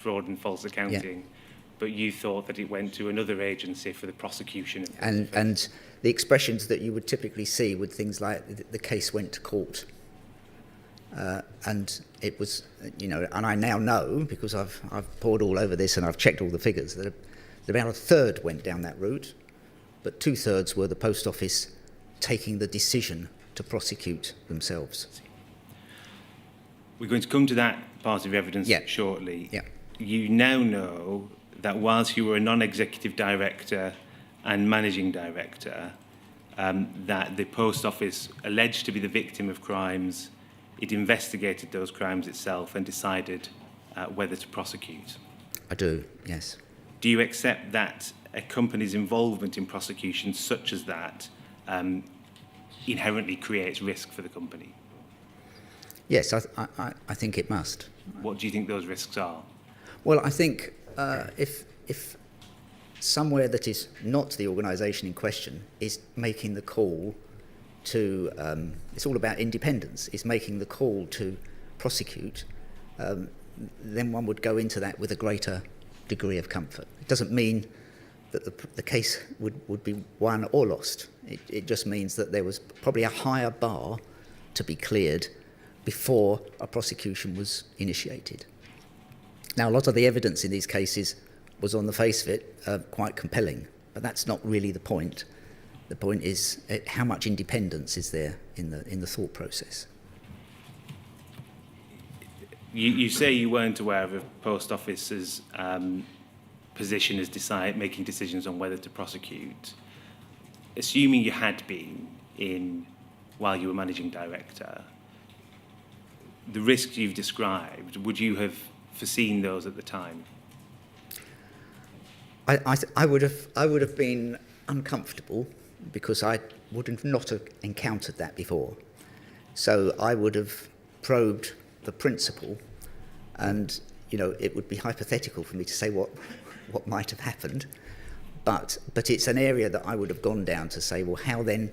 fraud and false accounting, but you thought that it went to another agency for the prosecution. And the expressions that you would typically see with things like the case went to court. And it was, and I now know, because I've pored all over this and I've checked all the figures, that about a third went down that route, but 2/3 were the Post Office taking the decision to prosecute themselves. We're going to come to that part of evidence shortly. Yeah. You now know that whilst you were a non-executive director and managing director, that the Post Office, alleged to be the victim of crimes, it investigated those crimes itself and decided whether to prosecute. I do, yes. Do you accept that a company's involvement in prosecution such as that inherently creates risk for the company? Yes, I think it must. What do you think those risks are? Well, I think if somewhere that is not the organisation in question is making the call to, it's all about independence, is making the call to prosecute, then one would go into that with a greater degree of comfort. It doesn't mean that the case would be won or lost. It just means that there was probably a higher bar to be cleared before a prosecution was initiated. Now, a lot of the evidence in these cases was, on the face of it, quite compelling, but that's not really the point. The point is how much independence is there in the thought process. You say you weren't aware of a Post Office's position as making decisions on whether to prosecute. Assuming you had been while you were managing director, the risks you've described, would you have foreseen those at the time? I would have been uncomfortable because I would not have encountered that before. So I would have probed the principle, and it would be hypothetical for me to say what might have happened, but it's an area that I would have gone down to say, well, how then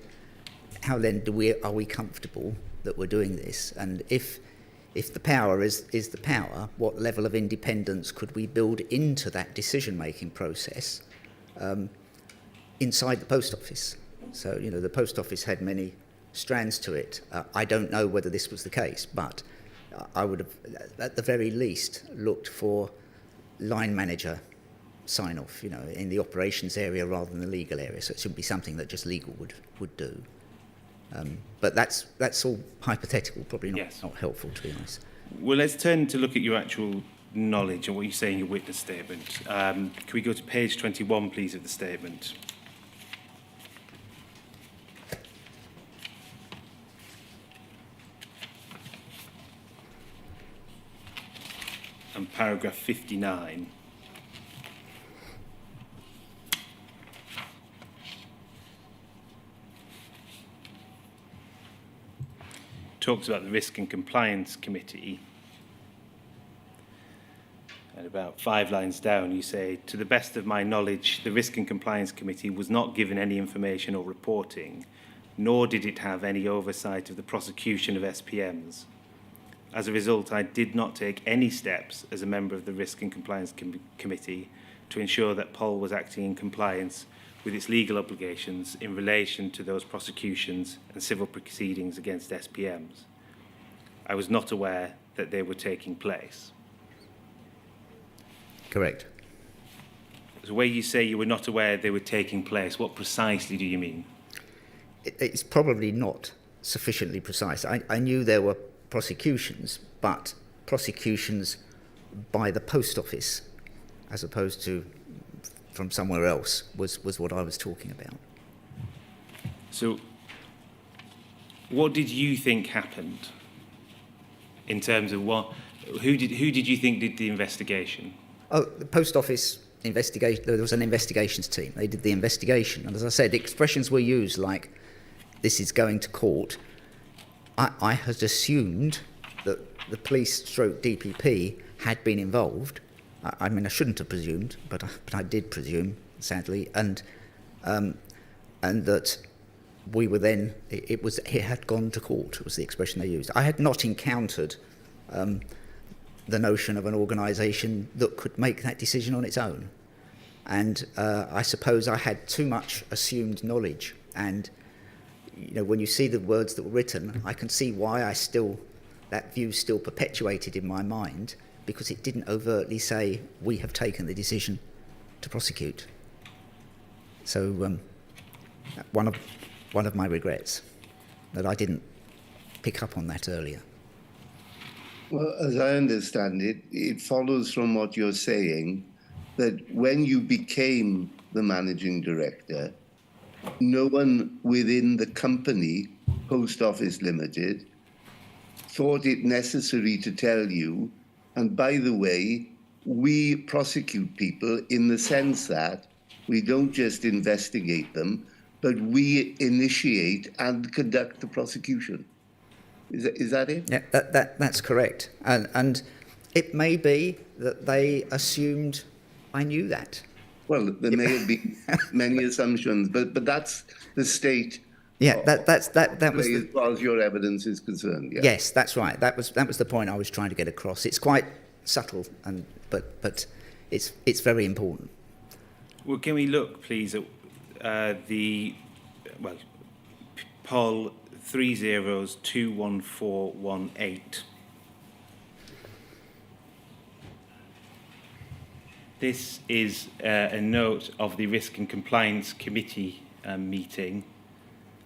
are we comfortable that we're doing this? And if the power is the power, what level of independence could we build into that decision-making process inside the Post Office? So, the Post Office had many strands to it. I don't know whether this was the case, but I would have, at the very least, looked for line manager sign-off, in the operations area rather than the legal area. So it should be something that just legal would do. But that's all hypothetical, probably not helpful, to be honest. Well, let's turn to look at your actual knowledge and what you say in your witness statement. Can we go to page 21, please, of the statement? And paragraph 59. Talks about the Risk and Compliance Committee, and about 5 lines down you say, to the best of my knowledge, the Risk and Compliance Committee was not given any information or reporting, nor did it have any oversight of the prosecution of SPMs. As a result, I did not take any steps as a member of the Risk and Compliance Committee to ensure that POL was acting in compliance with its legal obligations in relation to those prosecutions and civil proceedings against SPMs. I was not aware that they were taking place. Correct. So where you say you were not aware they were taking place, what precisely do you mean? It's probably not sufficiently precise. I knew there were prosecutions, but prosecutions by the Post Office as opposed to from somewhere else was what I was talking about. So what did you think happened in terms of who did you think did the investigation? Oh, the Post Office investigation. There was an investigations team. They did the investigation, and as I said, the expressions were used like this is going to court. I had assumed that the police/DPP had been involved. I mean, I shouldn't have presumed, but I did presume, sadly, and that we were then. It had gone to court. Was the expression they used. I had not encountered the notion of an organisation that could make that decision on its own. And I suppose I had too much assumed knowledge. And when you see the words that were written, I can see why that view still perpetuated in my mind, because it didn't overtly say, we have taken the decision to prosecute. So one of my regrets, that I didn't pick up on that earlier. Well, as I understand it, it follows from what you're saying that when you became the managing director, no one within the company, Post Office Limited, thought it necessary to tell you, and by the way, we prosecute people in the sense that we don't just investigate them, but we initiate and conduct the prosecution. Is that it? Yeah, that's correct. And it may be that they assumed I knew that. Well, there may have been many assumptions, but that's the state. Yeah, that was as far as your evidence is concerned. Yeah. Yes, that's right. That was the point I was trying to get across. It's quite subtle, but it's very important. Well, can we look, please, at poll 30021418. This is a note of the Risk and Compliance Committee meeting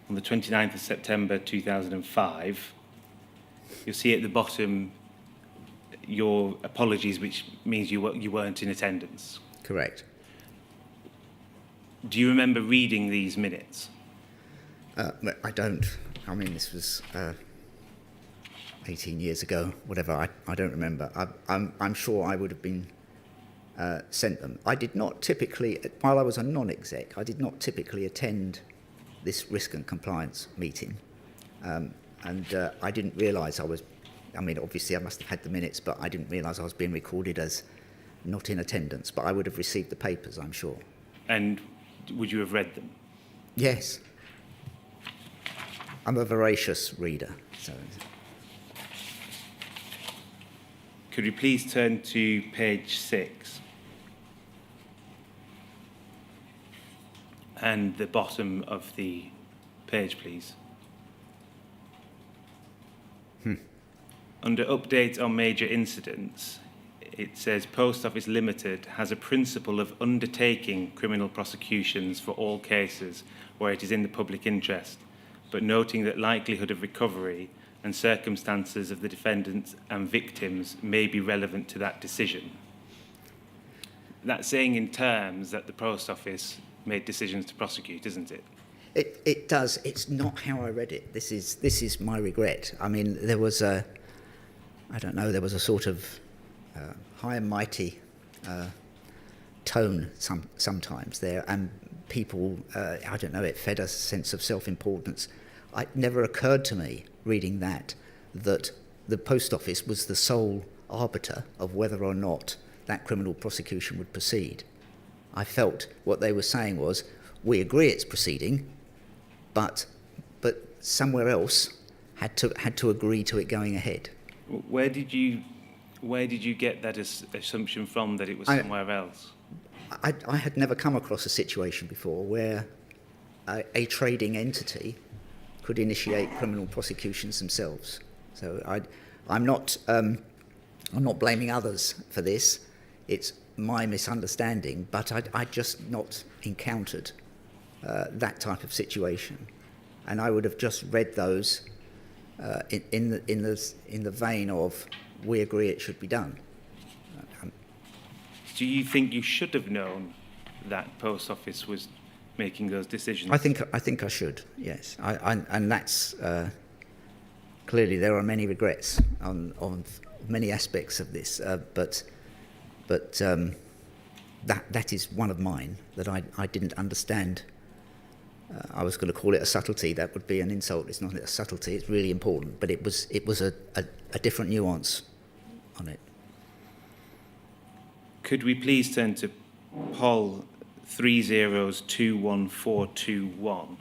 on the 29th of September 2005. You'll see at the bottom your apologies, which means you weren't in attendance. Correct. Do you remember reading these minutes? I don't. I mean, this was 18 years ago, whatever. I don't remember. I'm sure I would have been sent them. I did not typically, while I was a non-exec, I did not typically attend this risk and compliance meeting. And I didn't realise obviously I must have had the minutes, but I didn't realise I was being recorded as not in attendance. But I would have received the papers, I'm sure. And would you have read them? Yes. I'm a voracious reader. So. Could you please turn to page 6? And the bottom of the page, please. Under updates on major incidents, it says Post Office Limited has a principle of undertaking criminal prosecutions for all cases where it is in the public interest, but noting that likelihood of recovery and circumstances of the defendants and victims may be relevant to that decision. That's saying in terms that the Post Office made decisions to prosecute, isn't it? It does. It's not how I read it. This is my regret. I mean, there was a sort of high and mighty tone sometimes there, and people, it fed a sense of self-importance. It never occurred to me, reading that the Post Office was the sole arbiter of whether or not that criminal prosecution would proceed. I felt what they were saying was, we agree it's proceeding, but somewhere else had to agree to it going ahead. Where did you get that assumption from, that it was somewhere else? I had never come across a situation before where a trading entity could initiate criminal prosecutions themselves. So I'm not blaming others for this. It's my misunderstanding, but I just not encountered that type of situation, and I would have just read those in the vein of, we agree it should be done. Do you think you should have known that Post Office was making those decisions? I think I should. Yes, and that's clearly there are many regrets on many aspects of this, but that is one of mine that I didn't understand. I was going to call it a subtlety. That would be an insult. It's not a subtlety. It's really important, but it was a different nuance on it. Could we please turn to poll 30021421?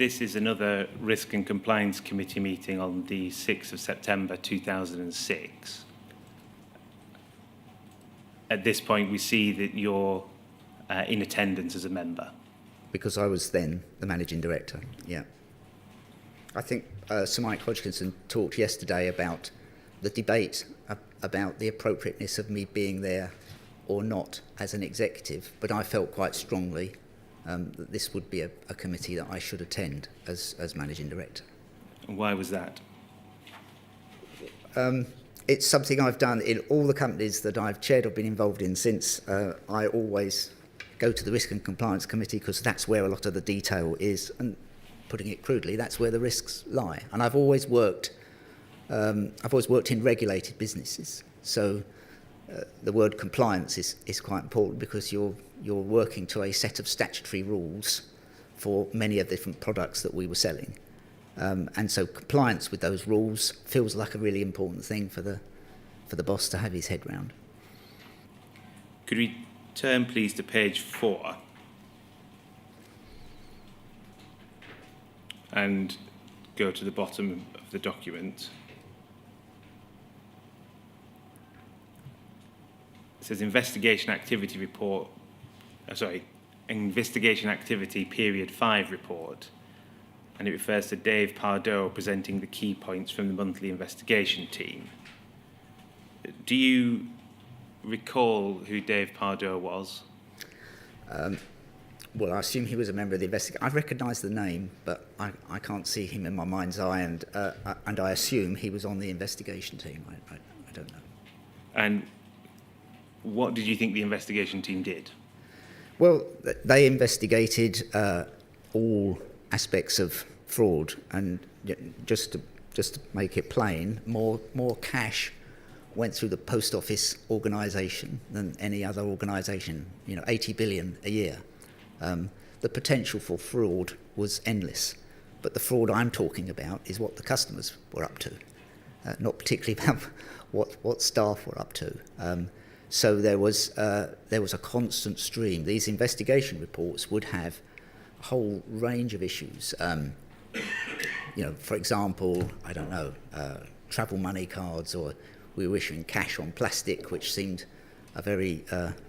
this is another Risk and Compliance Committee meeting on the 6th of September 2006. At this point, we see that you're in attendance as a member. Because I was then the managing director, yeah. I think Sir Mike Hodgkinson talked yesterday about the debate about the appropriateness of me being there or not as an executive, but I felt quite strongly that this would be a committee that I should attend as managing director. And why was that? It's something I've done in all the companies that I've chaired or been involved in since. I always go to the Risk and Compliance Committee because that's where a lot of the detail is, and putting it crudely, that's where the risks lie. And I've always worked in regulated businesses, so the word compliance is quite important because you're working to a set of statutory rules for many of the different products that we were selling. And so compliance with those rules feels like a really important thing for the boss to have his head round. Could we turn, please, to page 4 and go to the bottom of the document? It says Investigation Activity Report, Investigation Activity Period 5 Report, and it refers to Dave Pardoe presenting the key points from the monthly investigation team. Do you recall who Dave Pardoe was? Well, I assume he was a member of the investigation. I recognise the name, but I can't see him in my mind's eye, and I assume he was on the investigation team. I don't know. And what did you think the investigation team did? Well, they investigated all aspects of fraud, and just to make it plain, more cash went through the post office organisation than any other organisation. 80 billion a year. The potential for fraud was endless, but the fraud I'm talking about is what the customers were up to, not particularly about what staff were up to. So there was a constant stream. These investigation reports would have a whole range of issues. For example, I don't know, travel money cards, or we were issuing cash on plastic, which seemed a very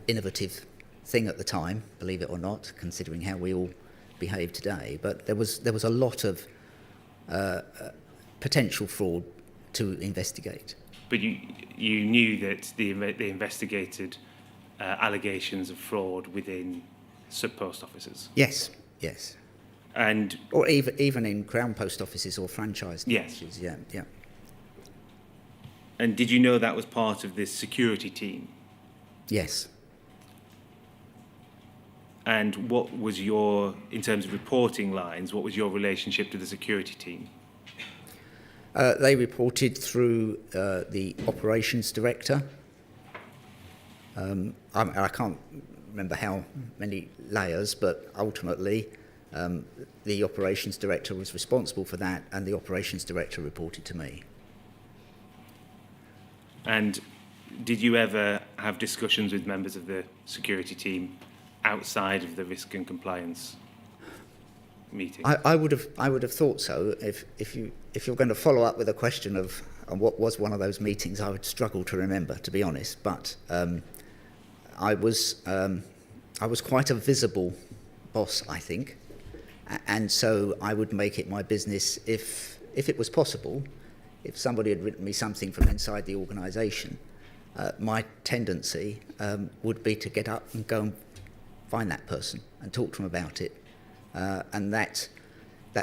innovative thing at the time, believe it or not, considering how we all behave today. But there was a lot of potential fraud to investigate. But you knew that they investigated allegations of fraud within sub-post offices? Yes. And or even in Crown Post offices or franchise yes. offices, yeah. And did you know that was part of this security team? Yes. And what was in terms of reporting lines, what was your relationship to the security team? They reported through the operations director. I can't remember how many layers, but ultimately the operations director was responsible for that, and the operations director reported to me. And did you ever have discussions with members of the security team outside of the risk and compliance meeting? I would have thought so. If you're going to follow up with a question of what was one of those meetings, I would struggle to remember, to be honest. But I was quite a visible boss, I think, and so I would make it my business if it was possible. If somebody had written me something from inside the organisation, my tendency would be to get up and go and find that person and talk to them about it. And that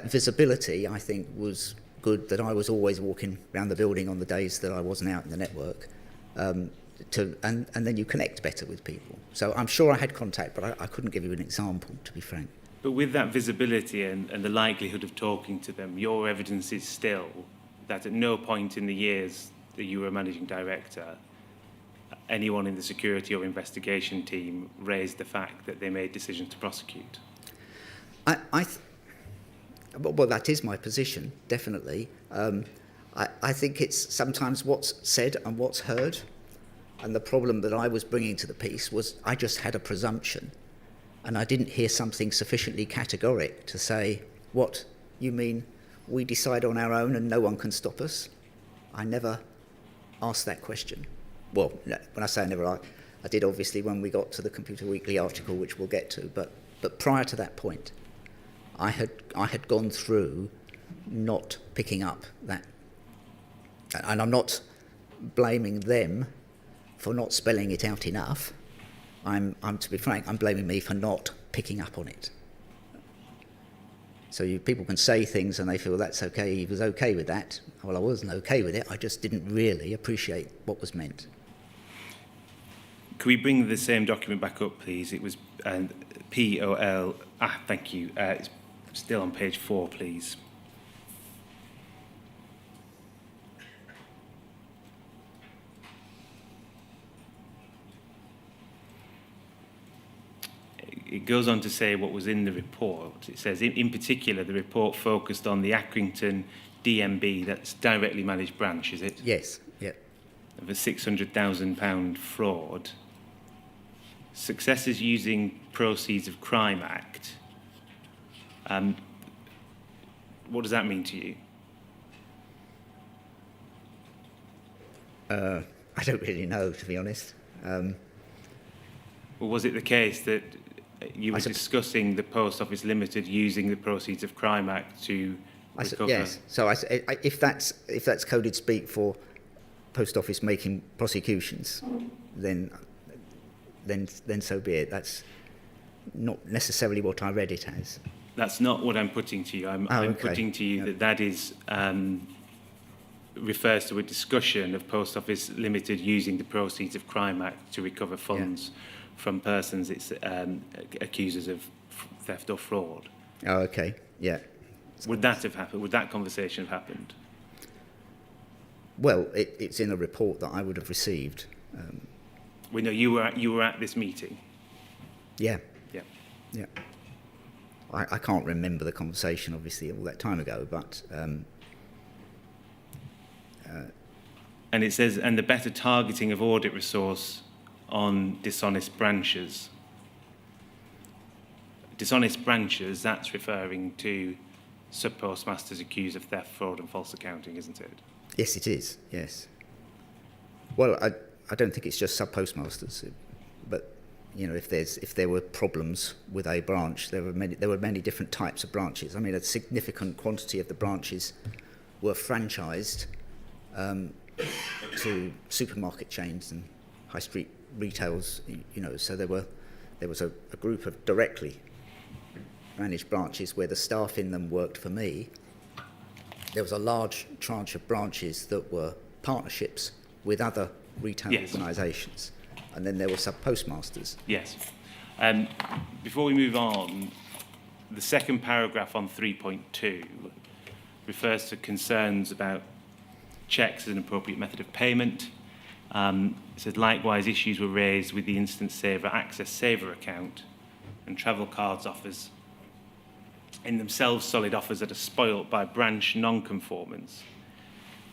visibility, I think, was good, that I was always walking around the building on the days that I wasn't out in the network, and then you connect better with people. So I'm sure I had contact, but I couldn't give you an example, to be frank. But with that visibility and the likelihood of talking to them, your evidence is still that at no point in the years that you were managing director, anyone in the security or investigation team raised the fact that they made decisions to prosecute. Well, that is my position, definitely. I think it's sometimes what's said and what's heard. And the problem that I was bringing to the piece was I just had a presumption, and I didn't hear something sufficiently categoric to say what You mean we decide on our own and no one can stop us? I never asked that question. Well, no, when I say I never asked, I did obviously when we got to the Computer Weekly article, which we'll get to, but prior to that point, I had gone through not picking up that. And I'm not blaming them for not spelling it out enough. I'm to be frank, I'm blaming me for not picking up on it. So people can say things and they feel that's okay, he was okay with that. Well, I wasn't okay with it, I just didn't really appreciate what was meant. Can we bring the same document back up, please? It was POL. Thank you. It's still on page 4, please. It goes on to say what was in the report. It says, in particular, the report focused on the Accrington DMB, that's directly managed branch, is it? Yes, yeah. Of a £600,000 fraud. Successors using Proceeds of Crime Act. What does that mean to you? I don't really know, to be honest. Well, was it the case that you were discussing the Post Office Limited using the Proceeds of Crime Act to recover? Yes. So if that's coded speak for Post Office making prosecutions, then so be it. That's not necessarily what I read it as. That's not what I'm putting to you. I'm putting to you that is refers to a discussion of Post Office Limited using the Proceeds of Crime Act to recover funds from persons it's accusers of theft or fraud. Oh, okay. Yeah. Would that have happened? Would that conversation have happened? Well, it's in a report that I would have received. We know you were at this meeting. Yeah. Yeah. Yeah. I can't remember the conversation, obviously, all that time ago, but... and it says, and the better targeting of audit resource on dishonest branches. Dishonest branches, that's referring to Subpostmasters accused of theft, fraud and false accounting, isn't it? Yes, it is, yes. Well, I don't think it's just Subpostmasters, but you know, if there were problems with a branch, there were many different types of branches. I mean, a significant quantity of the branches were franchised to supermarket chains and high street retails. You know, so there was a group of directly managed branches where the staff in them worked for me. There was a large tranche of branches that were partnerships with other retail organisations. And then there were Subpostmasters. Yes. Before we move on, the second paragraph on 3.2 refers to concerns about checks as an appropriate method of payment. It says, likewise, issues were raised with the Instant Saver Access Saver account and travel cards offers, in themselves solid offers that are spoilt by branch non-conformance.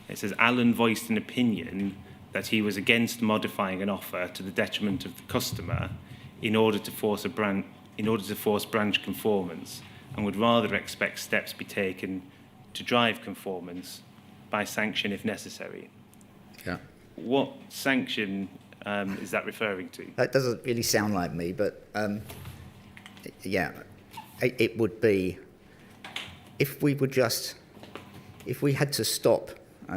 It says, Alan voiced an opinion that he was against modifying an offer to the detriment of the customer in order to force branch conformance, and would rather expect steps be taken to drive conformance by sanction if necessary. Yeah. What sanction is that referring to? That doesn't really sound like me, but yeah, it would be if we had to stop.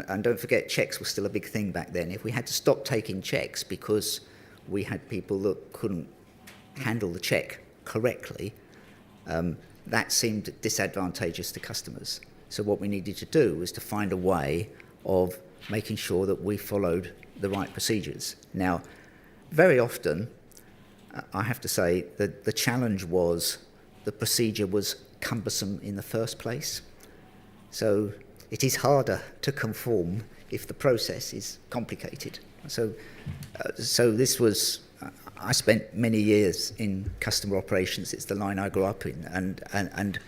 And don't forget, checks were still a big thing back then. If we had to stop taking checks because we had people that couldn't handle the check correctly, that seemed disadvantageous to customers. So what we needed to do was to find a way of making sure that we followed the right procedures. Now, very often, I have to say that the challenge was the procedure was cumbersome in the first place. So it is harder to conform if the process is complicated. So this was, I spent many years in customer operations. It's the line I grew up in, and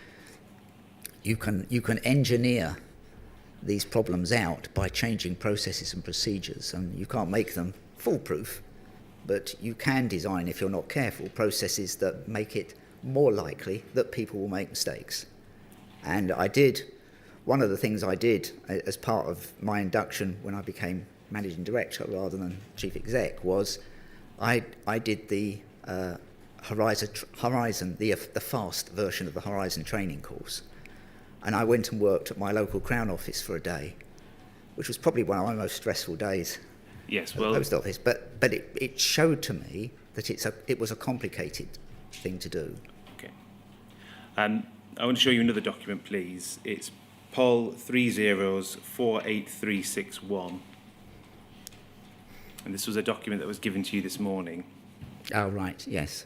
you can engineer these problems out by changing processes and procedures, and you can't make them foolproof, but you can design, if you're not careful, processes that make it more likely that people will make mistakes. And one of the things I did as part of my induction when I became managing director rather than chief exec was I did the Horizon, the fast version of the Horizon training course. And I went and worked at my local Crown office for a day, which was probably one of my most stressful days. Yes, well, post office, but it showed to me that it was a complicated thing to do. Okay. I want to show you another document, please. It's POL 48361. And this was a document that was given to you this morning. Oh, right, yes.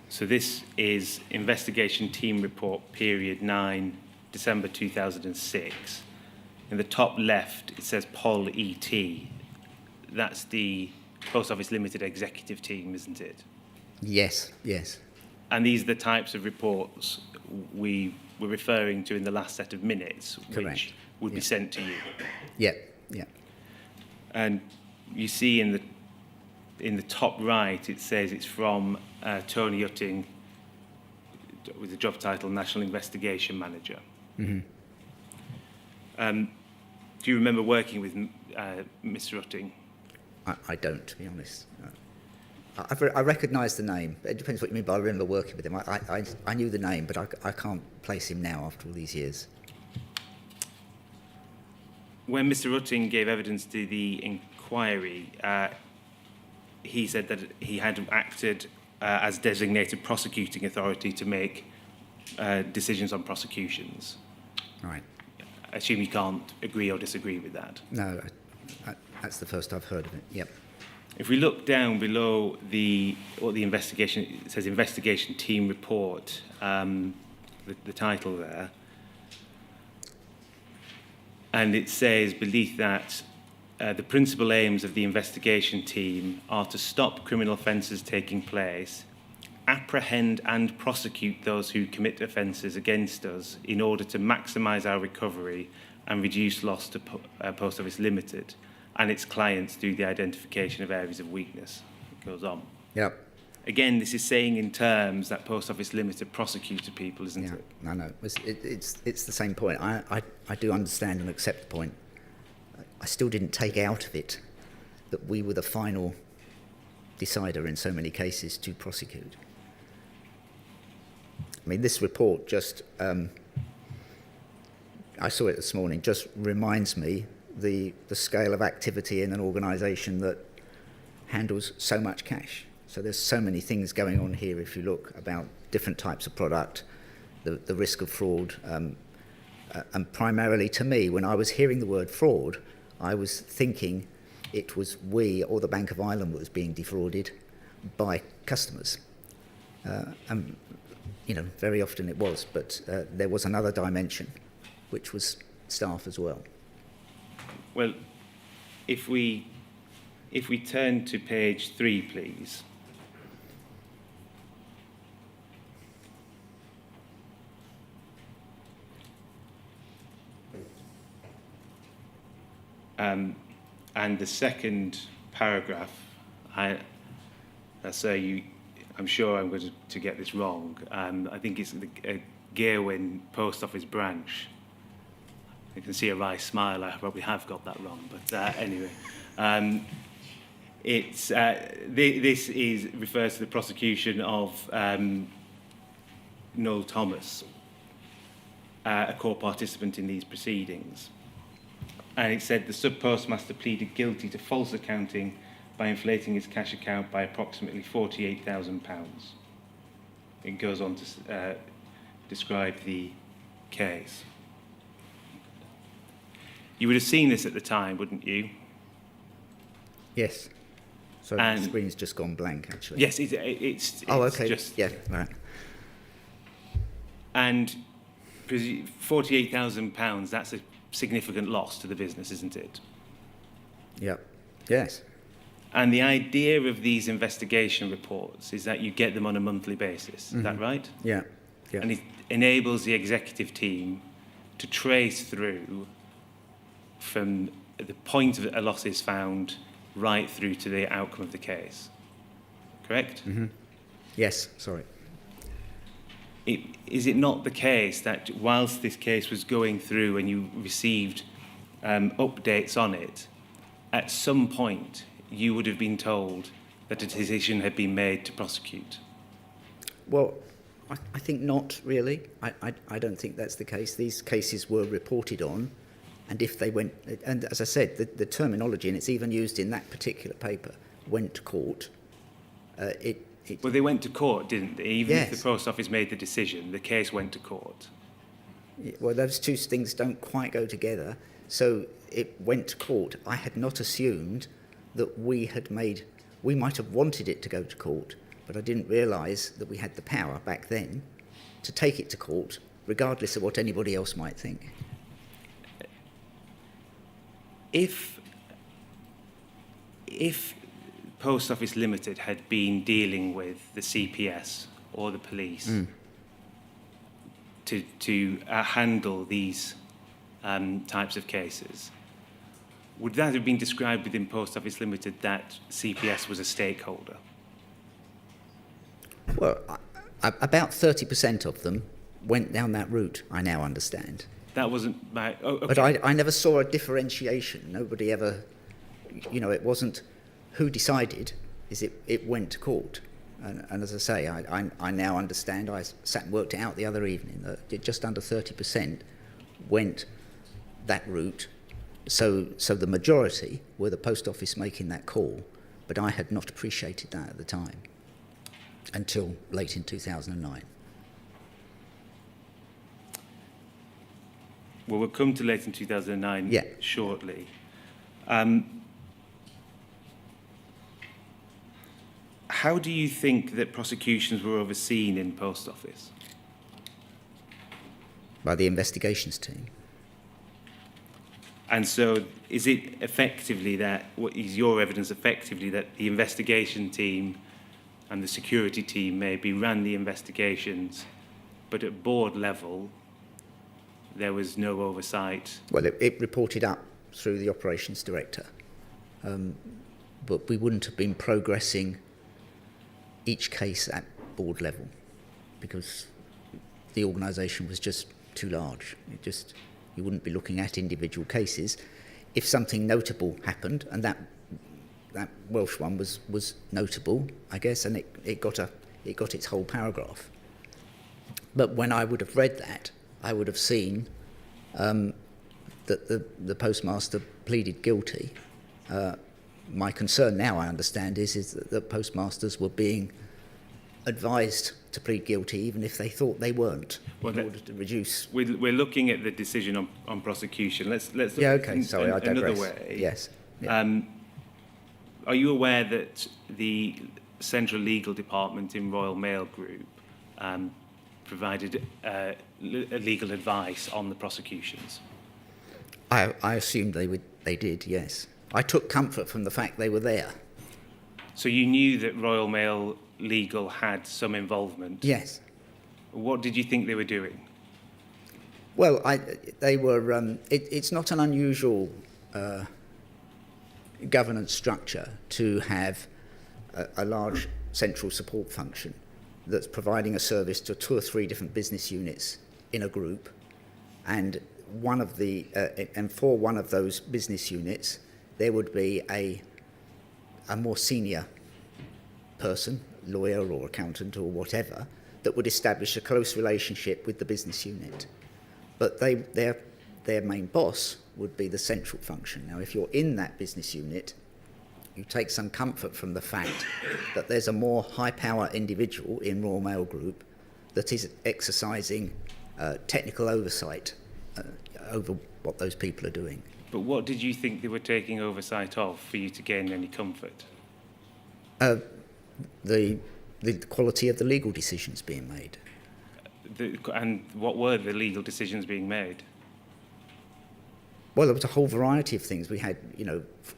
So this is Investigation Team Report, period 9, December 2006. In the top left, it says POL ET. That's the Post Office Limited Executive Team, isn't it? Yes, yes. And these are the types of reports we were referring to in the last set of minutes, Correct. which would be sent to you. Yeah, yeah. And you see in the top right, it says it's from Tony Utting with the job title National Investigation Manager. Mm-hmm. Do you remember working with Mr. Utting? I don't, to be honest. No. I recognise the name. It depends what you mean by I remember working with him. I knew the name, but I can't place him now after all these years. When Mr. Utting gave evidence to the inquiry, he said that he had acted as designated prosecuting authority to make decisions on prosecutions. Right. I assume you can't agree or disagree with that. No, that's the first I've heard of it. Yep. If we look down below the investigation, it says Investigation Team Report, the title there, and it says beneath that the principal aims of the investigation team are to stop criminal offences taking place, apprehend and prosecute those who commit offences against us in order to maximise our recovery and reduce loss to Post Office Limited and its clients through the identification of areas of weakness. It goes on. Yep. Again, this is saying in terms that Post Office Limited prosecuted people, isn't it? No. It's the same point. I do understand and accept the point. I still didn't take out of it that we were the final decider in so many cases to prosecute. I mean, this report just, I saw it this morning, just reminds me the scale of activity in an organisation that handles so much cash. So there's so many things going on here if you look about different types of product, the risk of fraud, and primarily to me, when I was hearing the word fraud, I was thinking it was we or the Bank of Ireland was being defrauded by customers. And, very often it was, but there was another dimension, which was staff as well. Well, if we turn to page 3, please. And the second paragraph, I'm sure I'm going to get this wrong. I think it's the Gairwin Post Office branch. I can see a wry smile. I probably have got that wrong, but anyway, this refers to the prosecution of Noel Thomas, a core participant in these proceedings. And it said the Subpostmaster pleaded guilty to false accounting by inflating his cash account by approximately £48,000. It goes on to describe the case. You would have seen this at the time, wouldn't you? Yes. So the screen's just gone blank, actually. Yes, it's okay. Just, yeah, right. And £48,000, that's a significant loss to the business, isn't it? Yep. Yes. And the idea of these investigation reports is that you get them on a monthly basis. Is that right? Yeah. Yeah. And it enables the executive team to trace through from the point of a loss is found right through to the outcome of the case. Correct? Mm-hmm. Yes, sorry. Is it not the case that whilst this case was going through and you received updates on it, at some point you would have been told that a decision had been made to prosecute? Well, I think not really. I don't think that's the case. These cases were reported on, and if they went, and as I said, the terminology, and it's even used in that particular paper, went to court. Well, they went to court, didn't they? Even Yes. if the Post Office made the decision, the case went to court. Well, those two things don't quite go together. So it went to court. I had not assumed that we might have wanted it to go to court, but I didn't realise that we had the power back then to take it to court, regardless of what anybody else might think. If Post Office Limited had been dealing with the CPS or the police to handle these types of cases, would that have been described within Post Office Limited that CPS was a stakeholder? Well, about 30% of them went down that route, I now understand. That wasn't my... Oh, okay. But I never saw a differentiation. Nobody ever, it wasn't who decided, it went to court. And as I say, I now understand, I sat and worked it out the other evening, that just under 30% went that route. So the majority were the Post Office making that call, but I had not appreciated that at the time until late in 2009. Well, we'll come to late in 2009 shortly. How do you think that prosecutions were overseen in Post Office? By the investigations team. And so is it effectively that, what is your evidence effectively that the investigation team and the security team maybe ran the investigations, but at board level, there was no oversight? Well, it reported up through the operations director, but we wouldn't have been progressing each case at board level because the organisation was just too large. You wouldn't be looking at individual cases. If something notable happened, and that Welsh one was notable, I guess, and it got its whole paragraph. But when I would have read that, I would have seen that the postmaster pleaded guilty. My concern now, I understand, is that the postmasters were being advised to plead guilty even if they thought they weren't, in order to reduce... We're looking at the decision on prosecution. Let's look Sorry, I digress. Another way. Yes. Yeah. Are you aware that the Central Legal Department in Royal Mail Group provided legal advice on the prosecutions? I assumed they did, yes. I took comfort from the fact they were there. So you knew that Royal Mail Legal had some involvement? Yes. What did you think they were doing? Well, they were. It's not an unusual governance structure to have a large central support function that's providing a service to 2 or 3 different business units in a group, and for one of those business units, there would be a more senior person, lawyer or accountant or whatever, that would establish a close relationship with the business unit. But their main boss would be the central function. Now, if you're in that business unit, you take some comfort from the fact that there's a more high-power individual in Royal Mail Group that is exercising technical oversight over what those people are doing. But what did you think they were taking oversight of for you to gain any comfort? The quality of the legal decisions being made. And what were the legal decisions being made? Well, there was a whole variety of things. We had,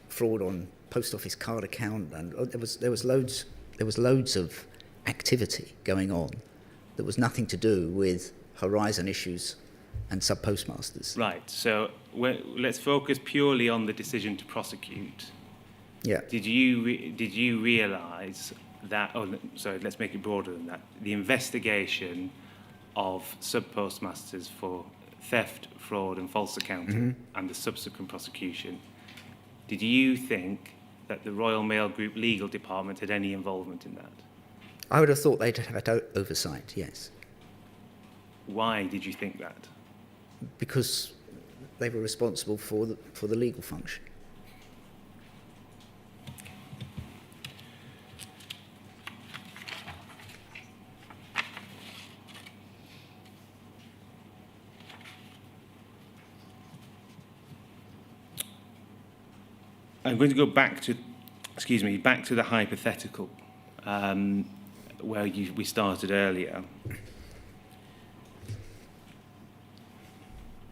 fraud on post office card account, and there was loads of activity going on that was nothing to do with Horizon issues and Subpostmasters. Right. So let's focus purely on the decision to prosecute. Yeah. Did you realise that? Oh, sorry. Let's make it broader than that. The investigation of sub-postmasters for theft, fraud, and false accounting, and the subsequent prosecution. Did you think that the Royal Mail Group legal department had any involvement in that? I would have thought they'd have had oversight, yes, Why did you think that? because they were responsible for the legal function. I'm going to go back to, back to the hypothetical, where we started earlier.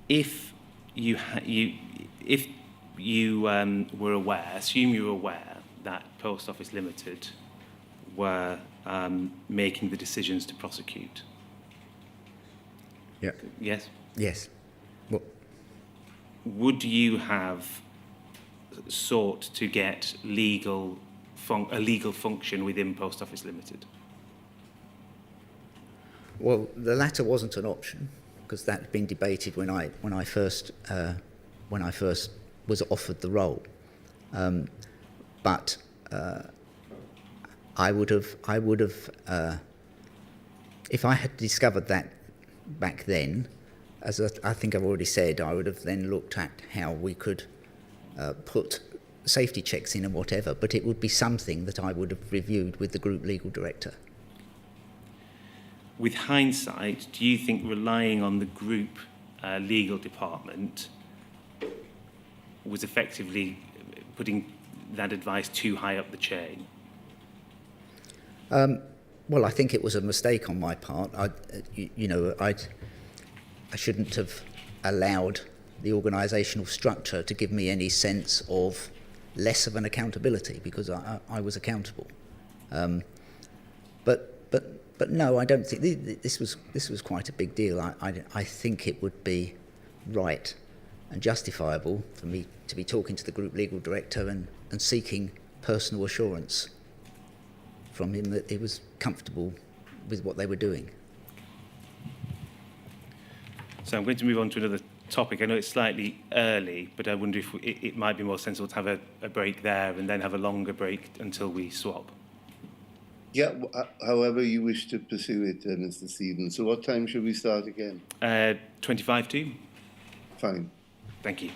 If you were aware, assume you were aware that Post Office Limited were making the decisions to prosecute. Yeah. Yes. Yes. Well, Would you have sought to get a legal function within Post Office Limited? well, the latter wasn't an option because that had been debated when I first was offered the role. But I would have if I had discovered that back then, as I think I've already said, I would have then looked at how we could put safety checks in and whatever, but it would be something that I would have reviewed with the group legal director. With hindsight, do you think relying on the group legal department was effectively putting that advice too high up the chain? Well, I think it was a mistake on my part. I shouldn't have allowed the organisational structure to give me any sense of less of an accountability because I was accountable. But no, I don't think this was quite a big deal. I think it would be right and justifiable for me to be talking to the group legal director and seeking personal assurance from him that he was comfortable with what they were doing. So I'm going to move on to another topic. I know it's slightly early, but I wonder if it might be more sensible to have a break there and then have a longer break until we swap. Yeah, however you wish to pursue it, Mr. Stevens. So what time should we start again? 25 to? Fine. Thank you.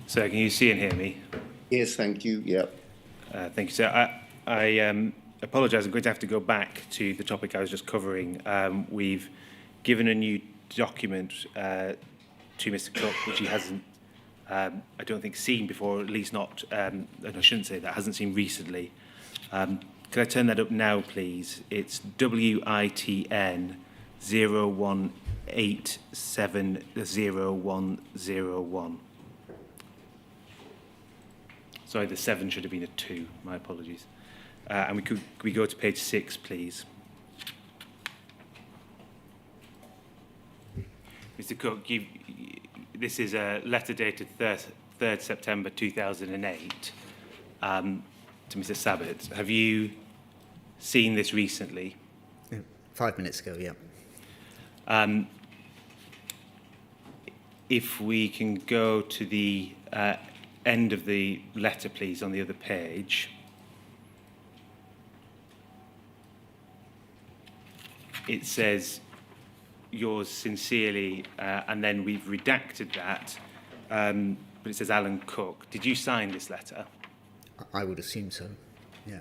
So can you see and hear me? Yes, thank you. Yep. Thank you, sir. I apologise. I'm going to have to go back to the topic I was just covering. We've given a new document to Mr. Cook, which he hasn't, I don't think, seen before, or at least not, and I shouldn't say that, hasn't seen recently. Can I turn that up now, please? It's WITN 018700101. Sorry, the 7 should have been a 2. My apologies. And could we go to page 6, please? Mr. Cook, this is a letter dated 3rd September 2008 to Mr. Sabet. Have you seen this recently? Yeah, 5 minutes ago, yeah. If we can go to the end of the letter, please, on the other page. It says, yours sincerely, and then we've redacted that, but it says Alan Cook. Did you sign this letter? I would assume so, yeah.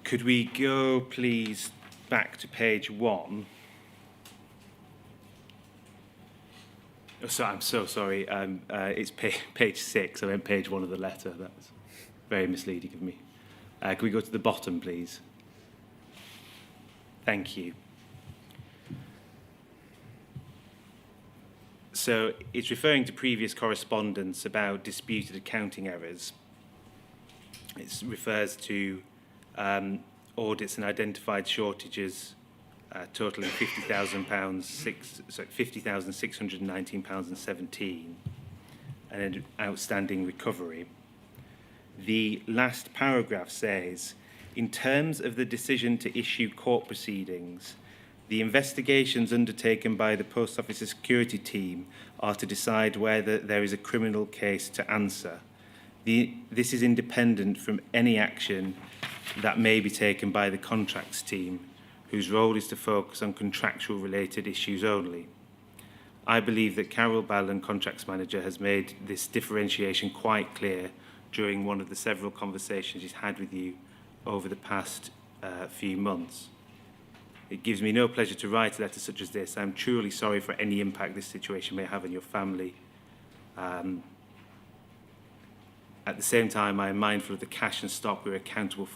Could we go, please, back to page 1? Oh, sorry, I'm so sorry. It's page 6. I meant page 1 of the letter. That's very misleading of me. Can we go to the bottom, please? Thank you. So it's referring to previous correspondence about disputed accounting errors. It refers to audits and identified shortages totaling £50,619.17 and an outstanding recovery. The last paragraph says, in terms of the decision to issue court proceedings, the investigations undertaken by the Post Office Security Team are to decide whether there is a criminal case to answer. This is independent from any action that may be taken by the contracts team, whose role is to focus on contractual related issues only. I believe that Carol Ballon, Contracts Manager, has made this differentiation quite clear during one of the several conversations he's had with you over the past few months. It gives me no pleasure to write a letter such as this. I'm truly sorry for any impact this situation may have on your family. At the same time, I am mindful of the cash and stock we're accountable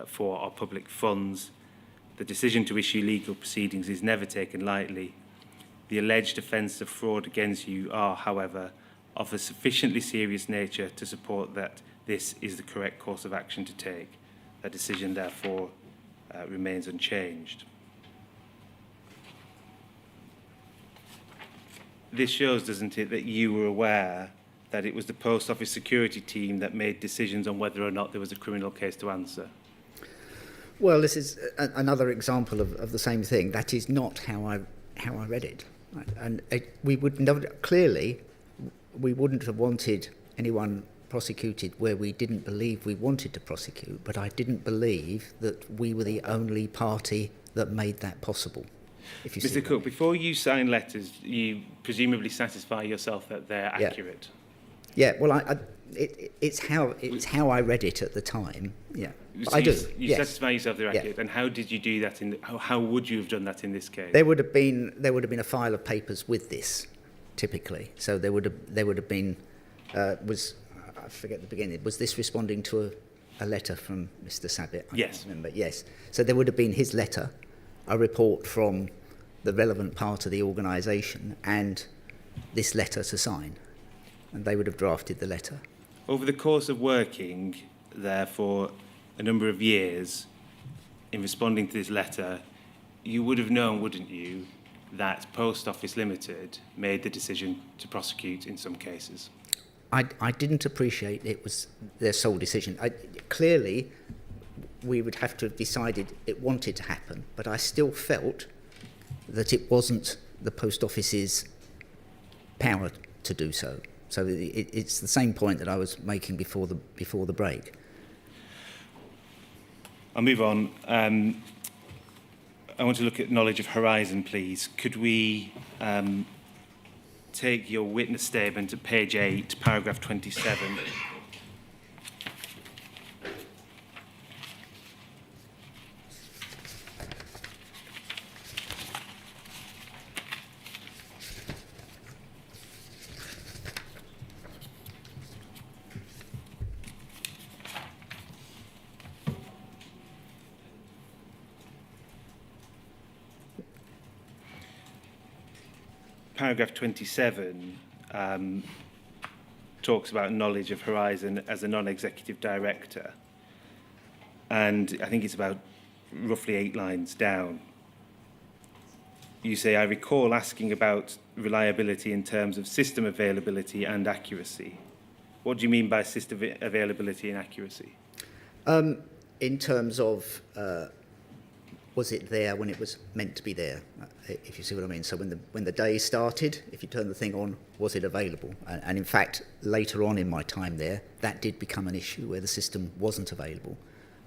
for our public funds. The decision to issue legal proceedings is never taken lightly. The alleged offence of fraud against you are, however, of a sufficiently serious nature to support that this is the correct course of action to take. That decision, therefore, remains unchanged. This shows, doesn't it, that you were aware that it was the Post Office Security Team that made decisions on whether or not there was a criminal case to answer? Well, this is another example of the same thing. That is not how I read it. Right? And we would never, clearly, we wouldn't have wanted anyone prosecuted where we didn't believe we wanted to prosecute, but I didn't believe that we were the only party that made that possible. If you Mr. Cook, before you sign letters, you presumably satisfy yourself that they're accurate. Yeah, well, it's how I read it at the time. Yeah, so I do. You satisfy yourself they're accurate, and how did you do that? How would you have done that in this case? There would have been a file of papers with this, typically. So there would have been I forget the beginning. Was this responding to a letter from Mr. Sabet? Yes. I remember. Yes. So there would have been his letter, a report from the relevant part of the organisation, and this letter to sign. And they would have drafted the letter. Over the course of working there for a number of years, in responding to this letter, you would have known, wouldn't you, that Post Office Limited made the decision to prosecute in some cases? I didn't appreciate it was their sole decision. Clearly, we would have to have decided it wanted to happen, but I still felt that it wasn't the Post Office's power to do so. So it's the same point that I was making before the break. I'll move on. I want to look at knowledge of horizon, please. Could we take your witness statement at page 8, paragraph 27. Paragraph 27 talks about knowledge of Horizon as a non-executive director. And I think it's about roughly 8 lines down. You say, I recall asking about reliability in terms of system availability and accuracy. What do you mean by system availability and accuracy? In terms of was it there when it was meant to be there, if you see what I mean. So when the day started, if you turn the thing on, was it available? And in fact, later on in my time there, that did become an issue where the system wasn't available.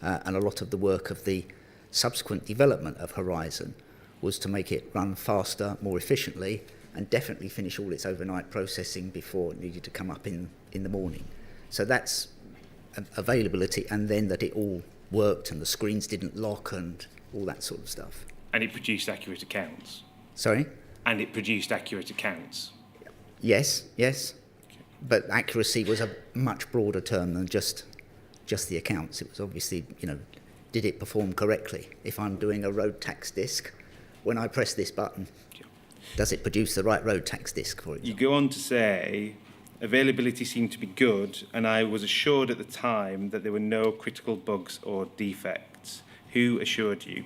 And a lot of the work of the subsequent development of Horizon was to make it run faster, more efficiently, and definitely finish all its overnight processing before it needed to come up in the morning. So that's availability, and then that it all worked and the screens didn't lock and all that sort of stuff. And it produced accurate accounts? Sorry? And it produced accurate accounts? Yes. Okay. But accuracy was a much broader term than just the accounts. It was obviously, did it perform correctly? If I'm doing a road tax disc, when I press this button, does it produce the right road tax disc, for example? You go on to say, availability seemed to be good, and I was assured at the time that there were no critical bugs or defects. Who assured you?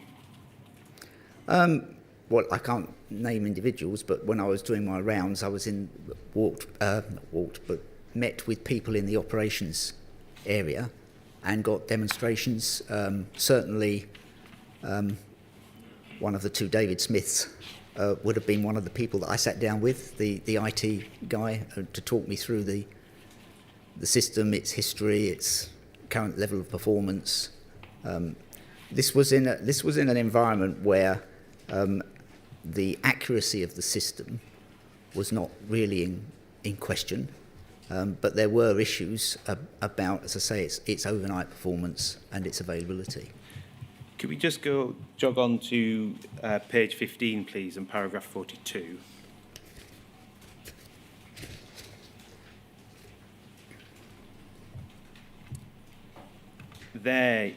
Well, I can't name individuals, but when I was doing my rounds, I was met with people in the operations area and got demonstrations. Certainly, one of the two, David Smiths, would have been one of the people that I sat down with, the IT guy, to talk me through the system, its history, its current level of performance. This was in an environment where the accuracy of the system was not really in question, but there were issues about, as I say, its overnight performance and its availability. Could we just jog on to page 15, please, and paragraph 42? There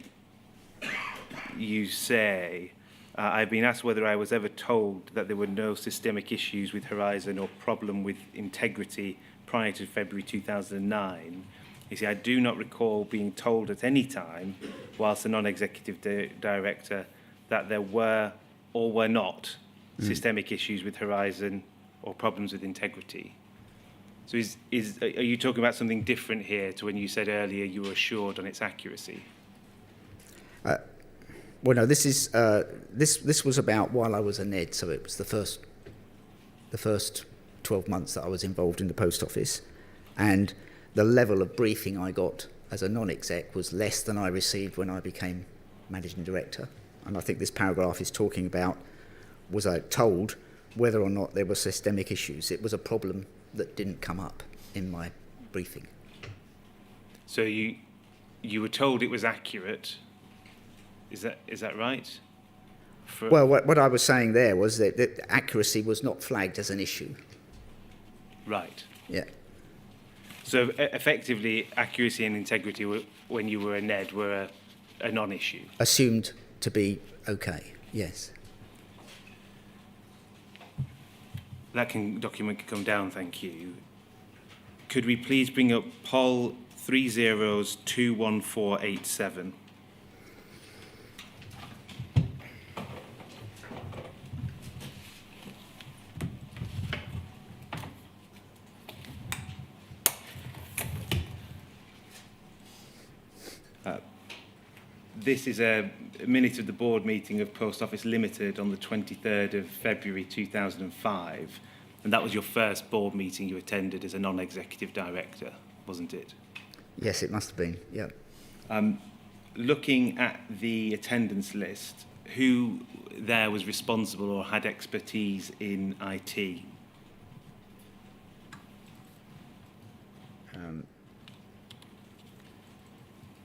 you say, I've been asked whether I was ever told that there were no systemic issues with Horizon or problem with integrity prior to February 2009. You see, I do not recall being told at any time, whilst a non-executive director, that there were or were not systemic issues with Horizon or problems with integrity. So are you talking about something different here to when you said earlier you were assured on its accuracy? Well, no, this was about while I was a NED, so it was the first 12 months that I was involved in the post office, and the level of briefing I got as a non-exec was less than I received when I became managing director. And I think this paragraph is talking about, was I told whether or not there were systemic issues? It was a problem that didn't come up in my briefing. So you were told it was accurate. Is that right? Well, what I was saying there was that accuracy was not flagged as an issue. Right. Yeah. So effectively, accuracy and integrity when you were a NED were a non-issue. Assumed to be okay. Yes. That document can come down, thank you. Could we please bring up POL 30s21487? This is a minute of the board meeting of Post Office Limited on the 23rd of February 2005, and that was your first board meeting you attended as a non-executive director, wasn't it? Yes, it must have been, yeah. Looking at the attendance list, who there was responsible or had expertise in IT?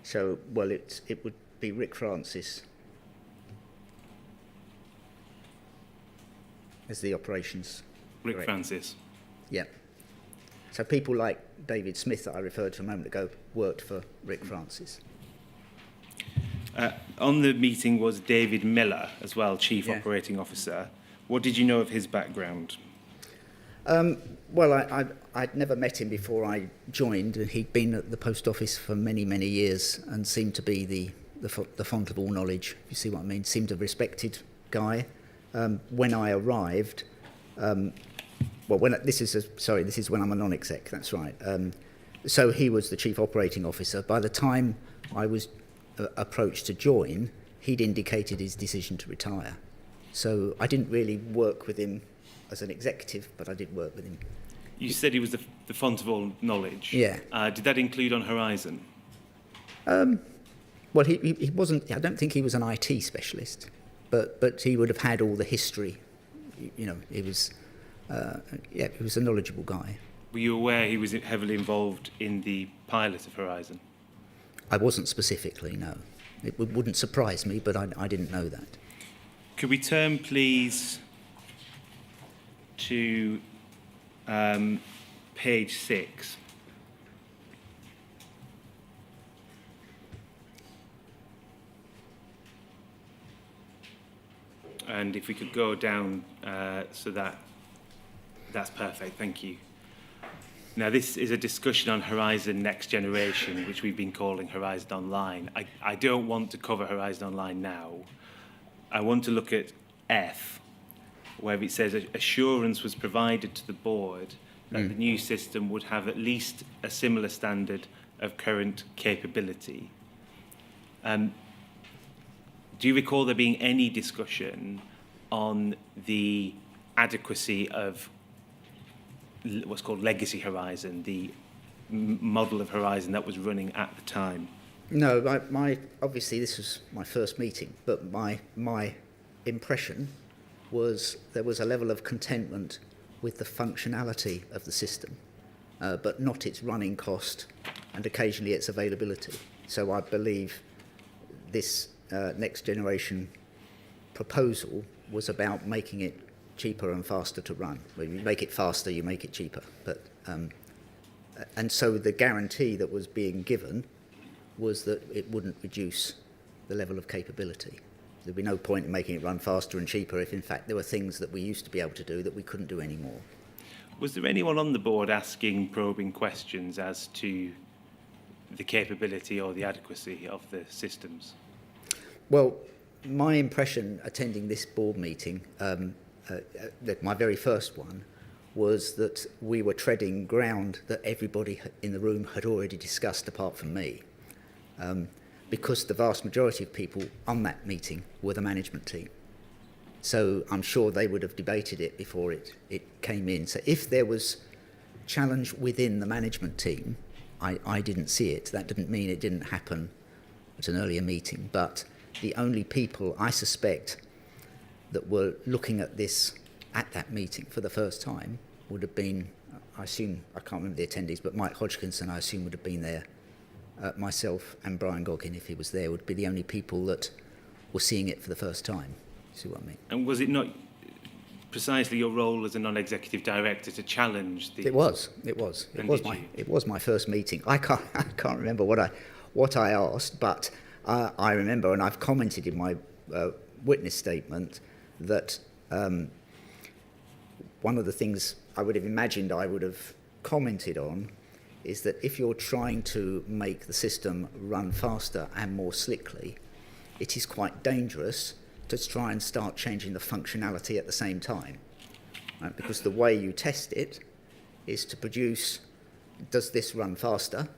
So, well, it would be Rick Francis as the operations Rick director. Francis. Yeah. So people like David Smith that I referred to a moment ago worked for Rick Francis. On the meeting was David Miller as well, Chief Yeah. Operating Officer. What did you know of his background? Well, I'd never met him before I joined. He'd been at the post office for many, many years and seemed to be the font of all knowledge, if you see what I mean. Seemed a respected guy. When I arrived, this is when I'm a non-exec, that's right. So he was the Chief Operating Officer. By the time I was approached to join, he'd indicated his decision to retire. So I didn't really work with him as an executive, but I did work with him. You said he was the font of all knowledge. Yeah. Did that include on Horizon? Well, he wasn't. I don't think he was an IT specialist, but he would have had all the history. You know, he was a knowledgeable guy. Were you aware he was heavily involved in the pilot of Horizon? I wasn't specifically, no. It wouldn't surprise me, but I didn't know that. Could we turn, please, to page 6? And if we could go down so that's perfect, thank you. Now, this is a discussion on Horizon Next Generation, which we've been calling Horizon Online. I don't want to cover Horizon Online now. I want to look at F, where it says assurance was provided to the board that the new system would have at least a similar standard of current capability. Do you recall there being any discussion on the adequacy of what's called Legacy Horizon, the model of Horizon that was running at the time? No, my obviously this was my first meeting, but my impression was there was a level of contentment with the functionality of the system, but not its running cost and occasionally its availability. So I believe this next generation proposal was about making it cheaper and faster to run. When you make it faster, you make it cheaper. But and so the guarantee that was being given was that it wouldn't reduce the level of capability. There'd be no point in making it run faster and cheaper if, in fact, there were things that we used to be able to do that we couldn't do anymore. Was there anyone on the board asking probing questions as to the capability or the adequacy of the systems? Well, my impression attending this board meeting, my very first one, was that we were treading ground that everybody in the room had already discussed apart from me. Because the vast majority of people on that meeting were the management team. So I'm sure they would have debated it before it came in. So if there was challenge within the management team, I didn't see it. That didn't mean it didn't happen at an earlier meeting. But the only people I suspect that were looking at this at that meeting for the first time would have been, I assume, I can't remember the attendees, but Mike Hodgkinson, I assume, would have been there. Myself and Brian Goggin, if he was there, would be the only people that were seeing it for the first time. See what I mean? And was it not precisely your role as a non-executive director to challenge the... It was. It was my first meeting. I can't remember what I asked, but I remember, and I've commented in my witness statement, that one of the things I would have imagined I would have commented on is that if you're trying to make the system run faster and more slickly, it is quite dangerous to try and start changing the functionality at the same time. Right? Because the way you test it is to produce, does this run faster,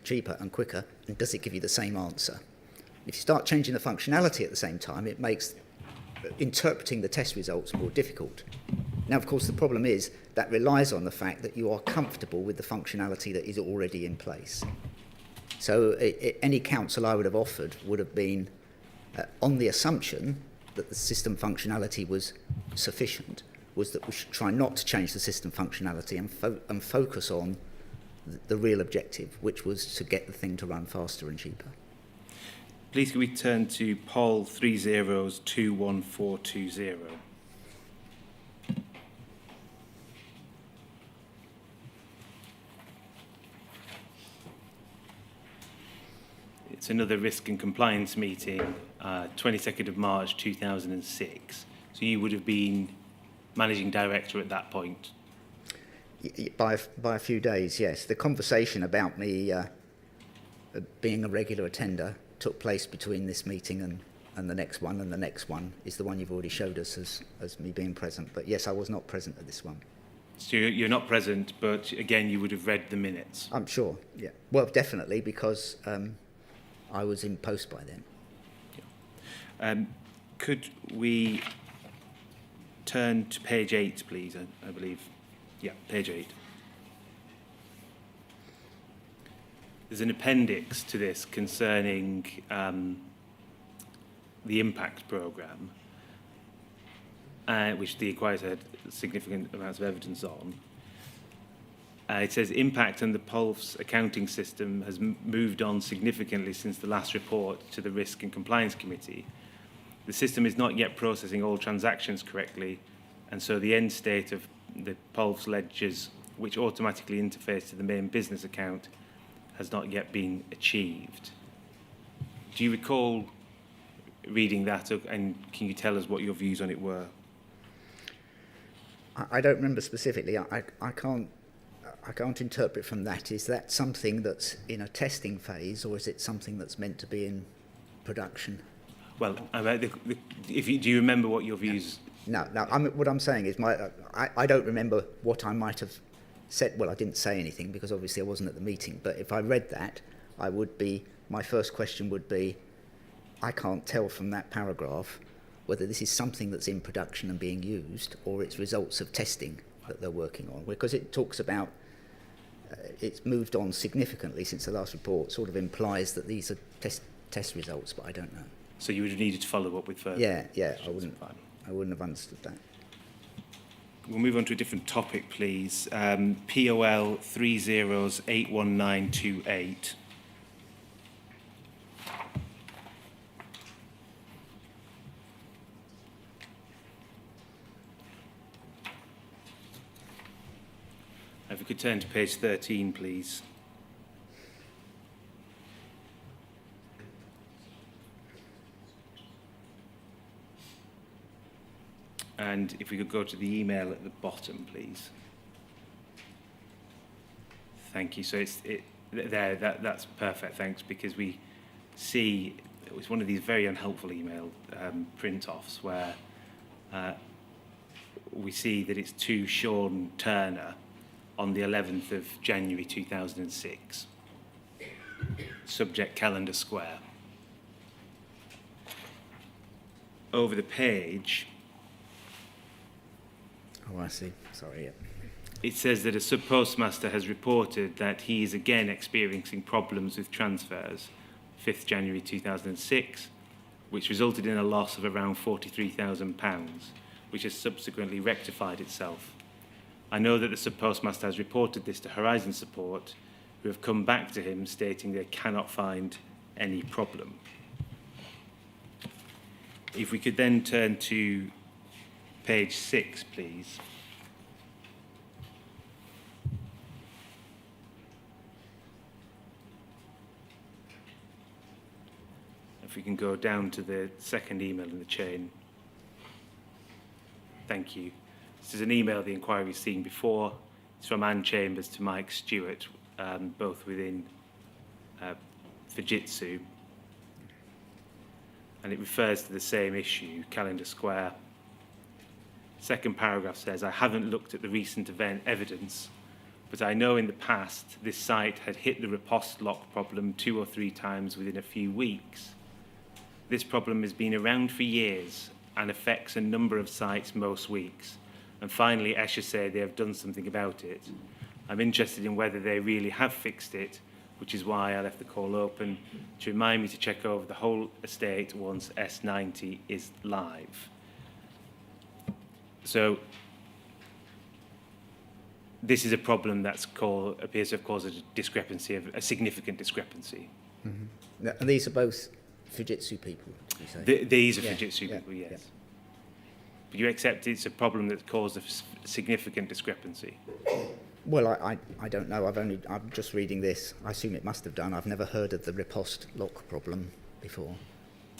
cheaper and quicker, and does it give you the same answer? If you start changing the functionality at the same time, it makes interpreting the test results more difficult. Now, of course, the problem is that relies on the fact that you are comfortable with the functionality that is already in place. So any counsel I would have offered would have been on the assumption that the system functionality was sufficient, was that we should try not to change the system functionality and focus on the real objective, which was to get the thing to run faster and cheaper. Please can we turn to Poll 30021420. It's another risk and compliance meeting, 22nd of March 2006. So you would have been managing director at that point? By a few days, yes. The conversation about me being a regular attender took place between this meeting and the next one, and the next one is the one you've already showed us as me being present. But yes, I was not present at this one. So you're not present, but again, you would have read the minutes? I'm sure, yeah. Well, definitely, because I was in post by then. Yeah. Could we turn to page 8, please, I believe? Yeah, page 8. There's an appendix to this concerning the impact programme, which the inquiry had significant amounts of evidence on. It says impact on the Pulse accounting system has moved on significantly since the last report to the Risk and Compliance Committee. The system is not yet processing all transactions correctly, and so the end state of the Pulse ledgers, which automatically interface to the main business account, has not yet been achieved. Do you recall reading that, and can you tell us what your views on it were? I don't remember specifically. I can't interpret from that. Is that something that's in a testing phase, or is it something that's meant to be in production? Well, do you remember what your views? No. What I'm saying is I don't remember what I might have said. Well, I didn't say anything because obviously I wasn't at the meeting. But if I read that, my first question would be, I can't tell from that paragraph whether this is something that's in production and being used, or it's results of testing that they're working on. Because it talks about it's moved on significantly since the last report, sort of implies that these are test results, but I don't know. So you would have needed to follow up with further? Yeah, I wouldn't have understood that. We'll move on to a different topic, please. POL 30081928. If we could turn to page 13, please. And if we could go to the email at the bottom, please. Thank you. So that's perfect, thanks, because we see it was one of these very unhelpful email print-offs where we see that it's to Sean Turner on the 11th of January 2006. Subject Calendar Square. Over the page, oh, I see. Sorry, yeah. It says that a Subpostmaster has reported that he is again experiencing problems with transfers, 5th January 2006, which resulted in a loss of around £43,000, which has subsequently rectified itself. I know that the Subpostmaster has reported this to Horizon Support, who have come back to him stating they cannot find any problem. If we could then turn to page 6, please. If we can go down to the second email in the chain. Thank you. This is an email the inquiry's seen before. It's from Anne Chambers to Mike Stewart, both within Fujitsu. And it refers to the same issue, Calendar Square. Second paragraph says, I haven't looked at the recent evidence, but I know in the past this site had hit the Repost lock problem 2 or 3 times within a few weeks. This problem has been around for years and affects a number of sites most weeks. And finally, Escher say they have done something about it. I'm interested in whether they really have fixed it, which is why I left the call open to remind me to check over the whole estate once S90 is live. So this is a problem appears to have caused a significant discrepancy. And these are both Fujitsu people, did you say? These are Fujitsu people, yes. Yeah. But you accept it's a problem that caused a significant discrepancy? Well, I don't know. I'm just reading this. I assume it must have done. I've never heard of the Repost lock problem before.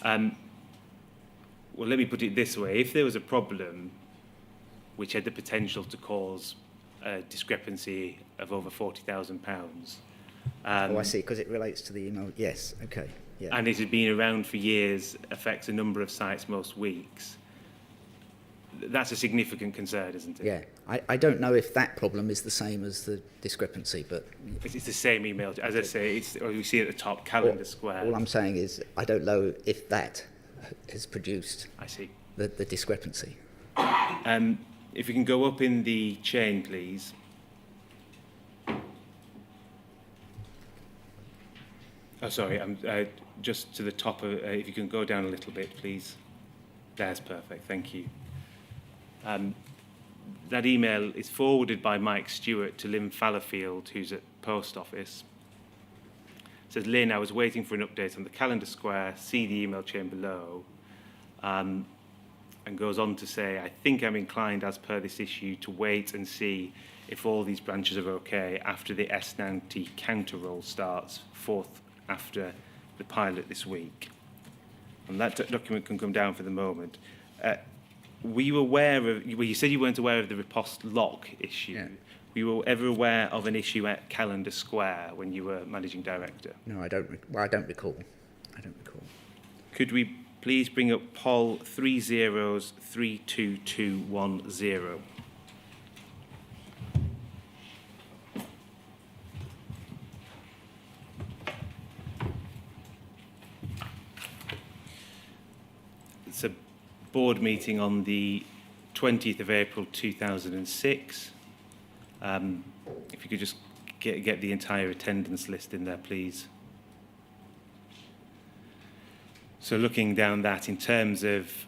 Well, let me put it this way. If there was a problem which had the potential to cause a discrepancy of over £40,000... I see, because it relates to the email. Yes, okay. Yeah. And it had been around for years, affects a number of sites most weeks, that's a significant concern, isn't it? Yeah. I don't know if that problem is the same as the discrepancy, but... It's the same email. As I say, we see at the top, calendar square. All I'm saying is I don't know if that has produced I see. The discrepancy. If you can go up in the chain, please. Oh, sorry, just to the top of, if you can go down a little bit, please. That's perfect, thank you. That email is forwarded by Mike Stewart to Lynn Fallowfield, who's at Post Office. It says, Lynn, I was waiting for an update on the calendar square, see the email chain below, and goes on to say, I think I'm inclined, as per this issue, to wait and see if all these branches are okay after the S90 counter roll starts, forth after the pilot this week. And that document can come down for the moment. Were you aware of, well, you said you weren't aware of the Repost lock issue. Yeah. Were you ever aware of an issue at Calendar Square when you were managing director? No, I don't recall. Could we please bring up Poll 3032210? It's a board meeting on the 20th of April 2006. If you could just get the entire attendance list in there, please. So looking down that, in terms of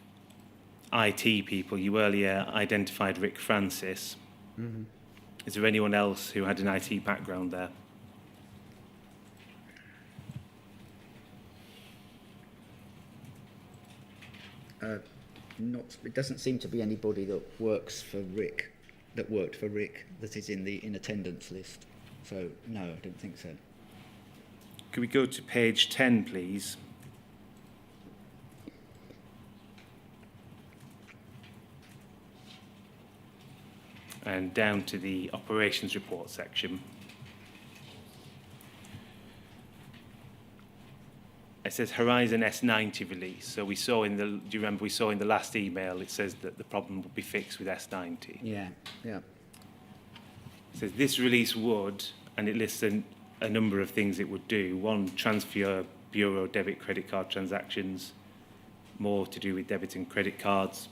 IT people, you earlier identified Rick Francis. Mm-hmm. Is there anyone else who had an IT background there? It doesn't seem to be anybody that worked for Rick that is in attendance list. So no, I don't think so. Could we go to page 10, please? And down to the operations report section. It says Horizon S90 release. So we saw do you remember we saw in the last email, it says that the problem would be fixed with S90. Yeah. It says this release would, and it lists a number of things it would do. One, transfer bureau debit credit card transactions, more to do with debit and credit cards,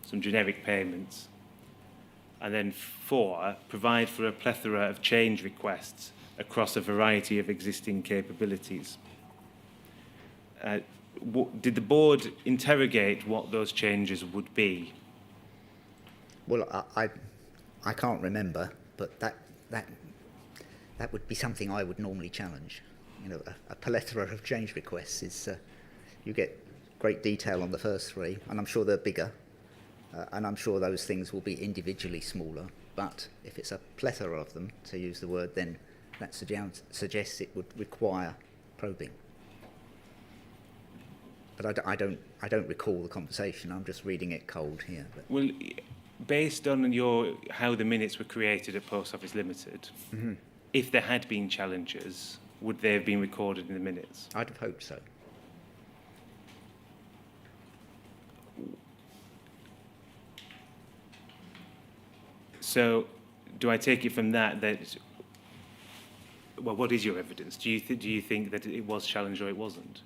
some generic payments. And then 4, provide for a plethora of change requests across a variety of existing capabilities. Did the board interrogate what those changes would be? Well, I can't remember, but that would be something I would normally challenge. You know, a plethora of change requests is you get great detail on the first 3, and I'm sure they're bigger. And I'm sure those things will be individually smaller, but if it's a plethora of them, to use the word, then that suggests it would require probing. But I don't recall the conversation. I'm just reading it cold here. But. Well, based on how the minutes were created at Post Office Limited, mm-hmm. If there had been challenges, would they have been recorded in the minutes? I'd have hoped so. So, do I take it from that, well, what is your evidence? Do you think that it was challenged or it wasn't?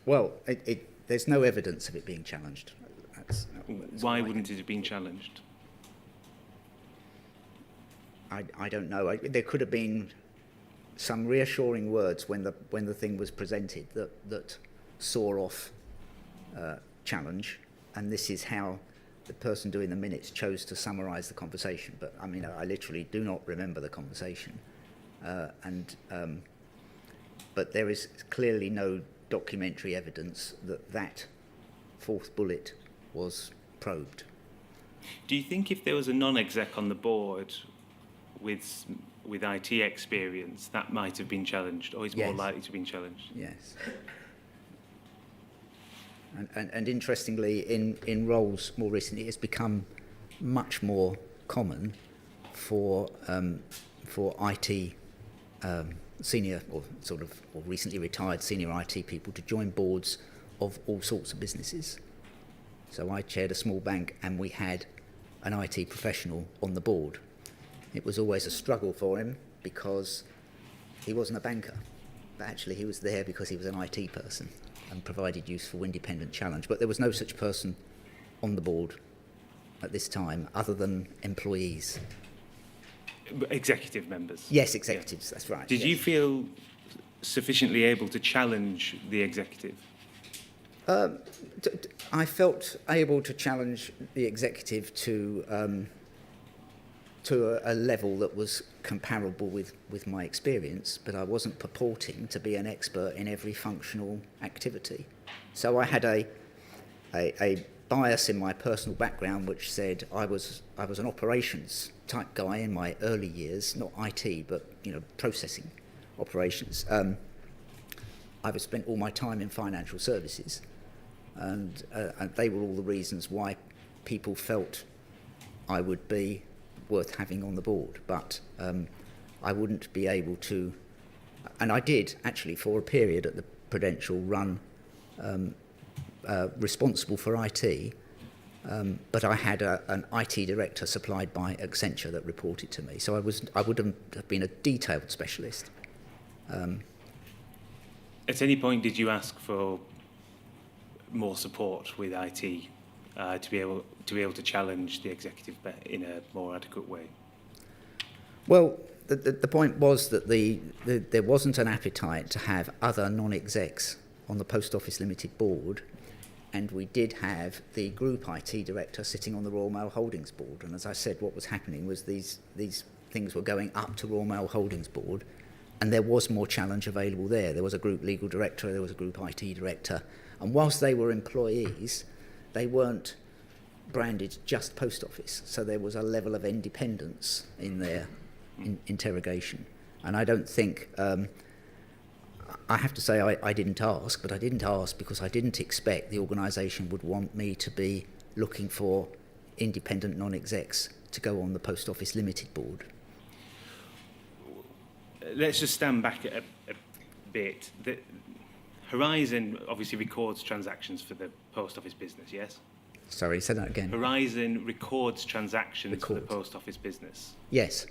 Well, there's no evidence of it being challenged. Why wouldn't it have been challenged? I don't know. There could have been some reassuring words when the thing was presented that saw off challenge, and this is how the person doing the minutes chose to summarise the conversation, but I mean, I literally do not remember the conversation. But there is clearly no documentary evidence that that fourth bullet was probed. Do you think if there was a non-exec on the board with IT experience, that might have been challenged, or is more likely to have been challenged? Yes. And interestingly, in roles more recently, it's become much more common for IT senior or recently retired senior IT people to join boards of all sorts of businesses. So I chaired a small bank and we had an IT professional on the board. It was always a struggle for him because he wasn't a banker, but actually he was there because he was an IT person and provided useful independent challenge. But there was no such person on the board at this time other than employees. Executive members? Yes, executives, that's right. Did you feel sufficiently able to challenge the executive? I felt able to challenge the executive to a level that was comparable with my experience, but I wasn't purporting to be an expert in every functional activity. So I had a bias in my personal background which said I was an operations type guy in my early years, not IT, but processing operations. I've spent all my time in financial services, and they were all the reasons why people felt I would be worth having on the board. But I wouldn't be able to, and I did actually for a period at the Prudential run responsible for IT, but I had an IT director supplied by Accenture that reported to me. So I would have been a detailed specialist. At any point did you ask for more support with IT to be able to challenge the executive in a more adequate way? Well, the point was that there wasn't an appetite to have other non-execs on the Post Office Limited board, and we did have the group IT director sitting on the Royal Mail Holdings board. And as I said, what was happening was these things were going up to Royal Mail Holdings board, and there was more challenge available there. There was a group legal director, there was a group IT director, and whilst they were employees, they weren't branded just Post Office, so there was a level of independence in their interrogation. And I don't think, I have to say I didn't ask, but I didn't ask because I didn't expect the organisation would want me to be looking for independent non-execs to go on the Post Office Limited board. Let's just stand back a bit. The Horizon obviously records transactions for the Post Office business, yes? Sorry, say that again. Horizon records transactions for the Post Office business. Yes.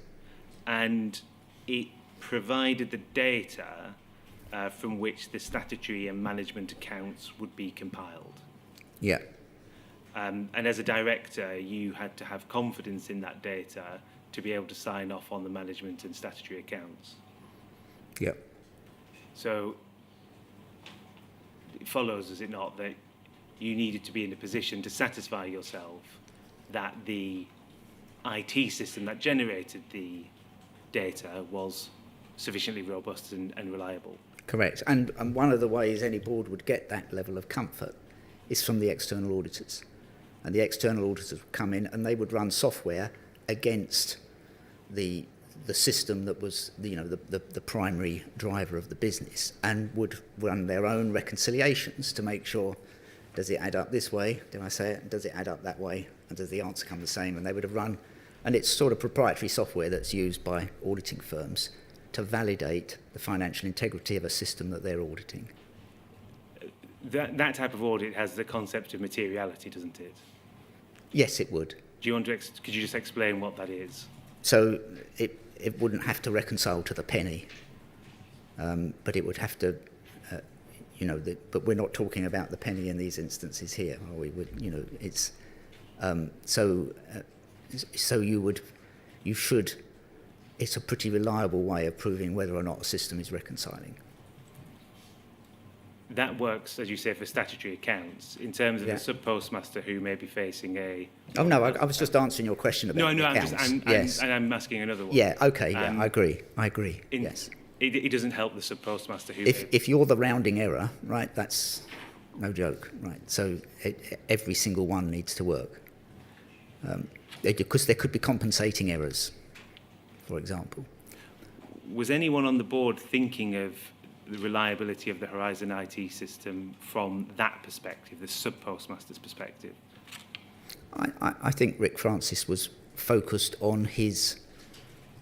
And it provided the data from which the statutory and management accounts would be compiled. Yeah. And as a director, you had to have confidence in that data to be able to sign off on the management and statutory accounts. Yeah. So it follows, does it not, that you needed to be in a position to satisfy yourself that the IT system that generated the data was sufficiently robust and reliable. Correct. And one of the ways any board would get that level of comfort is from the external auditors. And the external auditors would come in and they would run software against the system that was the primary driver of the business, and would run their own reconciliations to make sure, does it add up this way? Did I say it? Does it add up that way? And does the answer come the same? And they would have run, and it's sort of proprietary software that's used by auditing firms to validate the financial integrity of a system that they're auditing. That type of audit has the concept of materiality, doesn't it? Yes, it would. Do you want to? Could you just explain what that is? So it wouldn't have to reconcile to the penny, but it would have to, but we're not talking about the penny in these instances here, are we? It's so you should. It's a pretty reliable way of proving whether or not a system is reconciling. that works, as you say, for statutory accounts. In terms of Yeah. the sub-postmaster who may be facing a... Oh, no, I was just answering your question about No, accounts. I'm asking another one. Yeah, okay, yeah, I agree, yes. It doesn't help the sub-postmaster who... If you're the rounding error, right, that's no joke, right? So every single one needs to work. Because there could be compensating errors, for example. Was anyone on the board thinking of the reliability of the Horizon IT system from that perspective, the sub-postmaster's perspective? I think Rick Francis was focused on his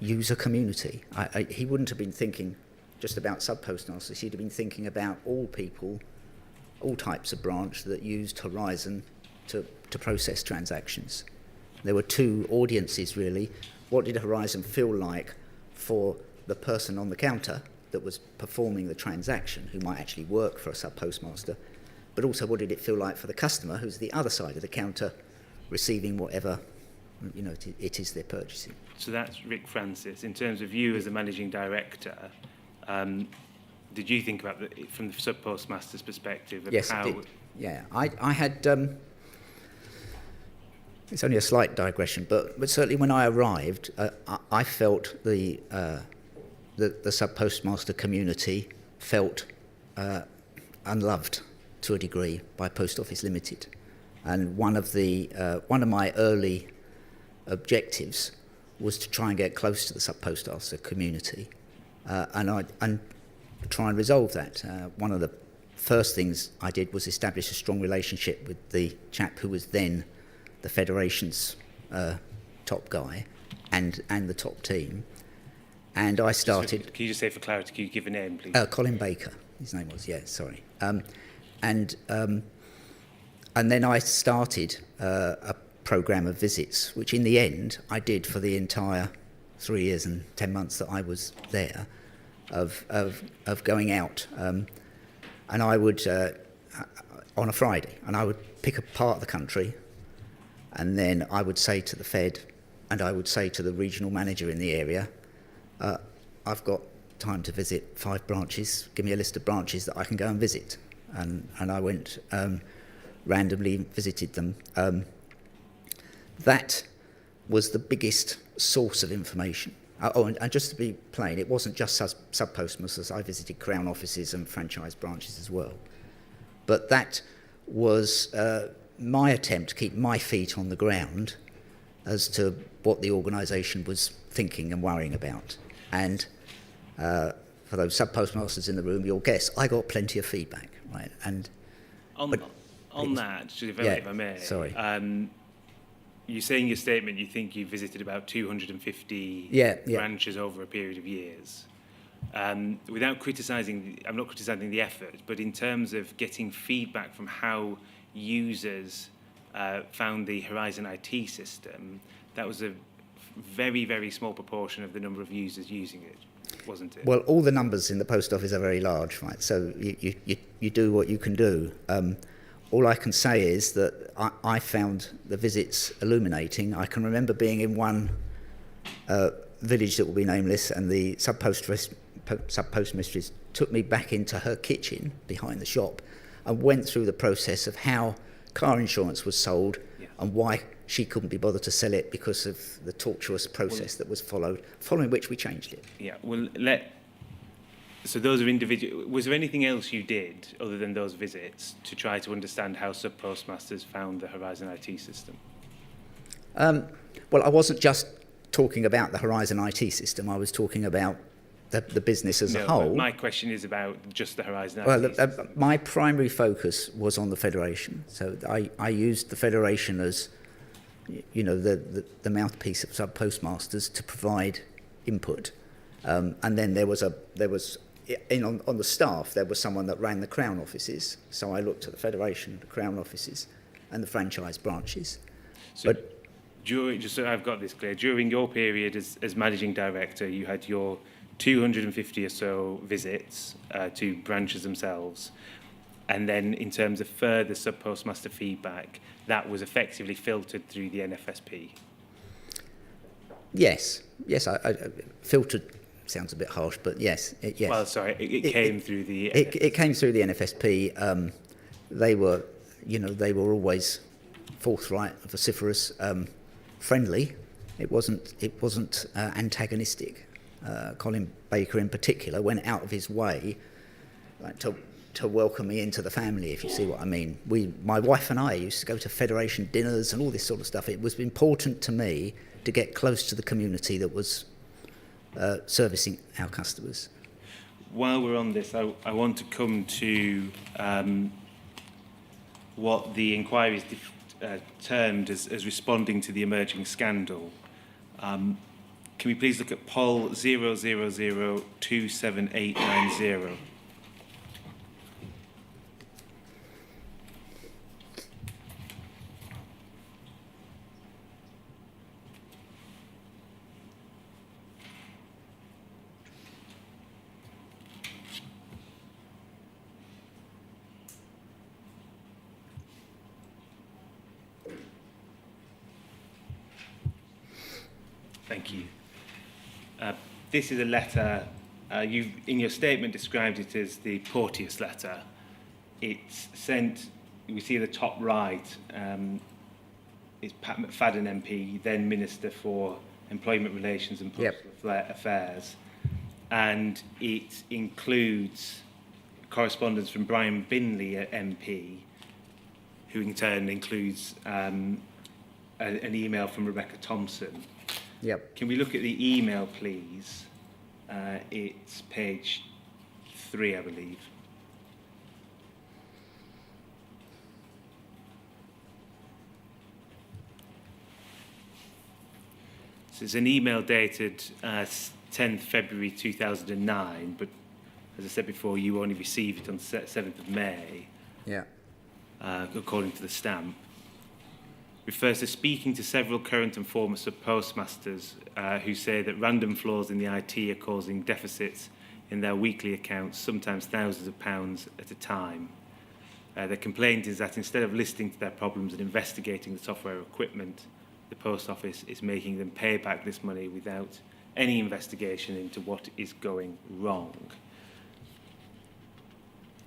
user community. He wouldn't have been thinking just about sub-postmasters. He'd have been thinking about all people, all types of branch that used Horizon to process transactions. There were two audiences, really. What did Horizon feel like for the person on the counter that was performing the transaction, who might actually work for a sub-postmaster, but also what did it feel like for the customer, who's the other side of the counter, receiving whatever it is they're purchasing. So that's Rick Francis. In terms of you as a managing director, did you think about from the sub-postmaster's perspective of yes, how... I did. Yeah, I had... it's only a slight digression, but certainly when I arrived, I felt the sub-postmaster community felt unloved to a degree by Post Office Limited. And one of my early objectives was to try and get close to the sub-postmaster community and try and resolve that. One of the first things I did was establish a strong relationship with the chap who was then the Federation's top guy and the top team. And I started... Can you just say for clarity, can you give a name, please? Colin Baker, his name was, yeah, sorry. And then I started a programme of visits, which in the end I did for the entire 3 years and 10 months that I was there, of going out. And I would, on a Friday, and I would pick a part of the country, and then I would say to the Fed, and I would say to the regional manager in the area, I've got time to visit 5 branches, give me a list of branches that I can go and visit. And I went, randomly visited them. That was the biggest source of information. And just to be plain, it wasn't just sub-postmasters. I visited Crown offices and franchise branches as well. But that was my attempt to keep my feet on the ground as to what the organisation was thinking and worrying about. And for those sub-postmasters in the room, you'll guess, I got plenty of feedback, right? And on that, if I may, sorry. You say in your statement you think you visited about 250 branches over a period of years. Without criticising, I'm not criticising the effort, but in terms of getting feedback from how users found the Horizon IT system, that was a very, very small proportion of the number of users using it, wasn't it? Well, all the numbers in the post office are very large, right? So you do what you can do. All I can say is that I found the visits illuminating. I can remember being in one village that will be nameless, and the sub-postmistress took me back into her kitchen behind the shop and went through the process of how car insurance was sold and why she couldn't be bothered to sell it because of the tortuous process that was followed, following which we changed it. Yeah, well, so those are individual. Was there anything else you did other than those visits to try to understand how sub-postmasters found the Horizon IT system? Well, I wasn't just talking about the Horizon IT system. I was talking about the business as a whole. My question is about just the Horizon IT system. My primary focus was on the Federation. So I used the Federation as, the mouthpiece of sub-postmasters to provide input. And then there was on the staff, there was someone that ran the Crown offices. So I looked at the Federation, the Crown offices, and the franchise branches. So just so I've got this clear, during your period as managing director, you had your 250 or so visits to branches themselves. And then in terms of further sub-postmaster feedback, that was effectively filtered through the NFSP. Yes, I filtered sounds a bit harsh, but yes, yes. Well, sorry, it came through the... It came through the NFSP. They were, they were always forthright, vociferous, friendly. It wasn't antagonistic. Colin Baker, in particular, went out of his way, like, to welcome me into the family, if you see what I mean. My wife and I used to go to Federation dinners and all this sort of stuff. It was important to me to get close to the community that was servicing our customers. While we're on this, I want to come to what the inquiry is termed as responding to the emerging scandal. Can we please look at Poll 000-27890? Thank you. This is a letter, you've in your statement described it as the Porteous letter. It's sent, we see at the top right, it's Pat McFadden MP, then Minister for Employment Relations and Postal Affairs, and it includes correspondence from Brian Binley, MP, who in turn includes an email from Rebecca Thompson. Yep. Can we look at the email, please? It's page 3, I believe. So it's an email dated 10th February 2009, but as I said before, you only received it on 7th of May, according to the stamp. Refers to speaking to several current and former Subpostmasters who say that random flaws in the IT are causing deficits in their weekly accounts, sometimes thousands of pounds at a time. Their complaint is that instead of listening to their problems and investigating the software equipment, the Post Office is making them pay back this money without any investigation into what is going wrong.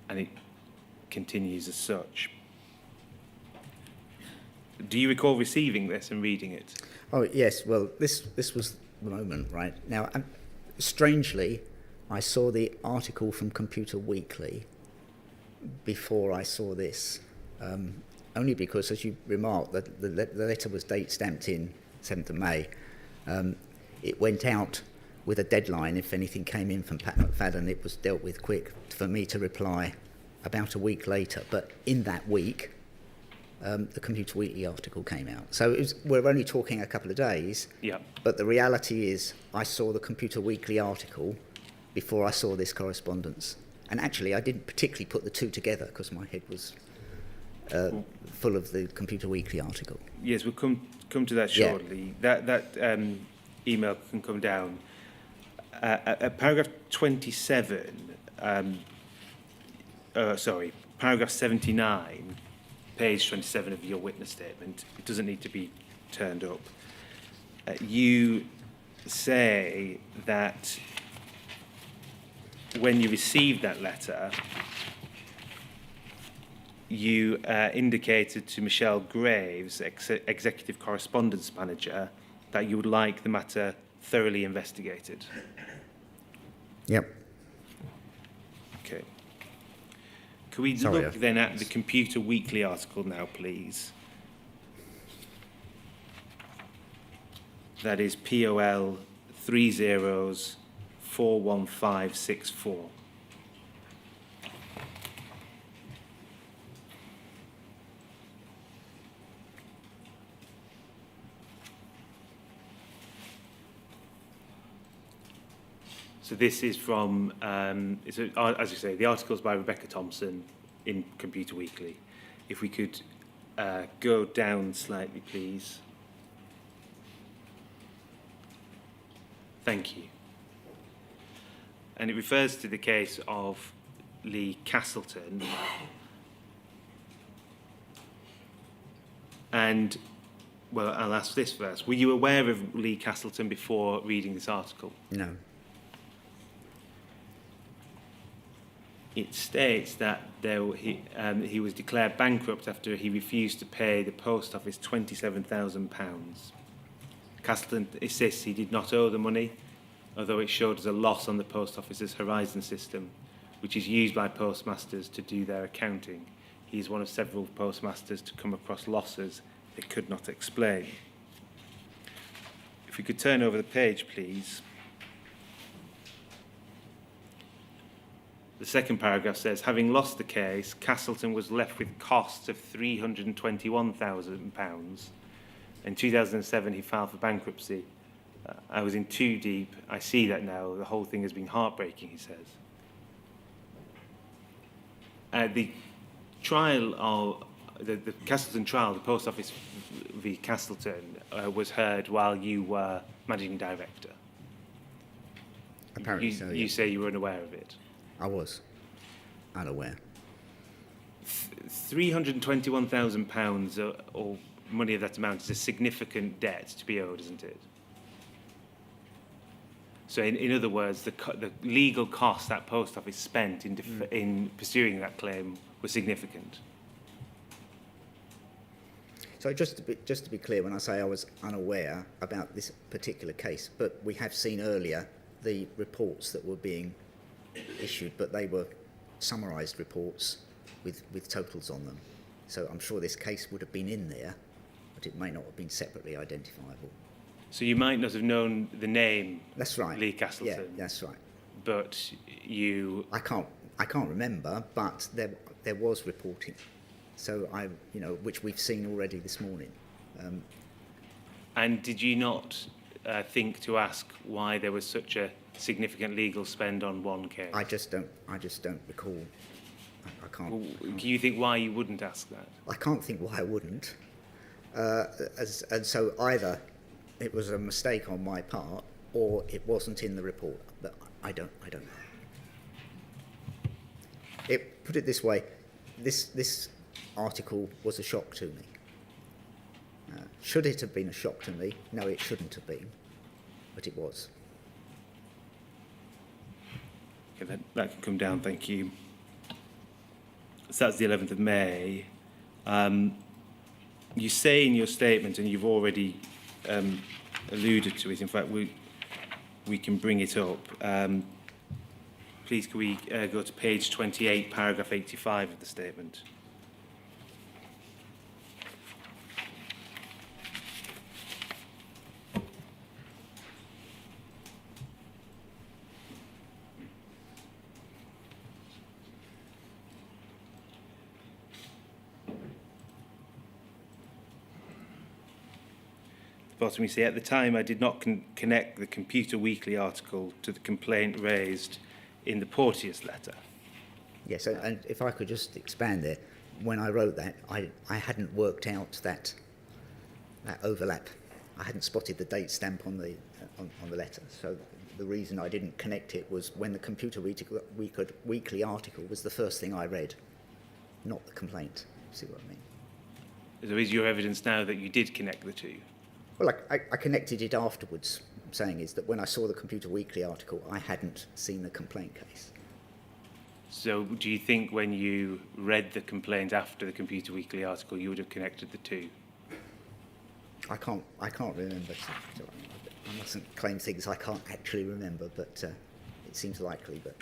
And it continues as such. Do you recall receiving this and reading it? Oh, yes. Well, this was the moment, right? Now, strangely, I saw the article from Computer Weekly before I saw this, only because, as you remarked, that the letter was date stamped in 7th of May. It went out with a deadline. If anything came in from Pat McFadden, it was dealt with quick for me to reply about a week later. But in that week, the Computer Weekly article came out. So we're only talking a couple of days, but the reality is I saw the Computer Weekly article before I saw this correspondence. And actually, I didn't particularly put the two together because my head was full of the Computer Weekly article. Yes, we'll come to that shortly. That email can come down. At paragraph 27, paragraph 79, page 27 of your witness statement, it doesn't need to be turned up. You say that when you received that letter, you indicated to Michelle Graves, Executive Correspondence Manager, that you would like the matter thoroughly investigated. Yep. Okay. Can we look then at the Computer Weekly article now, please? That is POL 30/41564. So this is from, as you say, the article's by Rebecca Thompson in Computer Weekly. If we could go down slightly, please. Thank you. And it refers to the case of Lee Castleton. And, well, I'll ask this first. Were you aware of Lee Castleton before reading this article? No. it states that he was declared bankrupt after he refused to pay the post office £27,000. Castleton insists he did not owe the money, although it showed as a loss on the post office's Horizon system, which is used by postmasters to do their accounting. He is one of several postmasters to come across losses they could not explain. If we could turn over the page, please. The second paragraph says, having lost the case, Castleton was left with costs of £321,000. In 2007, he filed for bankruptcy. I was in too deep. I see that now. The whole thing has been heartbreaking, he says. The trial, the Castleton trial, the Post Office v Castleton, was heard while you were managing director. Apparently so, yeah. You say you were unaware of it. I was unaware. £321,000 or money of that amount is a significant debt to be owed, isn't it? So in other words, the legal cost that Post Office spent in pursuing that claim was significant. So just to be clear, when I say I was unaware about this particular case, but we have seen earlier the reports that were being issued, but they were summarised reports with totals on them. So I'm sure this case would have been in there, but it may not have been separately identifiable. So you might not have known the name. That's right. Lee Castleton. Yeah, that's right. But you. I can't remember, but there was reporting. So which we've seen already this morning. And did you not think to ask why there was such a significant legal spend on one case? I just don't recall. I can't. Well, can you think why you wouldn't ask that? I can't think why I wouldn't. And so either it was a mistake on my part, or it wasn't in the report. But I don't know. Put it this way, this article was a shock to me. Should it have been a shock to me? No, it shouldn't have been, but it was. Okay, that can come down, thank you. So that's the 11th of May. You say in your statement, and you've already alluded to it, in fact, we can bring it up. Please, can we go to page 28, paragraph 85 of the statement? Bottom, you say, at the time I did not connect the Computer Weekly article to the complaint raised in the Porteous letter. Yes, and if I could just expand there, when I wrote that, I hadn't worked out that overlap. I hadn't spotted the date stamp on the letter. So the reason I didn't connect it was when the Computer Weekly article was the first thing I read, not the complaint. See what I mean? So is your evidence now that you did connect the two? Well, I connected it afterwards. What I'm saying is that when I saw the Computer Weekly article, I hadn't seen the complaint case. So do you think when you read the complaint after the Computer Weekly article, you would have connected the two? I can't remember. So I mustn't claim things I can't actually remember, but it seems likely. But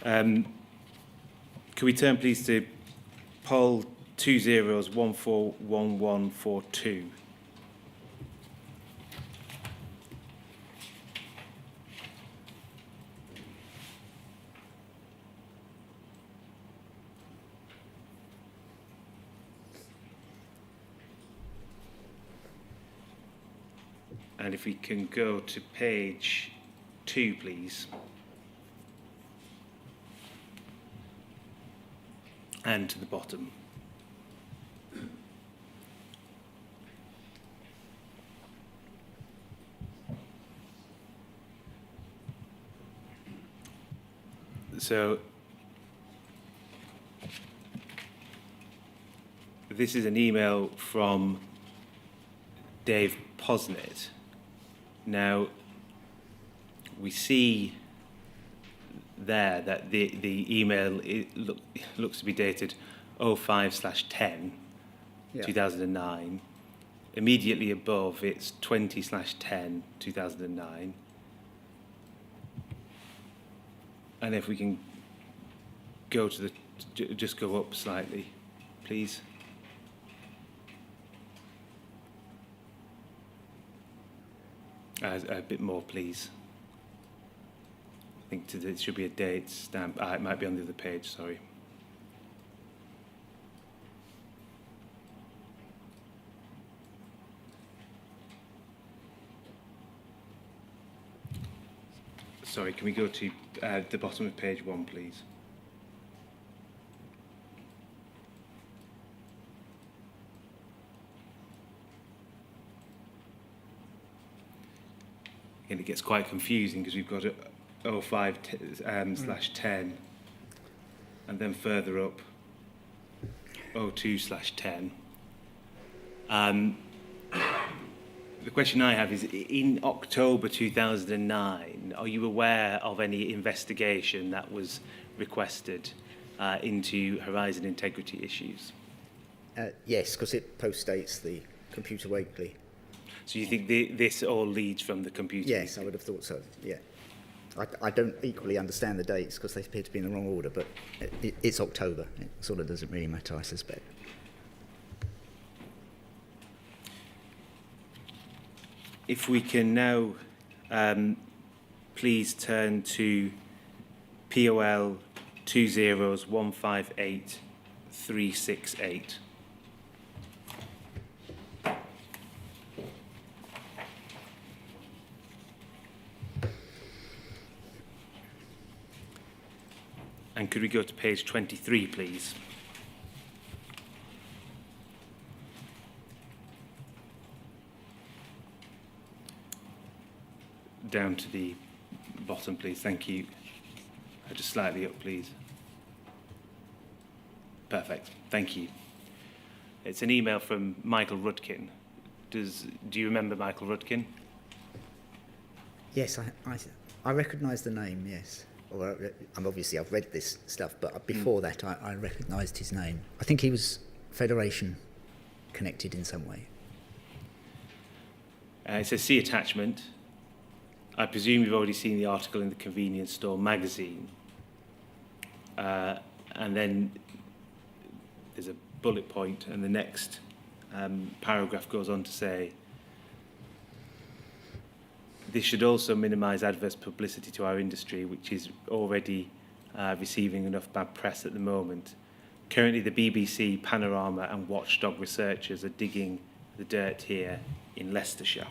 can we turn, please, to Poll 20141142? And if we can go to page 2, please. And to the bottom. So this is an email from Dave Posnet. Now, we see there that the email looks to be dated 05/10, Yeah. 2009. Immediately above, it's 20/10, 2009. And if we can go to just go up slightly, please. A bit more, please. I think it should be a date stamp. It might be on the other page, sorry. Sorry, can we go to the bottom of page 1, please? And it gets quite confusing because we've got 05/10, and then further up 02/10. The question I have is, in October 2009, are you aware of any investigation that was requested into Horizon integrity issues? Yes, because it postdates the Computer Weekly. So you think this all leads from the Computer Yes, Weekly? I would have thought so, yeah. I don't equally understand the dates because they appear to be in the wrong order, but it's October. It sort of doesn't really matter, I suspect. If we can now please turn to POL 20158-368. And could we go to page 23, please? Down to the bottom, please. Thank you. Just slightly up, please. Perfect. Thank you. It's an email from Michael Rudkin. Do you remember Michael Rudkin? Yes, I recognise the name, yes. Obviously I've read this stuff, but before that I recognised his name. I think he was Federation connected in some way. It says, see attachment. I presume you've already seen the article in the Convenience Store magazine. And then there's a bullet point, and the next paragraph goes on to say, this should also minimise adverse publicity to our industry, which is already receiving enough bad press at the moment. Currently, the BBC, Panorama and Watchdog researchers are digging the dirt here in Leicestershire.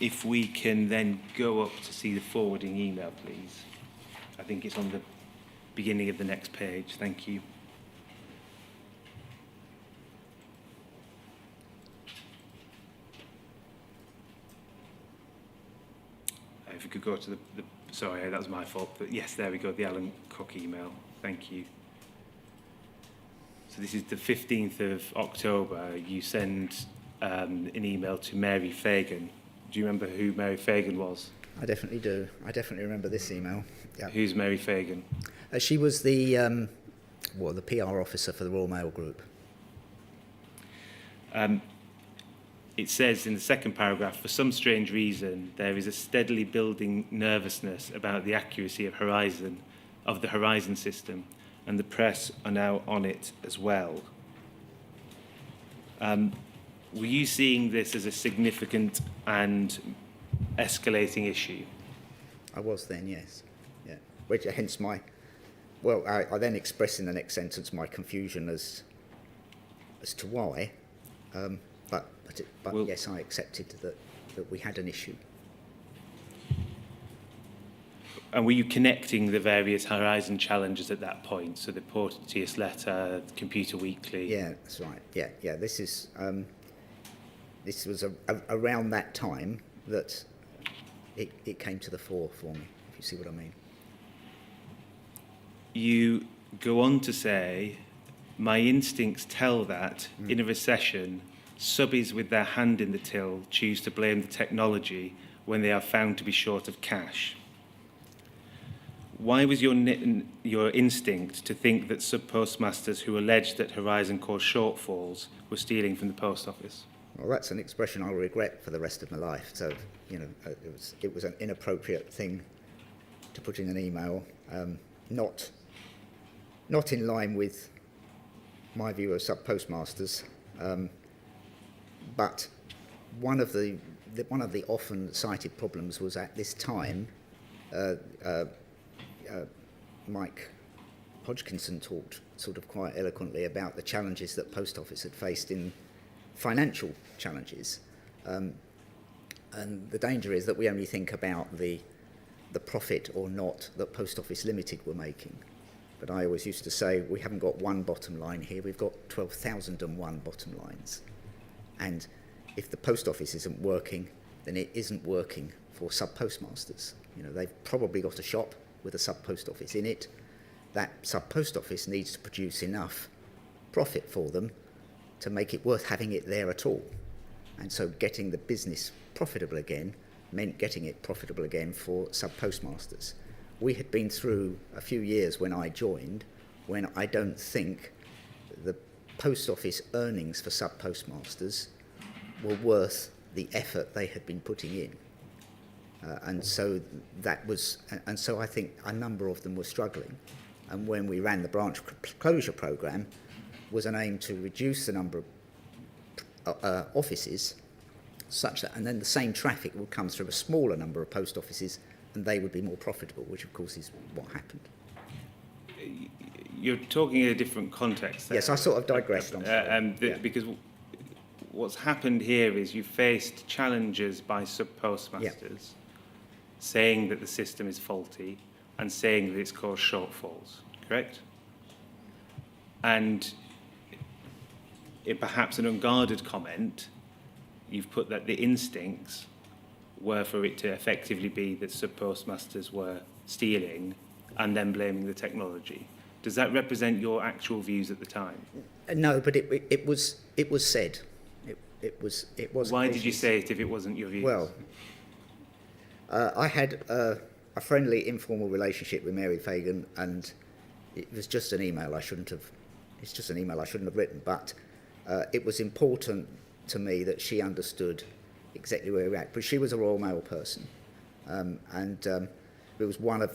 If we can then go up to see the forwarding email, please. I think it's on the beginning of the next page. Thank you. If we could go to the sorry, that was my fault, but yes, there we go, the Alan Cook email. Thank you. So this is the 15th of October. You send an email to Mary Fagan. Do you remember who Mary Fagan was? I definitely do. I definitely remember this email. Yeah. Who's Mary Fagan? She was the PR officer for the Royal Mail Group. It says in the second paragraph, for some strange reason, there is a steadily building nervousness about the accuracy of the Horizon system, and the press are now on it as well. Were you seeing this as a significant and escalating issue? I was then, yes. Yeah. Which, hence I then express in the next sentence my confusion as to why. But well, yes, I accepted that we had an issue. And were you connecting the various Horizon challenges at that point? So the Porteous letter, Computer Weekly. Yeah, that's right. Yeah. This was around that time that it came to the fore for me, if you see what I mean. You go on to say, my instincts tell that in a recession, subbies with their hand in the till choose to blame the technology when they are found to be short of cash. Why was your instinct to think that subpostmasters who alleged that Horizon caused shortfalls were stealing from the post office? Well, that's an expression I'll regret for the rest of my life. So, it was an inappropriate thing to put in an email, not in line with my view of subpostmasters, but one of the often cited problems was at this time. Mike Hodgkinson talked sort of quite eloquently about the challenges that Post Office had faced in financial challenges. And the danger is that we only think about the profit or not that Post Office Limited were making. But I always used to say, we haven't got one bottom line here, we've got 12,001 bottom lines. And if the Post Office isn't working, then it isn't working for sub-postmasters. They've probably got a shop with a sub-post office in it. That sub-post office needs to produce enough profit for them to make it worth having it there at all. And so getting the business profitable again meant getting it profitable again for sub-postmasters. We had been through a few years when I joined, when I don't think the post office earnings for sub-postmasters were worth the effort they had been putting in. And so I think a number of them were struggling. And when we ran the branch closure program, was an aim to reduce the number of offices such that, and then the same traffic would come through a smaller number of post offices, and they would be more profitable, which of course is what happened. You're talking in a different context there. Yes, I sort of digressed on that. Because what's happened here is you faced challenges by sub-postmasters saying that the system is faulty and saying that it's caused shortfalls, correct? And in perhaps an unguarded comment, you've put that the instincts were for it to effectively be that sub-postmasters were stealing and then blaming the technology. Does that represent your actual views at the time? No, but it was said. It was. Why did you say it if it wasn't your views? Well, I had a friendly, informal relationship with Mary Fagan, and it was just an email I shouldn't have. It's just an email I shouldn't have written, but it was important to me that she understood exactly where we were at. But she was a Royal Mail person, and it was one of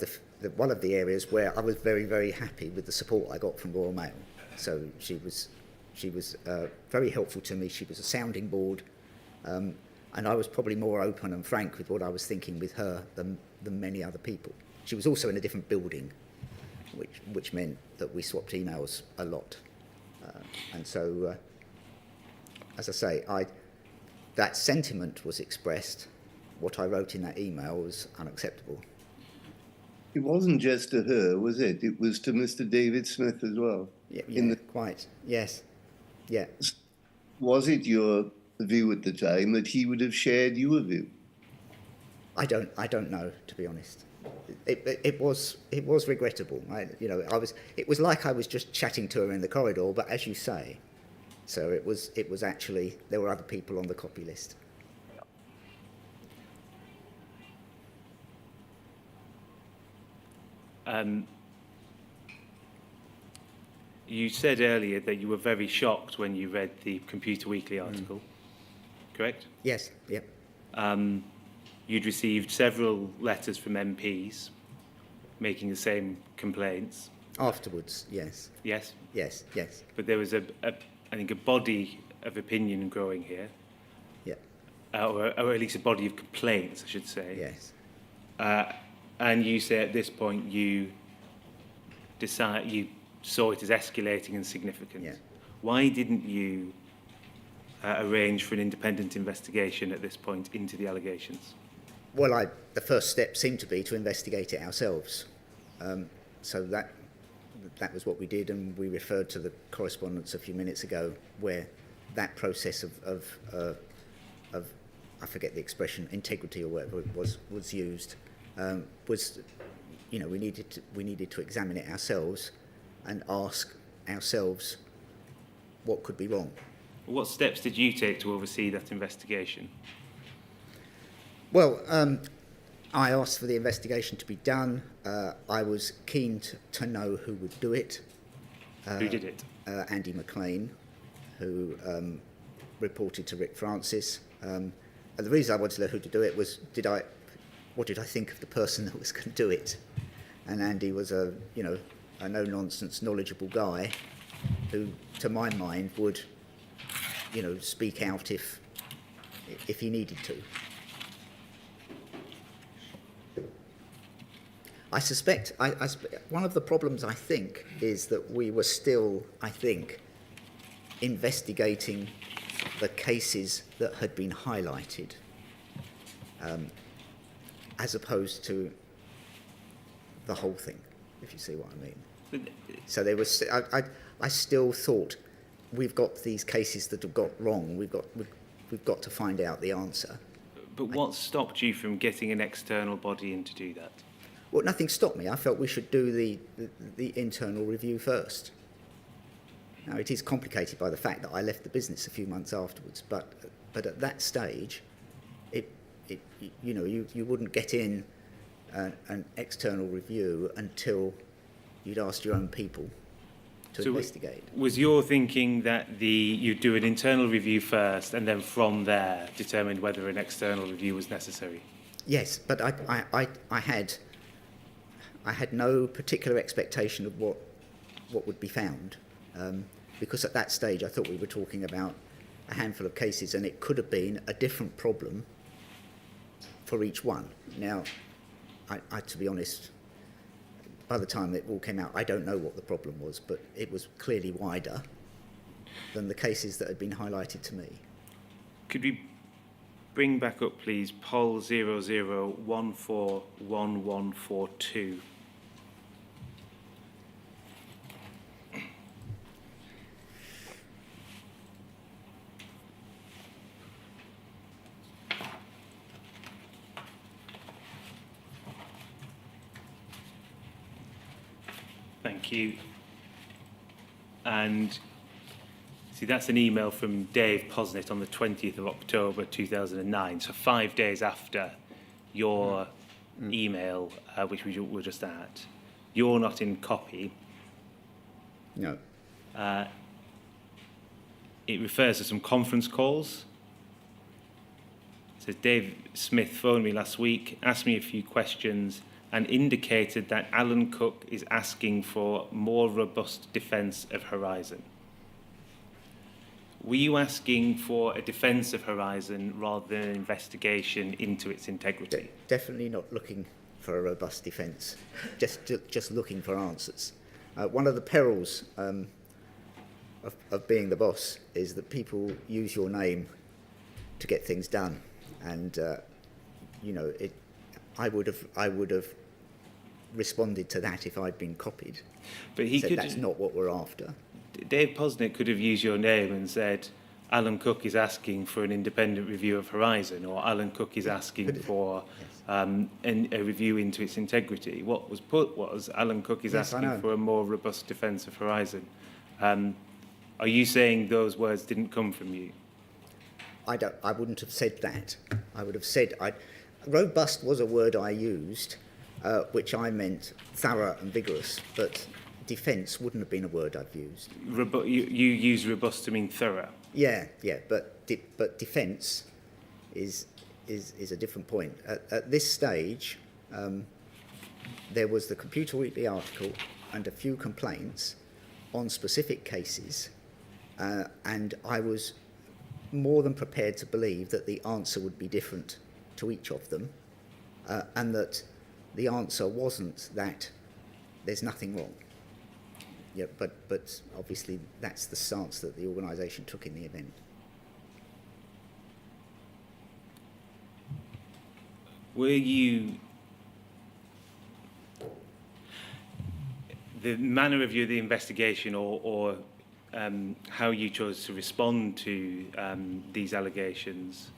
the areas where I was very, very happy with the support I got from Royal Mail. So she was very helpful to me. She was a sounding board, and I was probably more open and frank with what I was thinking with her than many other people. She was also in a different building, which meant that we swapped emails a lot. And so, as I say, that sentiment was expressed. What I wrote in that email was unacceptable. It wasn't just to her, was it? It was to Mr. David Smith as well. Yeah, quite. Yes. Yeah. Was it your view at the time that he would have shared your view? I don't know, to be honest. It was regrettable. It was like I was just chatting to her in the corridor, but as you say, so it was actually, there were other people on the copy list. You said earlier that you were very shocked when you read the Computer Weekly article, correct? Yes, yeah. You'd received several letters from MPs making the same complaints. Afterwards, yes. Yes? Yes. But there was, I think, a body of opinion growing here. Yeah. Or at least a body of complaints, I should say. Yes. And you say at this point you saw it as escalating and significant. Yeah. Why didn't you arrange for an independent investigation at this point into the allegations? Well, the first step seemed to be to investigate it ourselves. So that was what we did, and we referred to the correspondence a few minutes ago, where that process of I forget the expression, integrity or whatever it was used. We needed to examine it ourselves and ask ourselves what could be wrong. What steps did you take to oversee that investigation? Well, I asked for the investigation to be done. I was keen to know who would do it. Who did it? Andy McLean, who reported to Rick Francis. And the reason I wanted to know who to do it was, what did I think of the person that was going to do it? And Andy was a no-nonsense, knowledgeable guy who, to my mind, would, speak out if he needed to. I suspect one of the problems, I think, is that we were still, investigating the cases that had been highlighted, as opposed to the whole thing, if you see what I mean. So there was, I still thought, we've got these cases that have got wrong. We've got to find out the answer. But what stopped you from getting an external body in to do that? Well, nothing stopped me. I felt we should do the internal review first. Now, it is complicated by the fact that I left the business a few months afterwards, but at that stage, you wouldn't get in an external review until you'd asked your own people to investigate. Was your thinking that you'd do an internal review first and then from there determine whether an external review was necessary? Yes, but I had no particular expectation of what would be found, because at that stage I thought we were talking about a handful of cases, and it could have been a different problem for each one. Now, I to be honest, by the time it all came out, I don't know what the problem was, but it was clearly wider than the cases that had been highlighted to me. Could we bring back up, please, poll 00141142? Thank you. And see, that's an email from Dave Posnett on the 20th of October 2009, so 5 days after your email, which we were just at. You're not in copy. No. It refers to some conference calls. It says, Dave Smith phoned me last week, asked me a few questions, and indicated that Alan Cook is asking for more robust defence of Horizon. Were you asking for a defence of Horizon rather than an investigation into its integrity? Definitely not looking for a robust defence, just looking for answers. One of the perils of being the boss is that people use your name to get things done, and I would have responded to that if I'd been copied. But he could. That's not what we're after. Dave Posnett could have used your name and said, Alan Cook is asking for an independent review of Horizon, or Alan Cook is asking for a review into its integrity. What was put was Alan Cook is asking for a more robust defence of Horizon. Are you saying those words didn't come from you? I wouldn't have said that. I would have said, robust was a word I used, which I meant thorough and vigorous, but defence wouldn't have been a word I've used. You use robust to mean thorough? Yeah, but defence is a different point. At this stage, there was the Computer Weekly article and a few complaints on specific cases, and I was more than prepared to believe that the answer would be different to each of them, and that the answer wasn't that there's nothing wrong. Yeah, but obviously that's the stance that the organisation took in the event. Were you... The manner of the investigation or how you chose to respond to these allegations,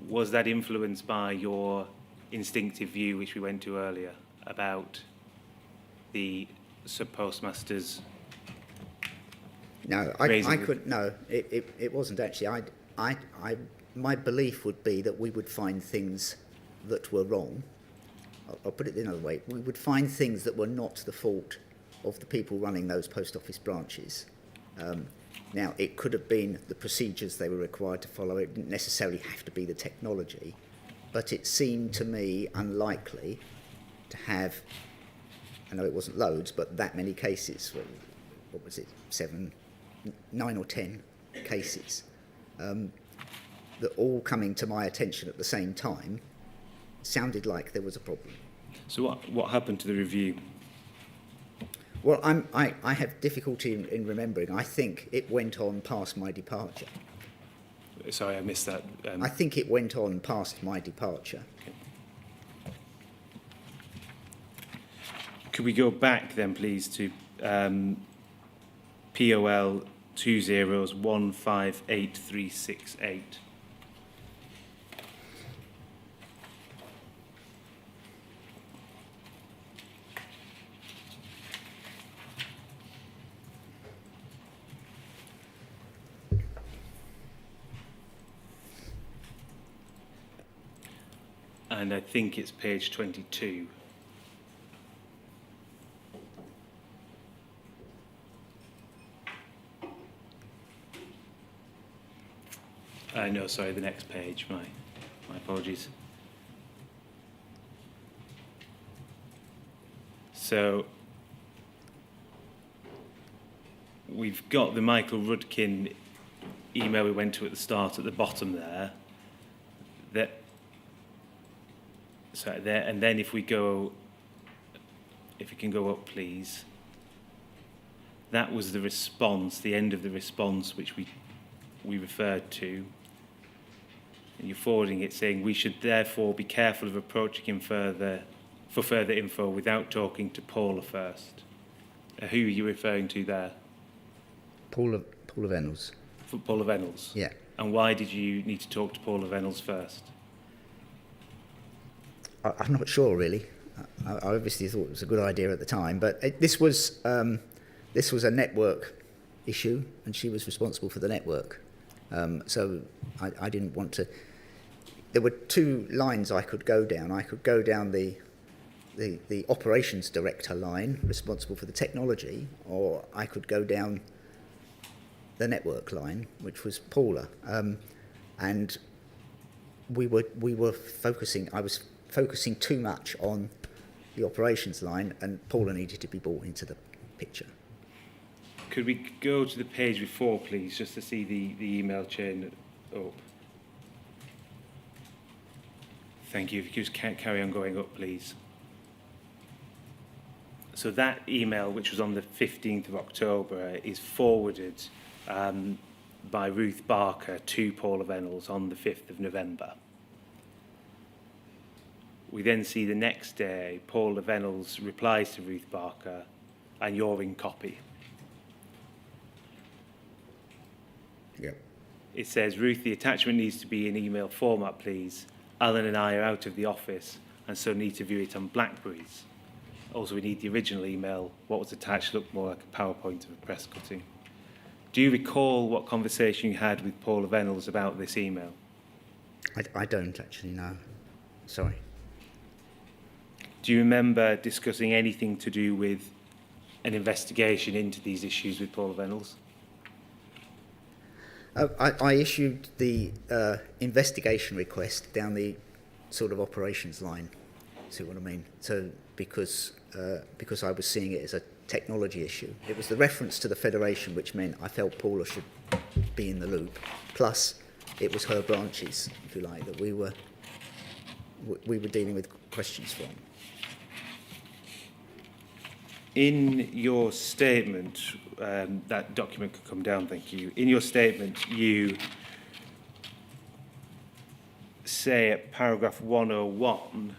was that influenced by your instinctive view, which we went to earlier, about the Subpostmasters? No, I couldn't. No, it wasn't actually. I my belief would be that we would find things that were wrong. I'll put it another way. We would find things that were not the fault of the people running those post office branches. Now, it could have been the procedures they were required to follow. It didn't necessarily have to be the technology. But it seemed to me unlikely to have, I know it wasn't loads, but that many cases. What was it, 9 or 10 cases, that all coming to my attention at the same time sounded like there was a problem. So what happened to the review? Well, I have difficulty in remembering. I think it went on past my departure. Sorry, I missed that. I think it went on past my departure. Okay. Could we go back then, please, to POL 20158368? And I think it's page 22. No, sorry, the next page. My apologies. So we've got the Michael Rudkin email we went to at the start at the bottom there. And then if you can go up, please. That was the response, the end of the response, which we referred to. And you're forwarding it saying, we should therefore be careful of approaching him for further info without talking to Paula first. Who are you referring to there? Paula Vennells. Paula Vennells? Yeah. And why did you need to talk to Paula Vennells first? I'm not sure, really. I obviously thought it was a good idea at the time, but this was a network issue, and she was responsible for the network. So I didn't want to. There were two lines I could go down. I could go down the operations director line, responsible for the technology, or I could go down the network line, which was Paula. And we were focusing. I was focusing too much on the operations line, and Paula needed to be brought into the picture. Could we go to the page before, please, just to see the email chain up? Thank you. If you could just carry on going up, please. So that email, which was on the 15th of October, is forwarded by Ruth Barker to Paula Vennells on the 5th of November. We then see the next day, Paula Vennells replies to Ruth Barker, and you're in copy. Yep. It says, Ruth, the attachment needs to be in email format, please. Alan and I are out of the office and so need to view it on Blackberries. Also, we need the original email. What was attached looked more like a PowerPoint of a press cutting. Do you recall what conversation you had with Paula Vennells about this email? I don't actually know. Sorry. Do you remember discussing anything to do with an investigation into these issues with Paula Vennells? I issued the investigation request down the sort of operations line. See what I mean? So because I was seeing it as a technology issue, it was the reference to the federation which meant I felt Paula should be in the loop. Plus, it was her branches, if you like, that we were dealing with questions from. In your statement, that document could come down, thank you. In your statement, you say at paragraph 101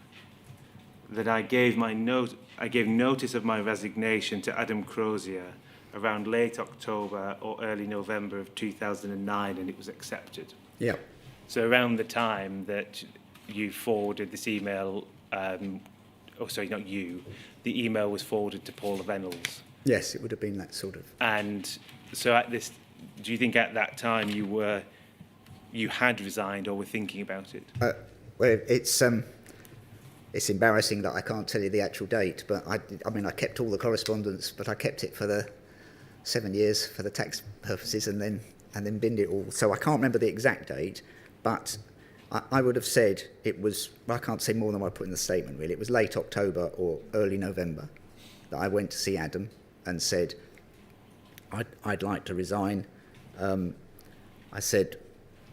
that I gave notice of my resignation to Adam Crozier around late October or early November of 2009, and it was accepted. Yeah. So around the time that you forwarded this email, not you, the email was forwarded to Paula Vennells. Yes, it would have been that sort of. And so do you think at that time you you had resigned or were thinking about it? Well, it's embarrassing that I can't tell you the actual date, but I mean, I kept all the correspondence, but I kept it for the 7 years for the tax purposes, and then binned it all. So I can't remember the exact date, but I would have said it was. Well, I can't say more than what I put in the statement. Really, it was late October or early November that I went to see Adam and said, I'd like to resign. I said,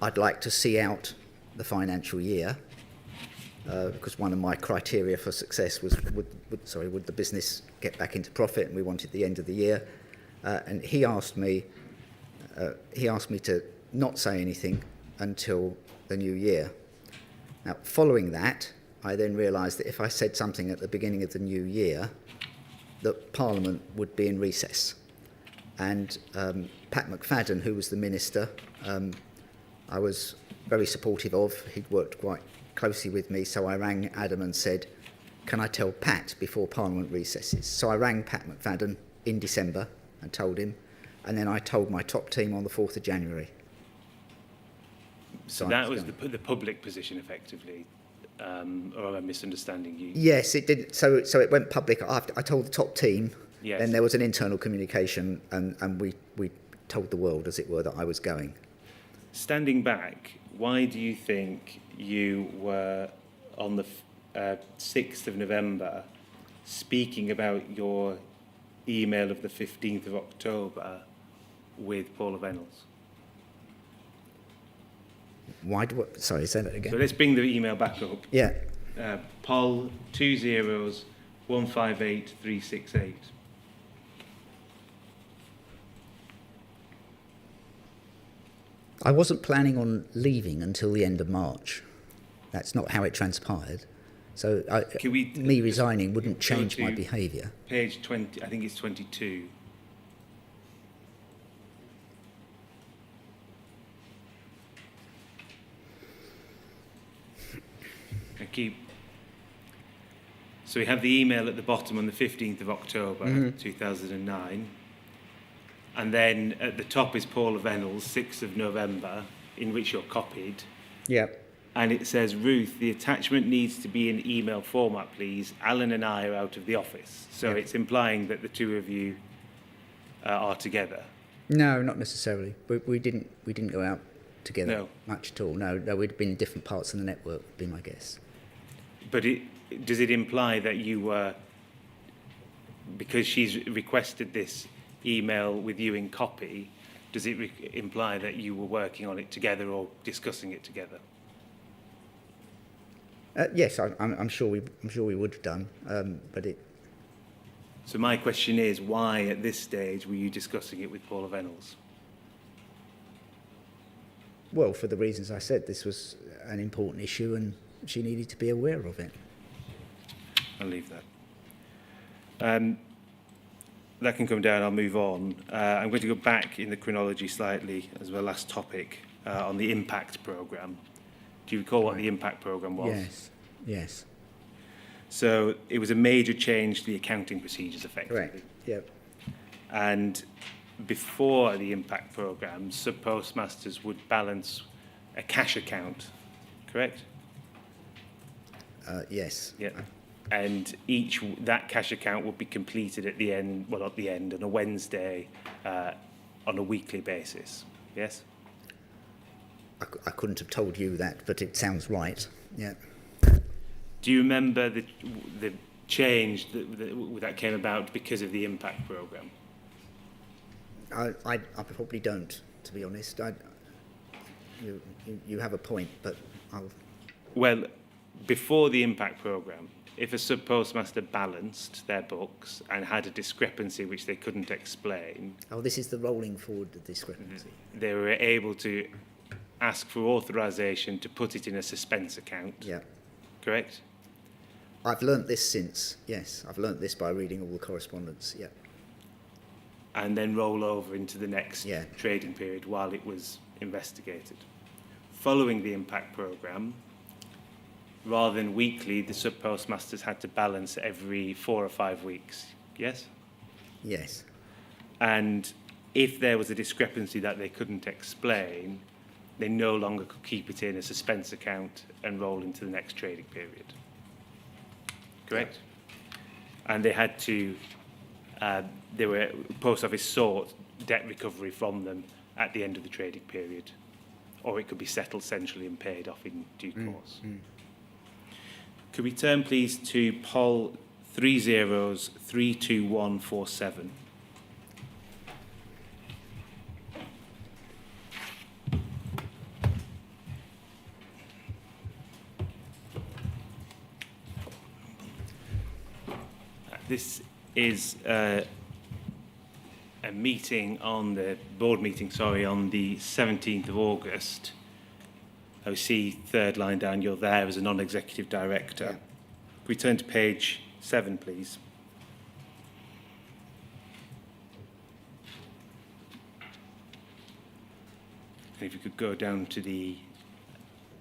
I'd like to see out the financial year, because one of my criteria for success was would the business get back into profit, and we wanted the end of the year. And he asked me to not say anything until the new year. Now, following that, I then realised that if I said something at the beginning of the new year, that Parliament would be in recess. And Pat McFadden, who was the minister, I was very supportive of. He'd worked quite closely with me, so I rang Adam and said, can I tell Pat before Parliament recesses? So I rang Pat McFadden in December and told him, and then I told my top team on the 4th of January. So that was the public position, effectively, or am I misunderstanding you? Yes, it did. So it went public. I told the top team, yes. Then there was an internal communication, and we told the world, as it were, that I was going. Standing back, why do you think you were on the 6th of November speaking about your email of the 15th of October with Paula Vennells? Sorry, say that again. So let's bring the email back up. Yeah. Pol 20158 I wasn't planning on leaving until the end of March. That's not how it transpired. So me resigning wouldn't change my behaviour. Page 20, I think it's 22. So we have the email at the bottom on the 15th of October 2009. And then at the top is Paula Vennells, 6th of November, in which you're copied. Yeah. And it says, Ruth, the attachment needs to be in email format, please. Alan and I are out of the office. So it's implying that the two of you are together. No, not necessarily. We didn't go out together much at all. No, we'd been in different parts of the network, would be my guess. But does it imply that you were, because she's requested this email with you in copy, does it imply that you were working on it together or discussing it together? Yes, I'm sure we would have done, but it. So my question is, why at this stage were you discussing it with Paula Vennells? Well, for the reasons I said, this was an important issue, and she needed to be aware of it. I'll leave that. That can come down. I'll move on. I'm going to go back in the chronology slightly as my last topic on the impact programme. Do you recall what the impact programme was? Yes. So it was a major change to the accounting procedures, effectively. Correct. Yep. And before the impact programme, Subpostmasters would balance a cash account, correct? Yes. Yeah. And that cash account would be completed at the end, on a Wednesday, on a weekly basis. Yes? I couldn't have told you that, but it sounds right. Yeah. Do you remember the change that came about because of the impact programme? I probably don't, to be honest. You have a point, but I'll. Well, before the impact programme, if a subpostmaster balanced their books and had a discrepancy which they couldn't explain... Oh, this is the rolling forward discrepancy. They were able to ask for authorisation to put it in a suspense account. Yeah. Correct? I've learnt this since, yes. I've learnt this by reading all the correspondence, yeah. And then roll over into the next trading period while it was investigated. Following the impact programme, rather than weekly, the subpostmasters had to balance every 4 or 5 weeks. Yes? Yes. And if there was a discrepancy that they couldn't explain, they no longer could keep it in a suspense account and roll into the next trading period. Correct? And they had to, Post Office sought debt recovery from them at the end of the trading period, or it could be settled centrally and paid off in due course. Could we turn, please, to Poll 3032147? This is a meeting on the board meeting, on the 17th of August. I see third line down, you're there as a non-executive director. Yeah. If we turn to page 7, please. And if you could go down to the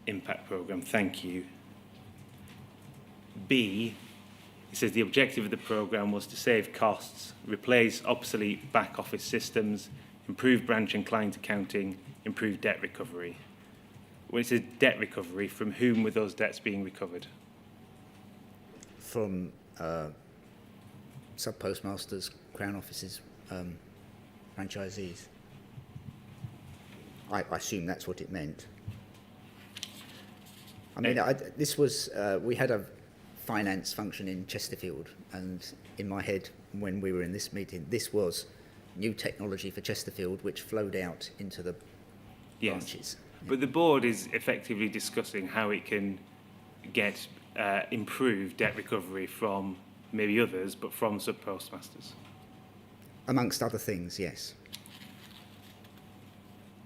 impact programme, thank you. B, it says the objective of the programme was to save costs, replace obsolete back office systems, improve branch and client accounting, improve debt recovery. When it says debt recovery, from whom were those debts being recovered? From Subpostmasters, Crown Offices, franchisees. I assume that's what it meant. I mean, this was, we had a finance function in Chesterfield, and in my head, when we were in this meeting, this was new technology for Chesterfield, which flowed out into the branches. But the board is effectively discussing how it can get improved debt recovery from maybe others, but from Subpostmasters. Amongst other things, yes.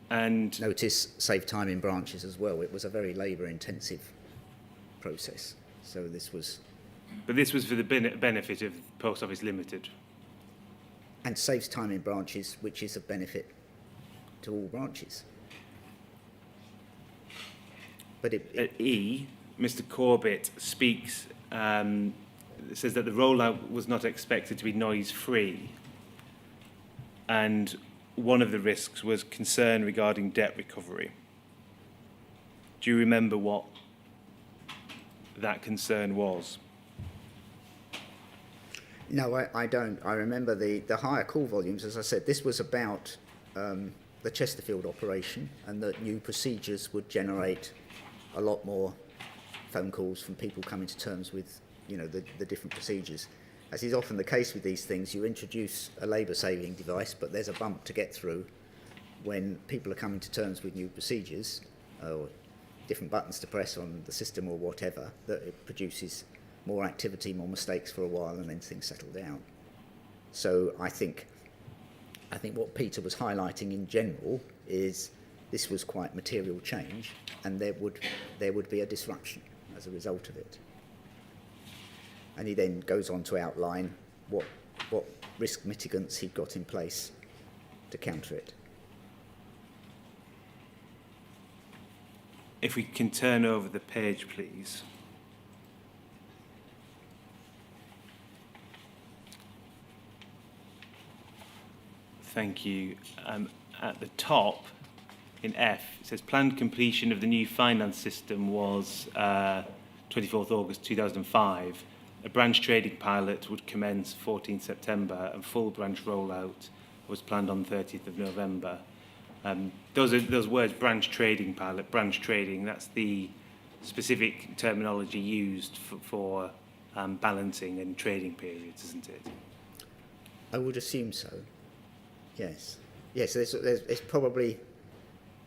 And notice save time in branches as well. It was a very labour-intensive process. So this was... But this was for the benefit of Post Office Limited. And saves time in branches, which is of benefit to all branches. But at E, Mr. Corbett speaks, says that the rollout was not expected to be noise-free, and one of the risks was concern regarding debt recovery. Do you remember what that concern was? No, I don't. I remember the higher call volumes. As I said, this was about the Chesterfield operation, and that new procedures would generate a lot more phone calls from people coming to terms with, the different procedures. As is often the case with these things, you introduce a labour-saving device, but there's a bump to get through when people are coming to terms with new procedures or different buttons to press on the system or whatever, that it produces more activity, more mistakes for a while, and then things settle down. So I think what Peter was highlighting in general is this was quite material change, and there would be a disruption as a result of it. And he then goes on to outline what risk mitigants he'd got in place to counter it. If we can turn over the page, please. Thank you. At the top, in F, it says planned completion of the new finance system was 24th August 2005. A branch trading pilot would commence 14th September, and full branch rollout was planned on 30th of November. Those words, branch trading pilot, branch trading, that's the specific terminology used for balancing and trading periods, isn't it? I would assume so. Yes. Yes, there's probably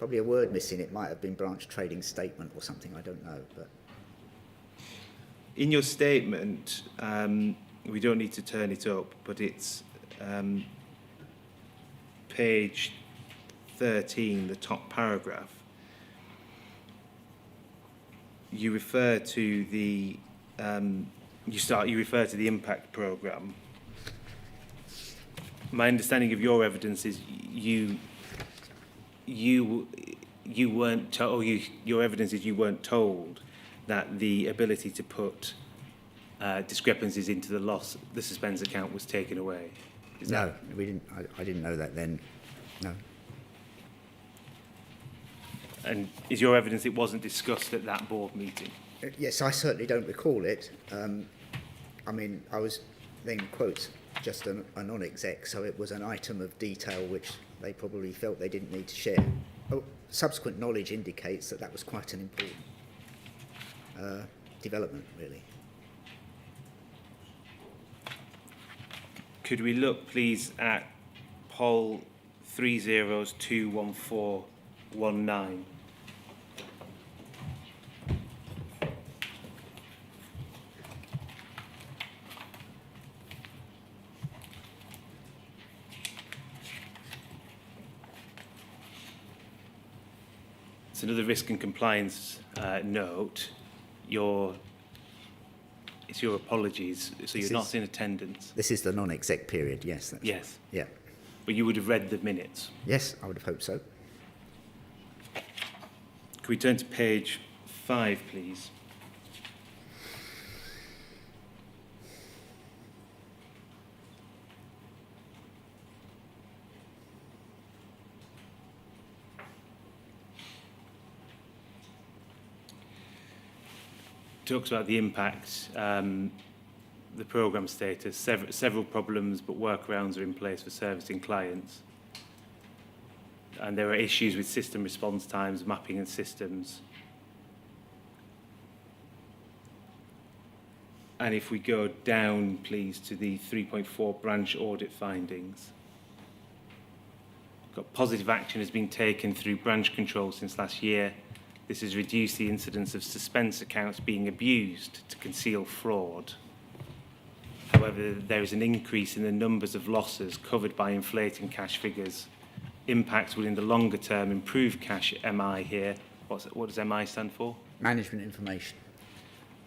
a word missing. It might have been branch trading statement or something, I don't know. But in your statement, we don't need to turn it up, but it's page 13, the top paragraph. You refer to the impact programme. My understanding of your evidence is you weren't told, your evidence is you weren't told that the ability to put discrepancies into the suspense account was taken away. No, we didn't. I didn't know that then. No. And is your evidence it wasn't discussed at that board meeting? Yes, I certainly don't recall it. I mean, I was then, quotes, just a non-exec, so it was an item of detail which they probably felt they didn't need to share. Oh, subsequent knowledge indicates that that was quite an important development, really. Could we look, please, at poll 3021419? It's another risk and compliance note. It's your apologies, so you're not in attendance. This is the non-exec period, yes. That's Yes. Yeah. But you would have read the minutes. Yes, I would have hoped so. Can we turn to page 5, please? Talks about the impact, the programme status, several problems, but workarounds are in place for servicing clients. And there are issues with system response times, mapping and systems. And if we go down, please, to the 3.4 branch audit findings. Got positive action has been taken through branch control since last year. This has reduced the incidence of suspense accounts being abused to conceal fraud. However, there is an increase in the numbers of losses covered by inflating cash figures. Impacts will in the longer term improve cash MI here. What does MI stand for? Management information.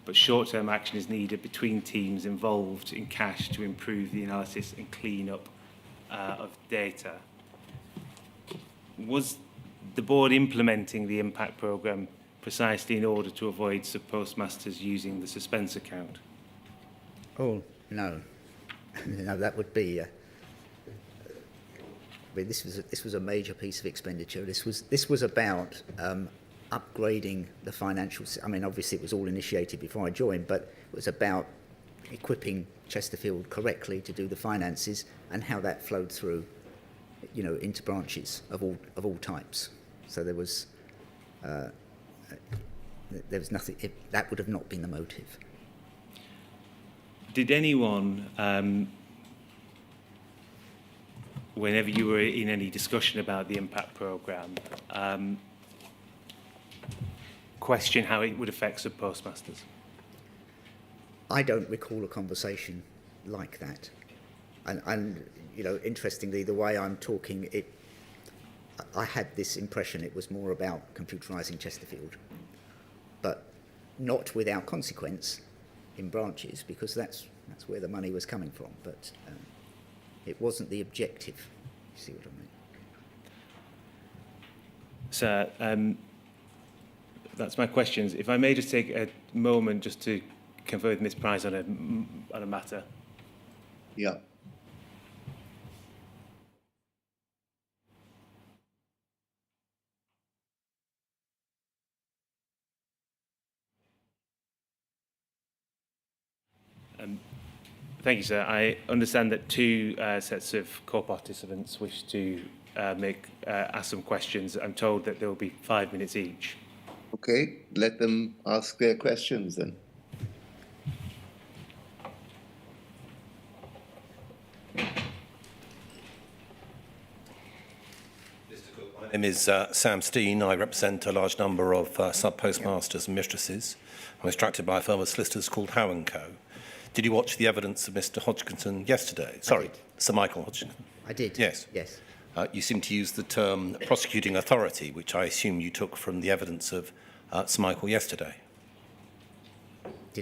But short-term action is needed between teams involved in cash to improve the analysis and clean up of data. Was the board implementing the impact programme precisely in order to avoid Subpostmasters using the suspense account? Oh, no. No, that would be... I mean, this was a major piece of expenditure. This was about upgrading the financial... I mean, obviously it was all initiated before I joined, but it was about equipping Chesterfield correctly to do the finances and how that flowed through, you know, into branches of all types. So there was nothing. That would have not been the motive. Did anyone, whenever you were in any discussion about the impact programme, question how it would affect Subpostmasters? I don't recall a conversation like that. And you know, interestingly, the way I'm talking, I had this impression it was more about computerising Chesterfield, but not without consequence in branches, because that's where the money was coming from. But it wasn't the objective. You see what I mean? So that's my questions. If I may just take a moment just to confer with Ms. Price on a matter. Yeah. Thank you, sir. I understand that two sets of co-participants wish to ask some questions. I'm told that there will be 5 minutes each. Okay, let them ask their questions then. My name is Sam Steen. I represent a large number of sub-postmasters and mistresses. I'm instructed by a firm of solicitors called Howe & Co. Did you watch the evidence of Mr. Hodgkinson yesterday? Sorry, Sir Michael Hodgkinson. I did. Yes. Yes. You seem to use the term prosecuting authority, which I assume you took from the evidence of Sir Michael yesterday.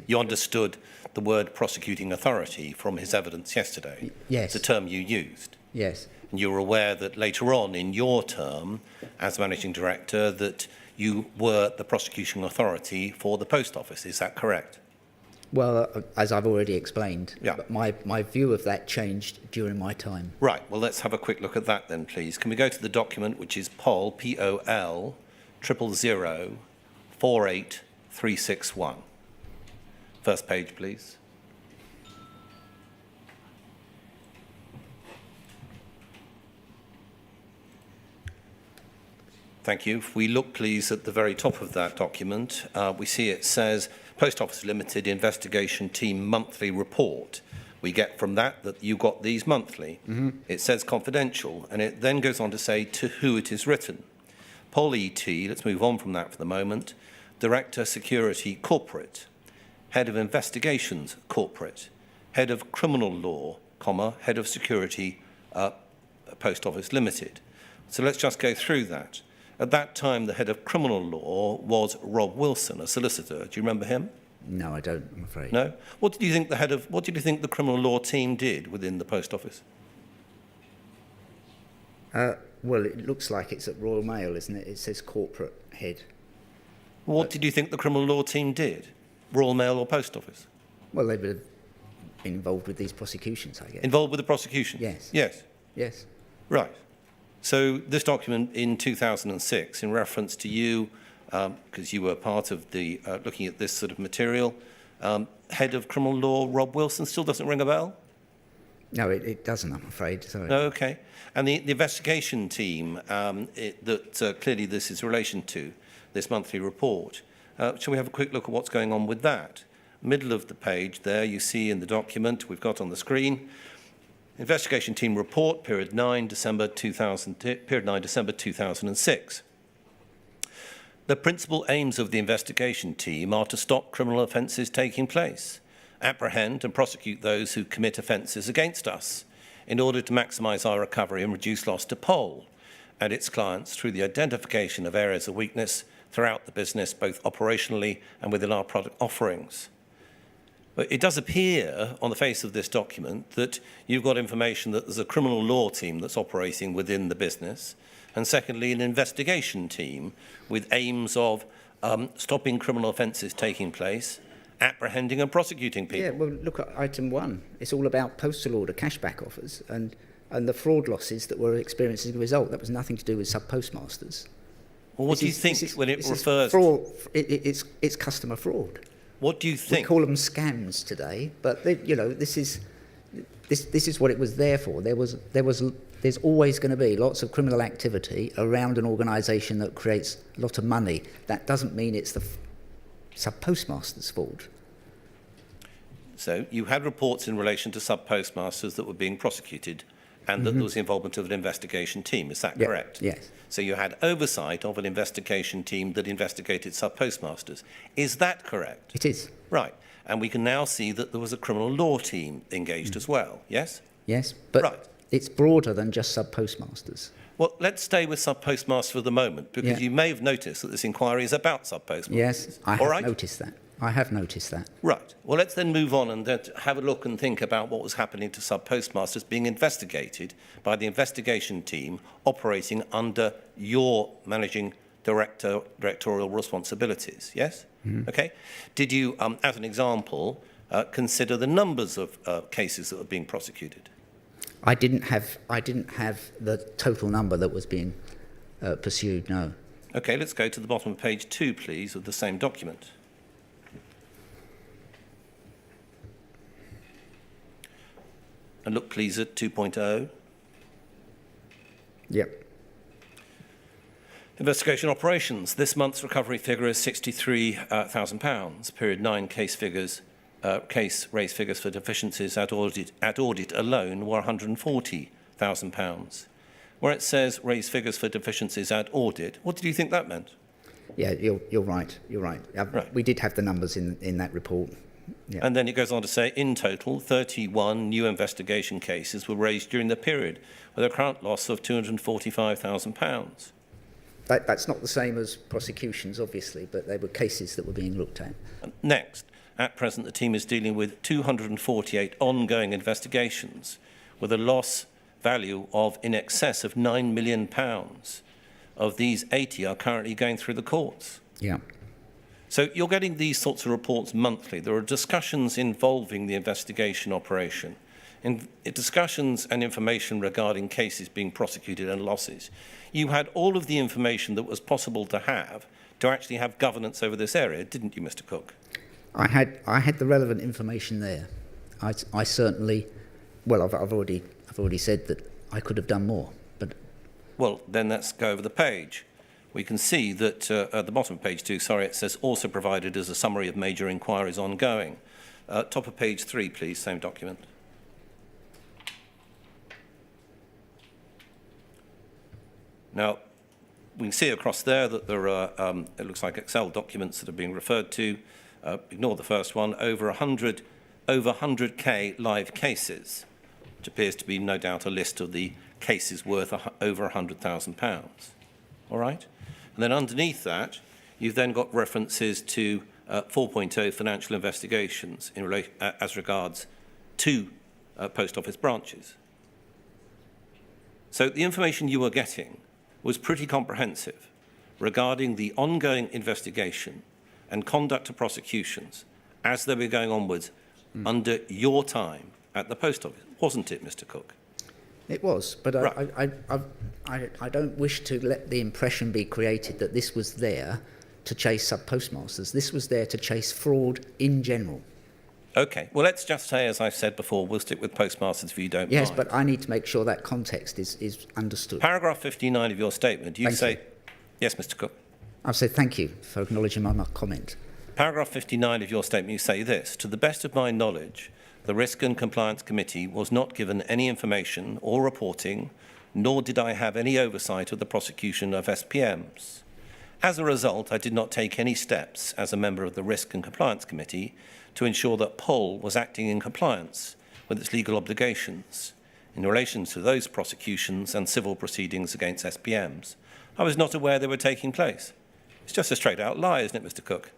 You understood the word prosecuting authority from his evidence yesterday? Yes. The term you used? Yes. And you were aware that later on in your term as managing director that you were the prosecution authority for the post office, is that correct? Well, as I've already explained, Yeah. my view of that changed during my time. Right, well, let's have a quick look at that then, please. Can we go to the document, which is POL, P-O-L 000 48361. First page, please. Thank you. If we look, please, at the very top of that document, we see it says Post Office Limited Investigation Team Monthly Report. We get from that you got these monthly. It says confidential, and it then goes on to say to who it is written. Pol ET, let's move on from that for the moment, Director Security Corporate, Head of Investigations Corporate, Head of Criminal Law, Head of Security Post Office Limited. So let's just go through that. At that time, the Head of Criminal Law was Rob Wilson, a solicitor. Do you remember him? No, I don't, I'm afraid. No? What did you think the Criminal Law team did within the Post Office? Well, it looks like it's at Royal Mail, isn't it? It says corporate head. What did you think the Criminal Law team did? Royal Mail or Post Office? Well, they would have been involved with these prosecutions, I guess. Involved with the prosecution? Yes. Yes. Yes. Right. So this document in 2006, in reference to you, because you were part of the looking at this sort of material, Head of Criminal Law Rob Wilson still doesn't ring a bell? No, it doesn't, I'm afraid. Sorry. No, okay. And the investigation team that clearly this is in relation to, this monthly report, shall we have a quick look at what's going on with that? Middle of the page there, you see in the document we've got on the screen, Investigation Team Report, period 9 December 2006. The principal aims of the investigation team are to stop criminal offences taking place, apprehend and prosecute those who commit offences against us, in order to maximise our recovery and reduce loss to POL and its clients through the identification of areas of weakness throughout the business, both operationally and within our product offerings. But it does appear on the face of this document that you've got information that there's a criminal law team that's operating within the business, and secondly, an investigation team with aims of stopping criminal offences taking place, apprehending and prosecuting people. Yeah, well, look at item 1. It's all about postal order cashback offers and the fraud losses that were experienced as a result. That was nothing to do with sub-postmasters. Well, what do you think when it refers fraud, it's customer fraud. What do you think? We call them scams today, but this is what it was there for. There's always going to be lots of criminal activity around an organisation that creates a lot of money. That doesn't mean it's the sub-postmaster's fault. So you had reports in relation to sub-postmasters that were being prosecuted, and that there was the involvement of an investigation team. Is that correct? Yes. So you had oversight of an investigation team that investigated sub-postmasters. Is that correct? It is. Right. And we can now see that there was a criminal law team engaged as well, yes? Yes, but right. It's broader than just sub-postmasters. Well, let's stay with sub-postmaster for the moment, because you may have noticed that this inquiry is about sub-postmasters. Yes, I have noticed that. I have noticed that. Right. Well, let's then move on and have a look and think about what was happening to sub-postmasters being investigated by the investigation team operating under your managing directorial responsibilities, yes? Okay. Did you, as an example, consider the numbers of cases that were being prosecuted? I didn't have the total number that was being pursued, no. Okay, let's go to the bottom of page 2, please, of the same document. And look, please, at 2.0. Yep. Investigation operations. This month's recovery figure is £63,000. Period 9 case raised figures for deficiencies at audit alone were £140,000. Where it says raised figures for deficiencies at audit, what did you think that meant? Yeah, you're right. You're right. Right. We did have the numbers in that report. Yeah. And then it goes on to say, in total, 31 new investigation cases were raised during the period, with a current loss of £245,000. That's not the same as prosecutions, obviously, but they were cases that were being looked at. Next, at present, the team is dealing with 248 ongoing investigations, with a loss value of in excess of £9 million. Of these, 80 are currently going through the courts. Yeah. So you're getting these sorts of reports monthly. There are discussions involving the investigation operation. in discussions and information regarding cases being prosecuted and losses, you had all of the information that was possible to actually have governance over this area, didn't you, Mr. Cook? I had the relevant information there. I certainly, well, I've already said that I could have done more, but. Well, then let's go over the page. We can see that at the bottom of page 2, it says also provided as a summary of major inquiries ongoing. Top of page 3, please, same document. Now, we can see across there that there are, it looks like Excel documents that are being referred to. Ignore the first one, over 100K live cases, which appears to be no doubt a list of the cases worth over £100,000. All right? And then underneath that, you've then got references to 4.0 financial investigations in as regards to post office branches. So the information you were getting was pretty comprehensive regarding the ongoing investigation and conduct of prosecutions as they were going onwards under your time at the post office, wasn't it, Mr. Cook? It was, but Right. I don't wish to let the impression be created that this was there to chase sub-postmasters. This was there to chase fraud in general. Okay, well, let's just say, as I've said before, we'll stick with postmasters if you don't Yes, mind. but I need to make sure that context is understood. Paragraph 59 of your statement, you Thank say... you. Yes, Mr. Cook. I'll say thank you for acknowledging my comment. Paragraph 59 of your statement, you say this: to the best of my knowledge, the Risk and Compliance Committee was not given any information or reporting, nor did I have any oversight of the prosecution of SPMs. As a result, I did not take any steps as a member of the Risk and Compliance Committee to ensure that POL was acting in compliance with its legal obligations in relation to those prosecutions and civil proceedings against SPMs. I was not aware they were taking place. It's just a straight-out lie, isn't it, Mr. Cook?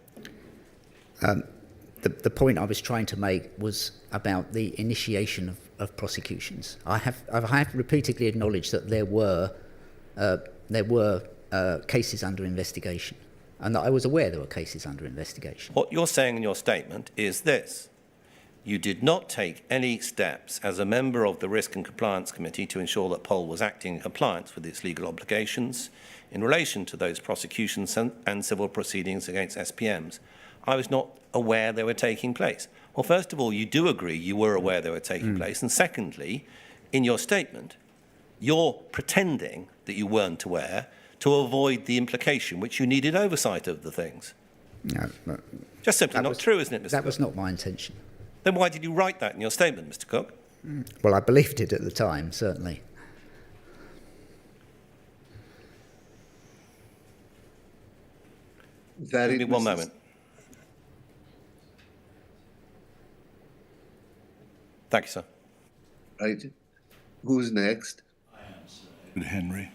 The point I was trying to make was about the initiation of prosecutions. I have repeatedly acknowledged that there were cases under investigation, and that I was aware there were cases under investigation. What you're saying in your statement is this: you did not take any steps as a member of the Risk and Compliance Committee to ensure that POL was acting in compliance with its legal obligations in relation to those prosecutions and civil proceedings against SPMs. I was not aware they were taking place. Well, first of all, you do agree you were aware they were taking place. And secondly, in your statement, you're pretending that you weren't aware to avoid the implication which you needed oversight of the things. No, Just simply not true, isn't it, Mr. That Cook? was not my intention. Then why did you write that in your statement, Mr. Cook? Well, I believed it at the time, certainly. Give me one moment. Thank you, sir. Right. Who's next? Henry.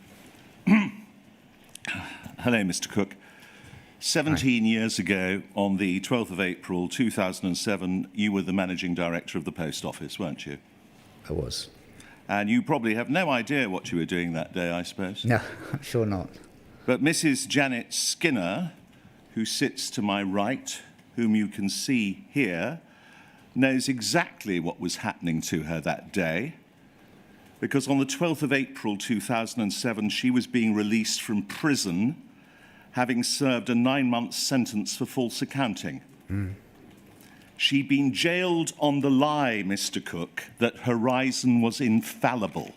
Hello, Mr. Cook. 17 years ago, on the 12th of April 2007, you were the managing director of the Post Office, weren't you? I was. And you probably have no idea what you were doing that day, I suppose. No, I'm sure not. But Mrs. Janet Skinner, who sits to my right, whom you can see here, knows exactly what was happening to her that day, because on the 12th of April 2007, she was being released from prison, having served a 9-month sentence for false accounting. She'd been jailed on the lie, Mr. Cook, that Horizon was infallible.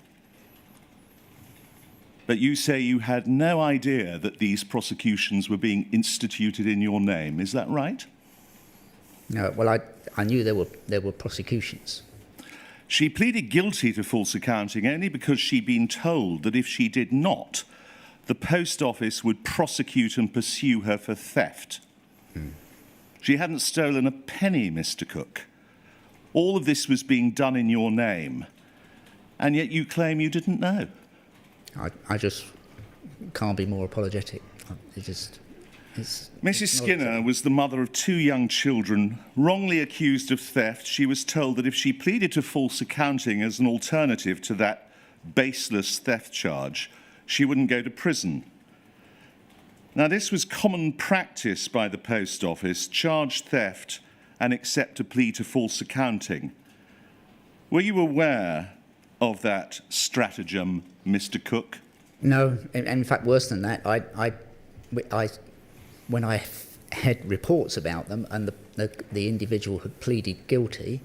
But you say you had no idea that these prosecutions were being instituted in your name. Is that right? No, well, I knew there were prosecutions. She pleaded guilty to false accounting only because she'd been told that if she did not, the Post Office would prosecute and pursue her for theft. She hadn't stolen a penny, Mr. Cook. All of this was being done in your name, and yet you claim you didn't know. I just can't be more apologetic. Mrs. Skinner was the mother of 2 young children, wrongly accused of theft. She was told that if she pleaded to false accounting as an alternative to that baseless theft charge, she wouldn't go to prison. Now, this was common practice by the Post Office: charge theft and accept a plea to false accounting. Were you aware of that stratagem, Mr. Cook? No, in fact, worse than that, when I had reports about them and the individual had pleaded guilty,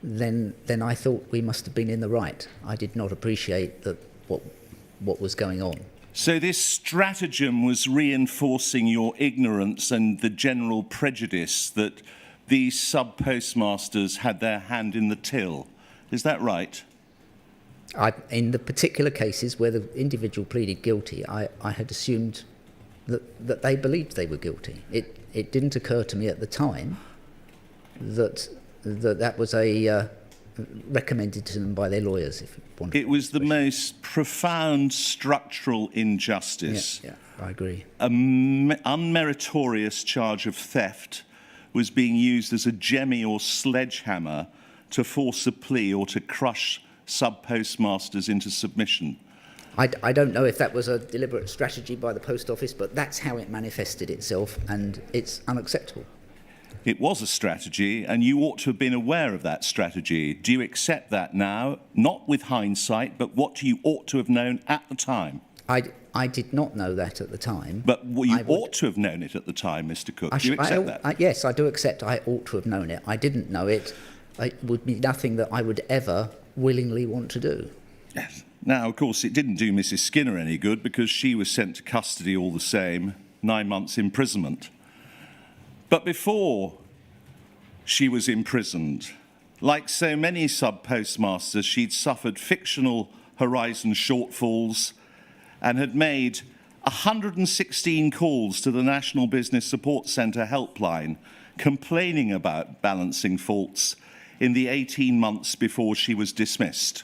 then I thought we must have been in the right. I did not appreciate what was going on. So this stratagem was reinforcing your ignorance and the general prejudice that these sub-postmasters had their hand in the till. Is that right? In the particular cases where the individual pleaded guilty, I had assumed that they believed they were guilty. It didn't occur to me at the time that was recommended to them by their lawyers. If you want. It was the most profound structural injustice. Yeah, I agree. An unmeritorious charge of theft was being used as a jemmy or sledgehammer to force a plea or to crush sub-postmasters into submission. I don't know if that was a deliberate strategy by the Post Office, but that's how it manifested itself, and it's unacceptable. It was a strategy, and you ought to have been aware of that strategy. Do you accept that now? Not with hindsight, but what you ought to have known at the time. I did not know that at the time. But you ought to have known it at the time, Mr. Cook. Do you accept that? Yes, I do accept I ought to have known it. I didn't know it. It would be nothing that I would ever willingly want to do. Yes. Now, of course, it didn't do Mrs. Skinner any good because she was sent to custody all the same, 9 months imprisonment. But before she was imprisoned, like so many sub-postmasters, she'd suffered fictional horizon shortfalls and had made 116 calls to the National Business Support Centre helpline complaining about balancing faults in the 18 months before she was dismissed.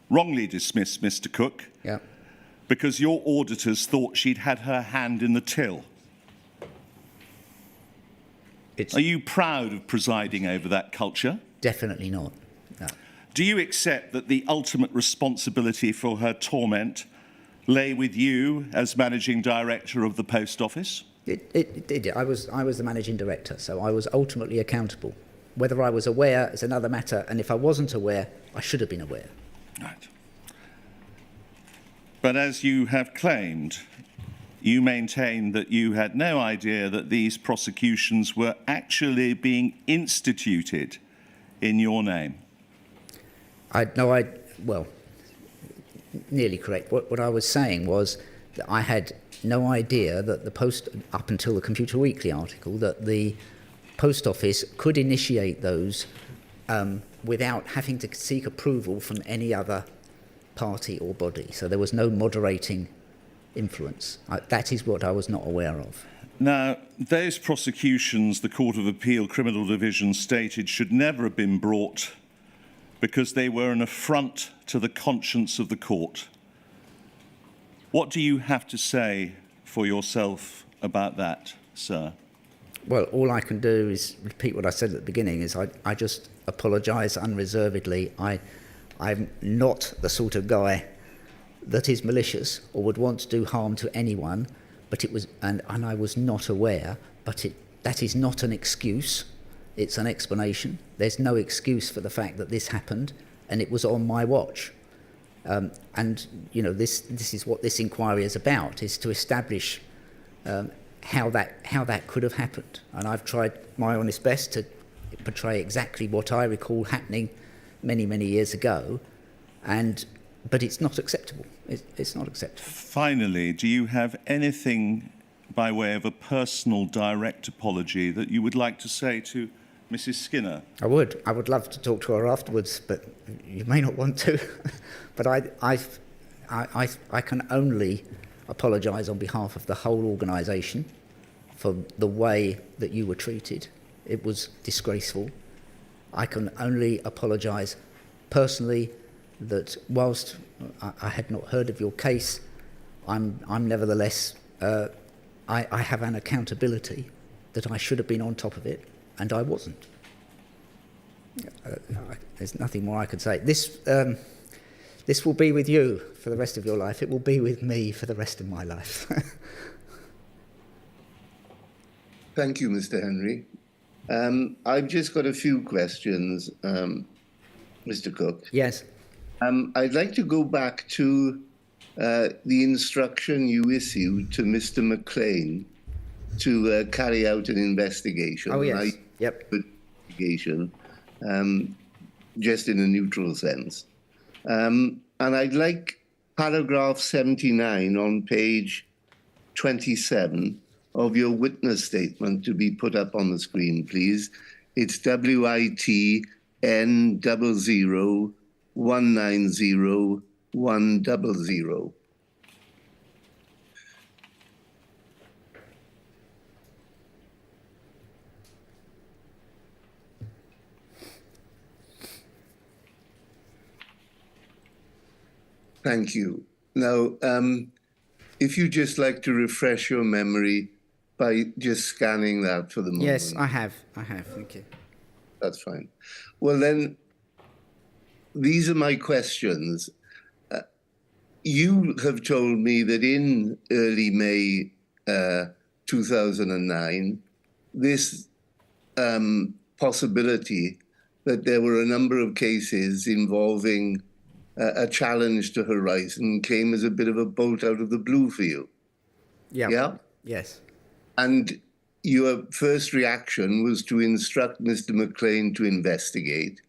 Wrongly dismissed, Mr. Cook, Yeah. because your auditors thought she'd had her hand in the till. Are you proud of presiding over that culture? Definitely not. No. Do you accept that the ultimate responsibility for her torment lay with you as managing director of the Post Office? It did. I was the managing director, so I was ultimately accountable. Whether I was aware is another matter, and if I wasn't aware, I should have been aware. Right. But as you have claimed, you maintain that you had no idea that these prosecutions were actually being instituted in your name. Well, nearly correct. What I was saying was that I had no idea that the Post, up until the Computer Weekly article, that the Post Office could initiate those without having to seek approval from any other party or body. So there was no moderating influence. That is what I was not aware of. Now, those prosecutions, the Court of Appeal Criminal Division stated, should never have been brought because they were an affront to the conscience of the court. What do you have to say for yourself about that, sir? Well, all I can do is repeat what I said at the beginning, is I just apologise unreservedly. I'm not the sort of guy that is malicious or would want to do harm to anyone, but it was, and I was not aware, but that is not an excuse. It's an explanation. There's no excuse for the fact that this happened, and it was on my watch. And you know, this is what this inquiry is about: is to establish how that could have happened. And I've tried my honest best to portray exactly what I recall happening many years ago, but it's not acceptable. It's not acceptable. Finally, do you have anything by way of a personal direct apology that you would like to say to Mrs. Skinner? I would love to talk to her afterwards, but you may not want to. But I can only apologise on behalf of the whole organisation for the way that you were treated. It was disgraceful. I can only apologise personally that whilst I had not heard of your case, I'm nevertheless, I have an accountability that I should have been on top of it, and I wasn't. There's nothing more I could say. This will be with you for the rest of your life. It will be with me for the rest of my life. Thank you, Mr. Henry. I've just got a few questions, Mr. Cook. Yes. I'd like to go back to the instruction you issued to Mr. McLean to carry out an investigation. Oh, yes. Yep. Investigation, just in a neutral sense. And I'd like paragraph 79 on page 27 of your witness statement to be put up on the screen, please. It's WITN00190100. Thank you. Now, if you just like to refresh your memory by just scanning that for the moment. Yes, I have. Thank you. That's fine. Well, then, these are my questions. You have told me that in early May 2009, this possibility that there were a number of cases involving a challenge to Horizon came as a bit of a bolt out of the blue for you. Yeah. Yeah? Yes. And your first reaction was to instruct Mr. McLean to investigate,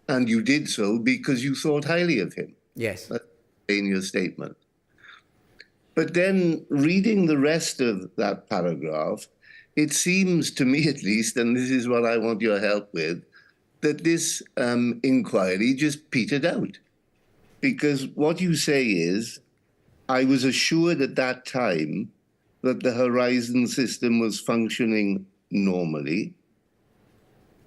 and you did so because you thought highly of him. Yes. That's in your statement. But then reading the rest of that paragraph, it seems to me at least, and this is what I want your help with, that this inquiry just petered out. Because what you say is, I was assured at that time that the Horizon system was functioning normally,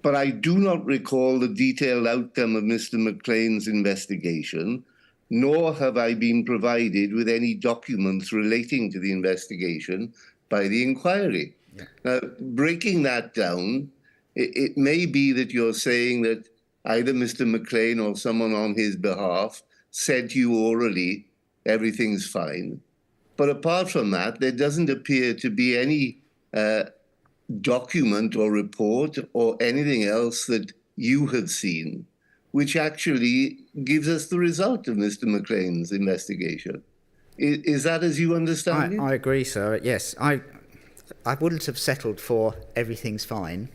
but I do not recall the detailed outcome of Mr. McLean's investigation, nor have I been provided with any documents relating to the investigation by the inquiry. Yeah. Now, breaking that down, it may be that you're saying that either Mr. McLean or someone on his behalf said to you orally, everything's fine. But apart from that, there doesn't appear to be any document or report or anything else that you have seen, which actually gives us the result of Mr. McLean's investigation. Is that as you understand it? I agree, sir. Yes, I wouldn't have settled for everything's fine,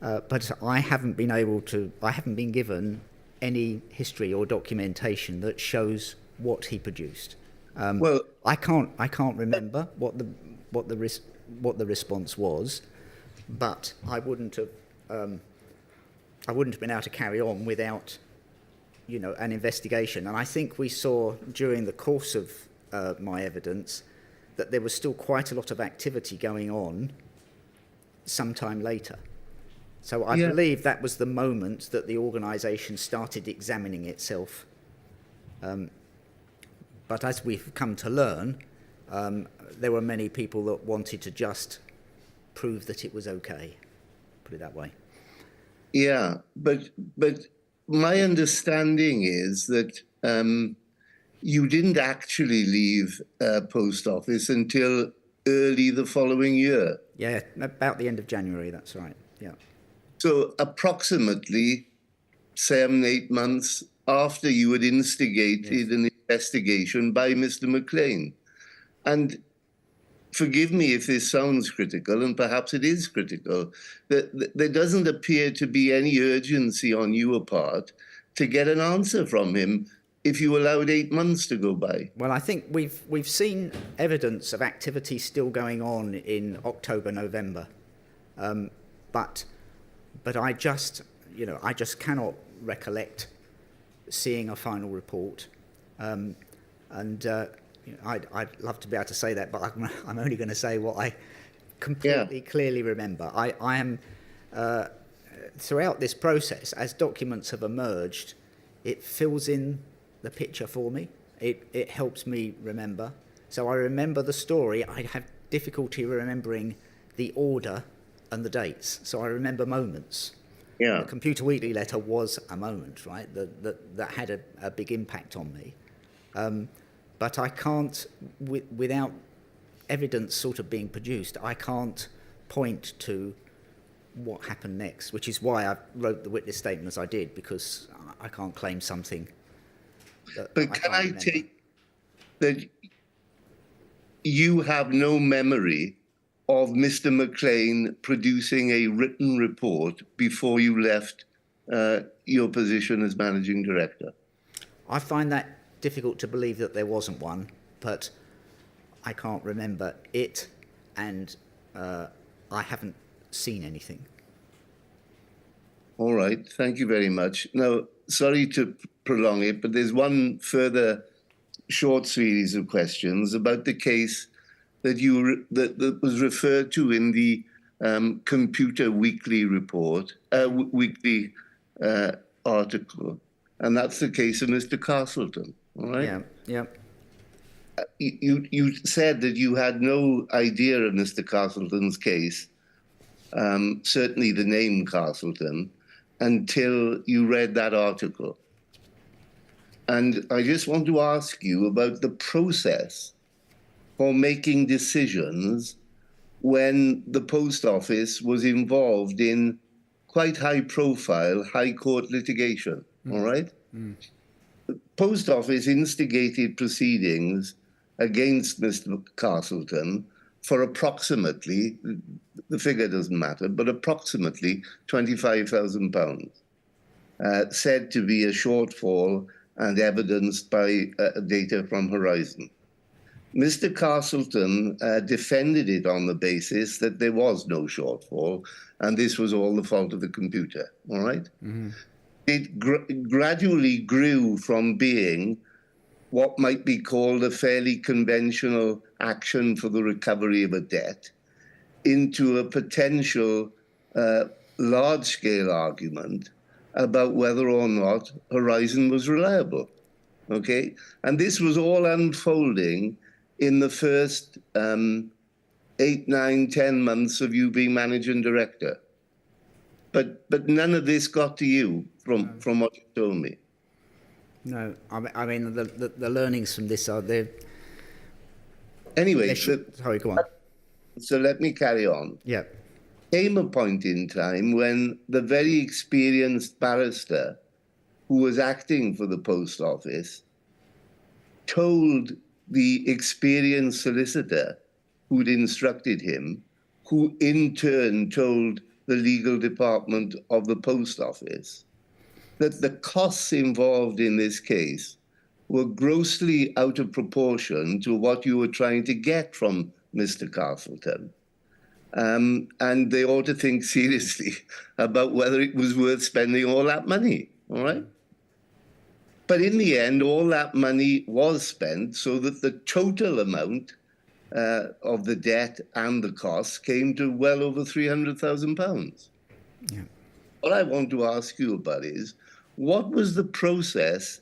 but I haven't been given any history or documentation that shows what he produced. Well, I can't remember what the response was, but I wouldn't have been able to carry on without, an investigation. And I think we saw during the course of my evidence that there was still quite a lot of activity going on sometime later. So I believe that was the moment that the organisation started examining itself. But as we've come to learn, there were many people that wanted to just prove that it was okay, put it that way. Yeah, but my understanding is that you didn't actually leave post office until early the following year. Yeah, about the end of January, that's right, yeah. So approximately 7-8 months after you had instigated an investigation by Mr. McLean. And forgive me if this sounds critical, and perhaps it is critical, that there doesn't appear to be any urgency on your part to get an answer from him if you allowed 8 months to go by. Well, I think we've seen evidence of activity still going on in October, November, but I just cannot recollect seeing a final report, I'd love to be able to say that, but I'm only going to say what I completely clearly remember. I am throughout this process, as documents have emerged, it fills in the picture for me. It helps me remember. So I remember the story. I have difficulty remembering the order and the dates. So I remember moments. Yeah. The Computer Weekly letter was a moment, right? That had a big impact on me. But I can't, without evidence sort of being produced, I can't point to what happened next, which is why I wrote the witness statement as I did, because I can't claim something that But can can't I remember. take that you have no memory of Mr. McLean producing a written report before you left your position as managing director? I find that difficult to believe that there wasn't one, but I can't remember it, and I haven't seen anything. All right, thank you very much. Now, sorry to prolong it, but there's one further short series of questions about the case that that was referred to in the Computer Weekly report, weekly article, and that's the case of Mr. Castleton. All right. Yeah, yeah. You said that you had no idea of Mr. Castleton's case, certainly the name Castleton, until you read that article. And I just want to ask you about the process for making decisions when the post office was involved in quite high-profile High Court litigation, all right? The post office instigated proceedings against Mr. Castleton for approximately, the figure doesn't matter, but approximately £25,000, said to be a shortfall and evidenced by data from Horizon. Mr. Castleton defended it on the basis that there was no shortfall, and this was all the fault of the computer, all right? Mm-hmm. It gradually grew from being what might be called a fairly conventional action for the recovery of a debt into a potential large-scale argument about whether or not Horizon was reliable, okay? And this was all unfolding in the first 8, 9, 10 months of you being managing director. But none of this got to you from what you told me. No, I mean the learnings from this are there. Anyway, Sorry, go on. So let me carry on. Yeah. Came a point in time when the very experienced barrister who was acting for the post office told the experienced solicitor who'd instructed him, who in turn told the legal department of the post office, that the costs involved in this case were grossly out of proportion to what you were trying to get from Mr. Castleton. And they ought to think seriously about whether it was worth spending all that money, all right? But in the end, all that money was spent so that the total amount of the debt and the costs came to well over £300,000. Yeah. What I want to ask you about is, what was the process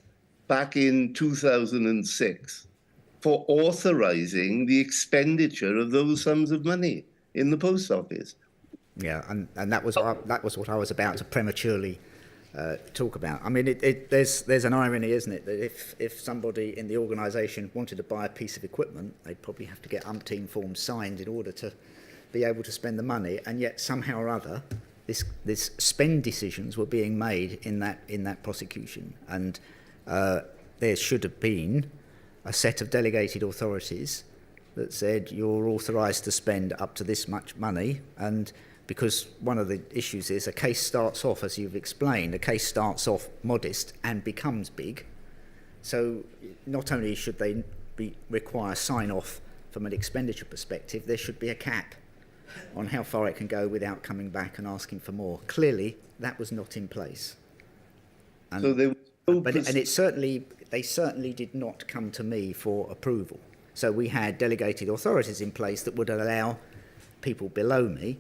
back in 2006 for authorizing the expenditure of those sums of money in the post office? Yeah, and that was what I was about to prematurely talk about. I mean, there's an irony, isn't it, that if somebody in the organisation wanted to buy a piece of equipment, they'd probably have to get umpteen forms signed in order to be able to spend the money, and yet somehow or other, this spend decisions were being made in that prosecution, and there should have been a set of delegated authorities that said you're authorised to spend up to this much money, and because one of the issues is a case starts off, as you've explained, a case starts off modest and becomes big. So not only should they require sign-off from an expenditure perspective, there should be a cap on how far it can go without coming back and asking for more. Clearly, that was not in place. And, so they they certainly did not come to me for approval. So we had delegated authorities in place that would allow people below me,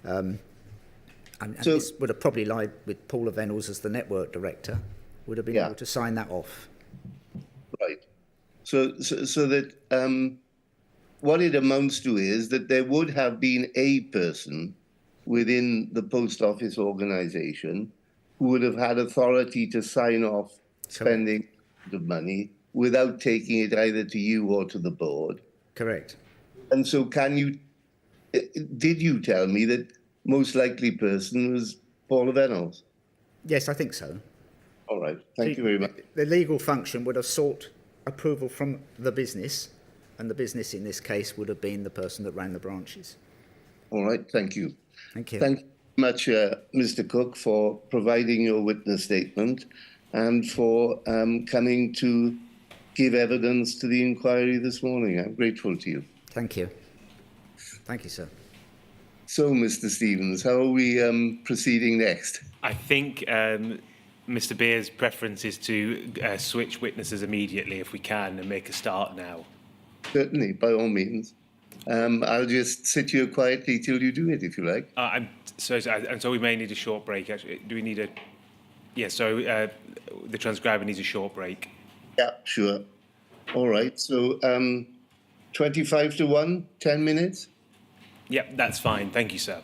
and this would have probably lied with Paula Vennells as the network director, would have been able to sign that off. Right. So that what it amounts to is that there would have been a person within the post office organisation who would have had authority to sign off spending of money without taking it either to you or to the board. Correct. And so did you tell me that most likely person was Paula Vennells. Yes, I think so. All right. Thank you very much. The legal function would have sought approval from the business, and the business in this case would have been the person that ran the branches. All right. Thank you. Thank you. Thank you very much, Mr. Cook, for providing your witness statement and for coming to give evidence to the inquiry this morning. I'm grateful to you. Thank you. Thank you, sir. So, Mr. Stevens, how are we proceeding next? I think Mr. Beer's preference is to switch witnesses immediately if we can and make a start now. Certainly, by all means. I'll just sit here quietly till you do it, if you like. So we may need a short break. Actually, do we need a? Yeah. So the transcriber needs a short break. Yeah, sure. All right. So 25 to 1, 10 minutes? Yep, that's fine. Thank you, sir.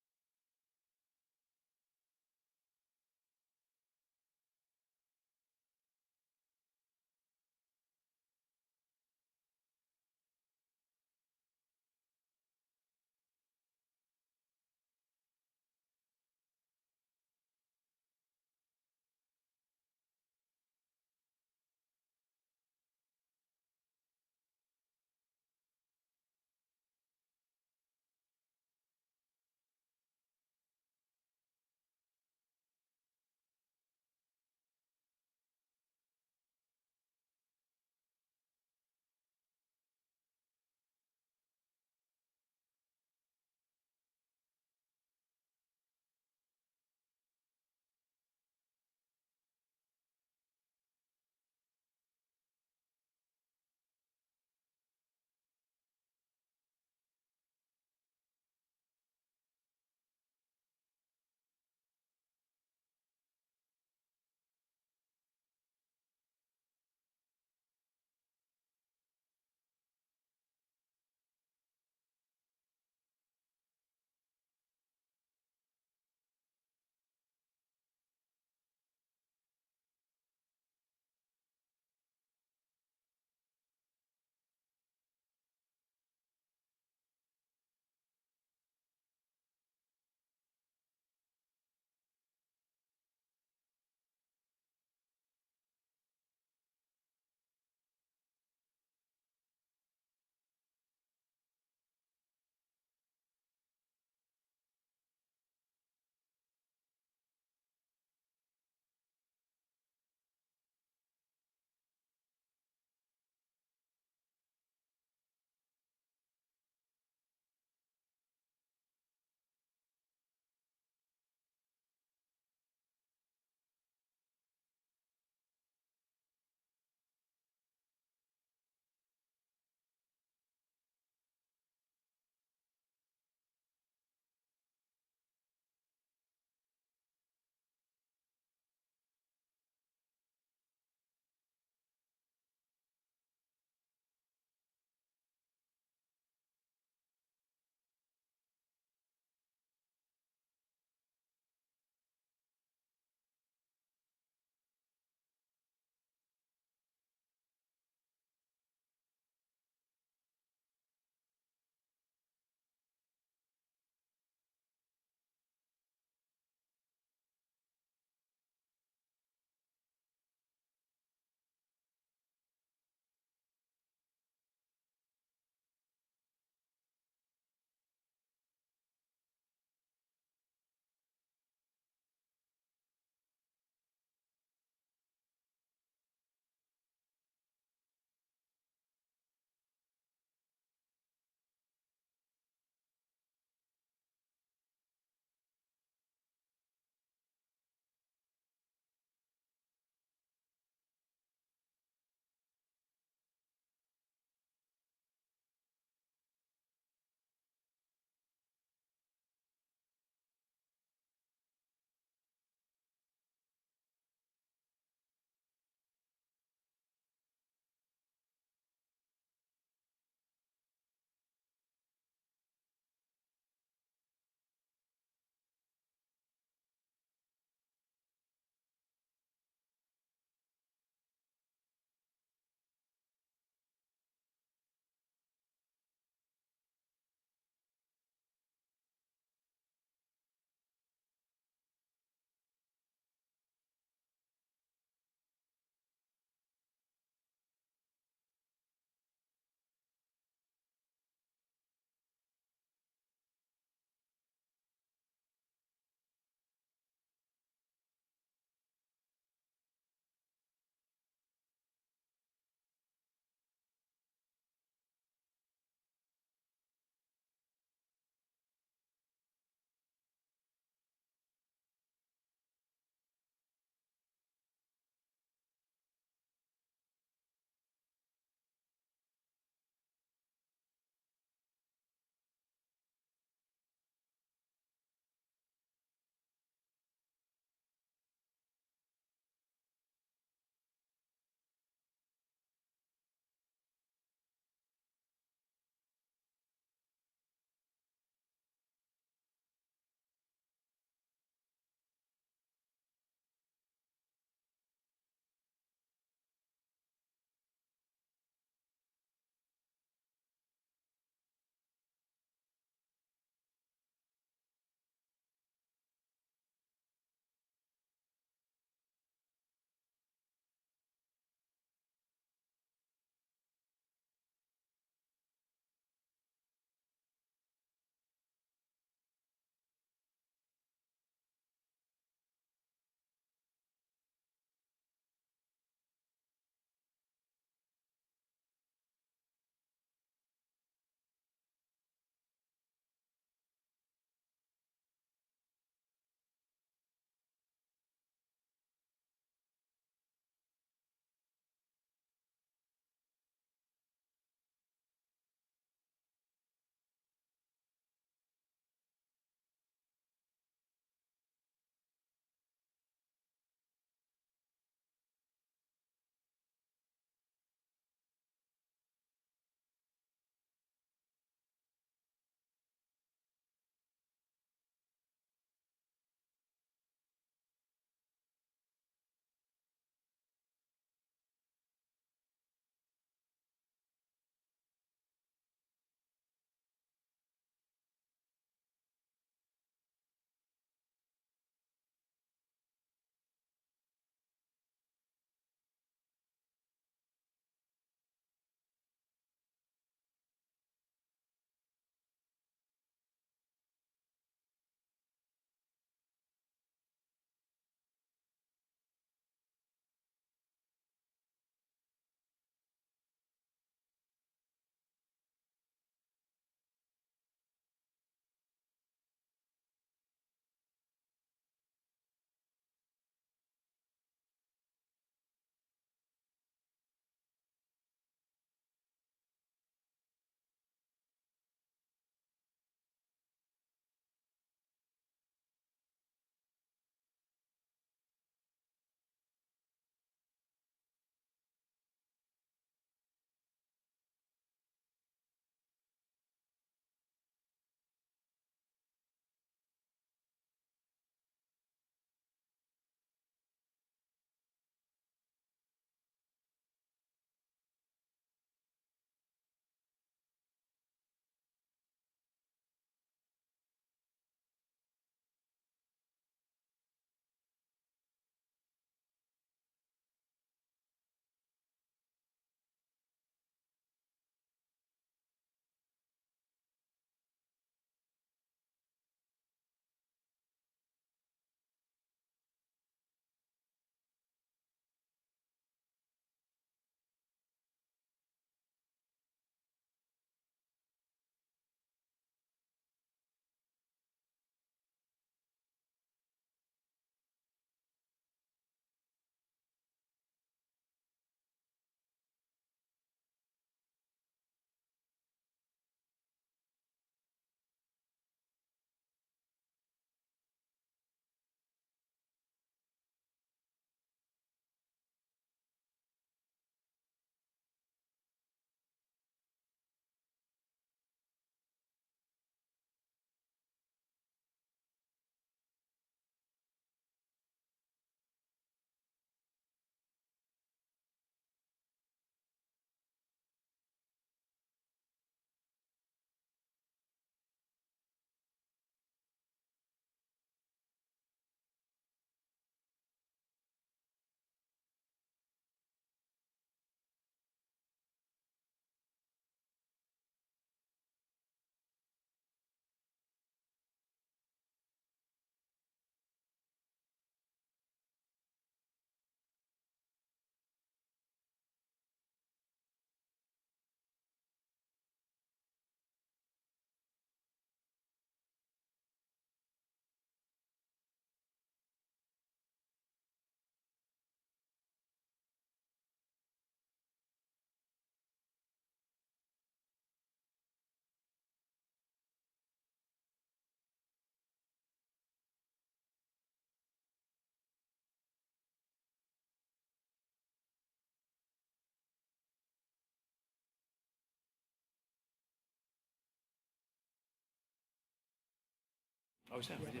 Oh, is that ready?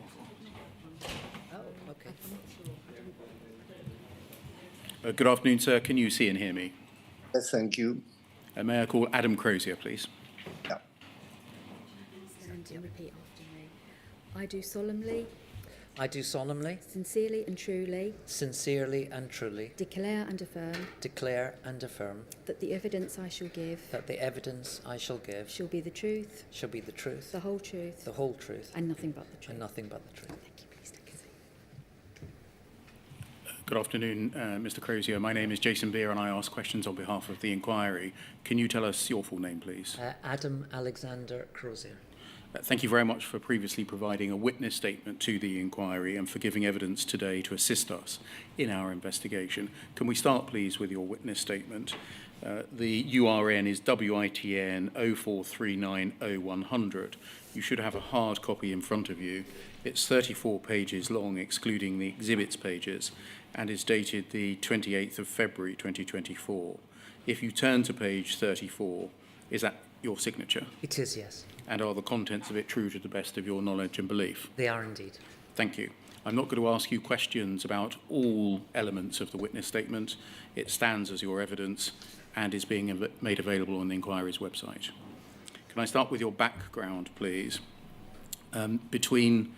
Oh, okay. Good afternoon, sir. Can you see and hear me? Yes, thank you. May I call Adam Crozier, please? Yeah. Stand and repeat after me. I do solemnly, I do solemnly, sincerely and truly sincerely and truly declare and affirm declare and affirm that the evidence I shall give that the evidence I shall give shall be the truth, shall be the truth, the whole truth, the whole truth, and nothing but the truth. and nothing but the truth. Thank you. Please take a seat. Good afternoon, Mr. Crozier. My name is Jason Beer, and I ask questions on behalf of the inquiry. Can you tell us your full name, please? Adam Alexander Crozier. Thank you very much for previously providing a witness statement to the inquiry and for giving evidence today to assist us in our investigation. Can we start, please, with your witness statement? The URN is WITN 04390100. You should have a hard copy in front of you. It's 34 pages long, excluding the exhibits pages, and is dated the 28th of February 2024. If you turn to page 34, is that your signature? It is, yes. And are the contents of it true to the best of your knowledge and belief? They are indeed. Thank you. I'm not going to ask you questions about all elements of the witness statement. It stands as your evidence and is being made available on the inquiry's website. Can I start with your background, please? Between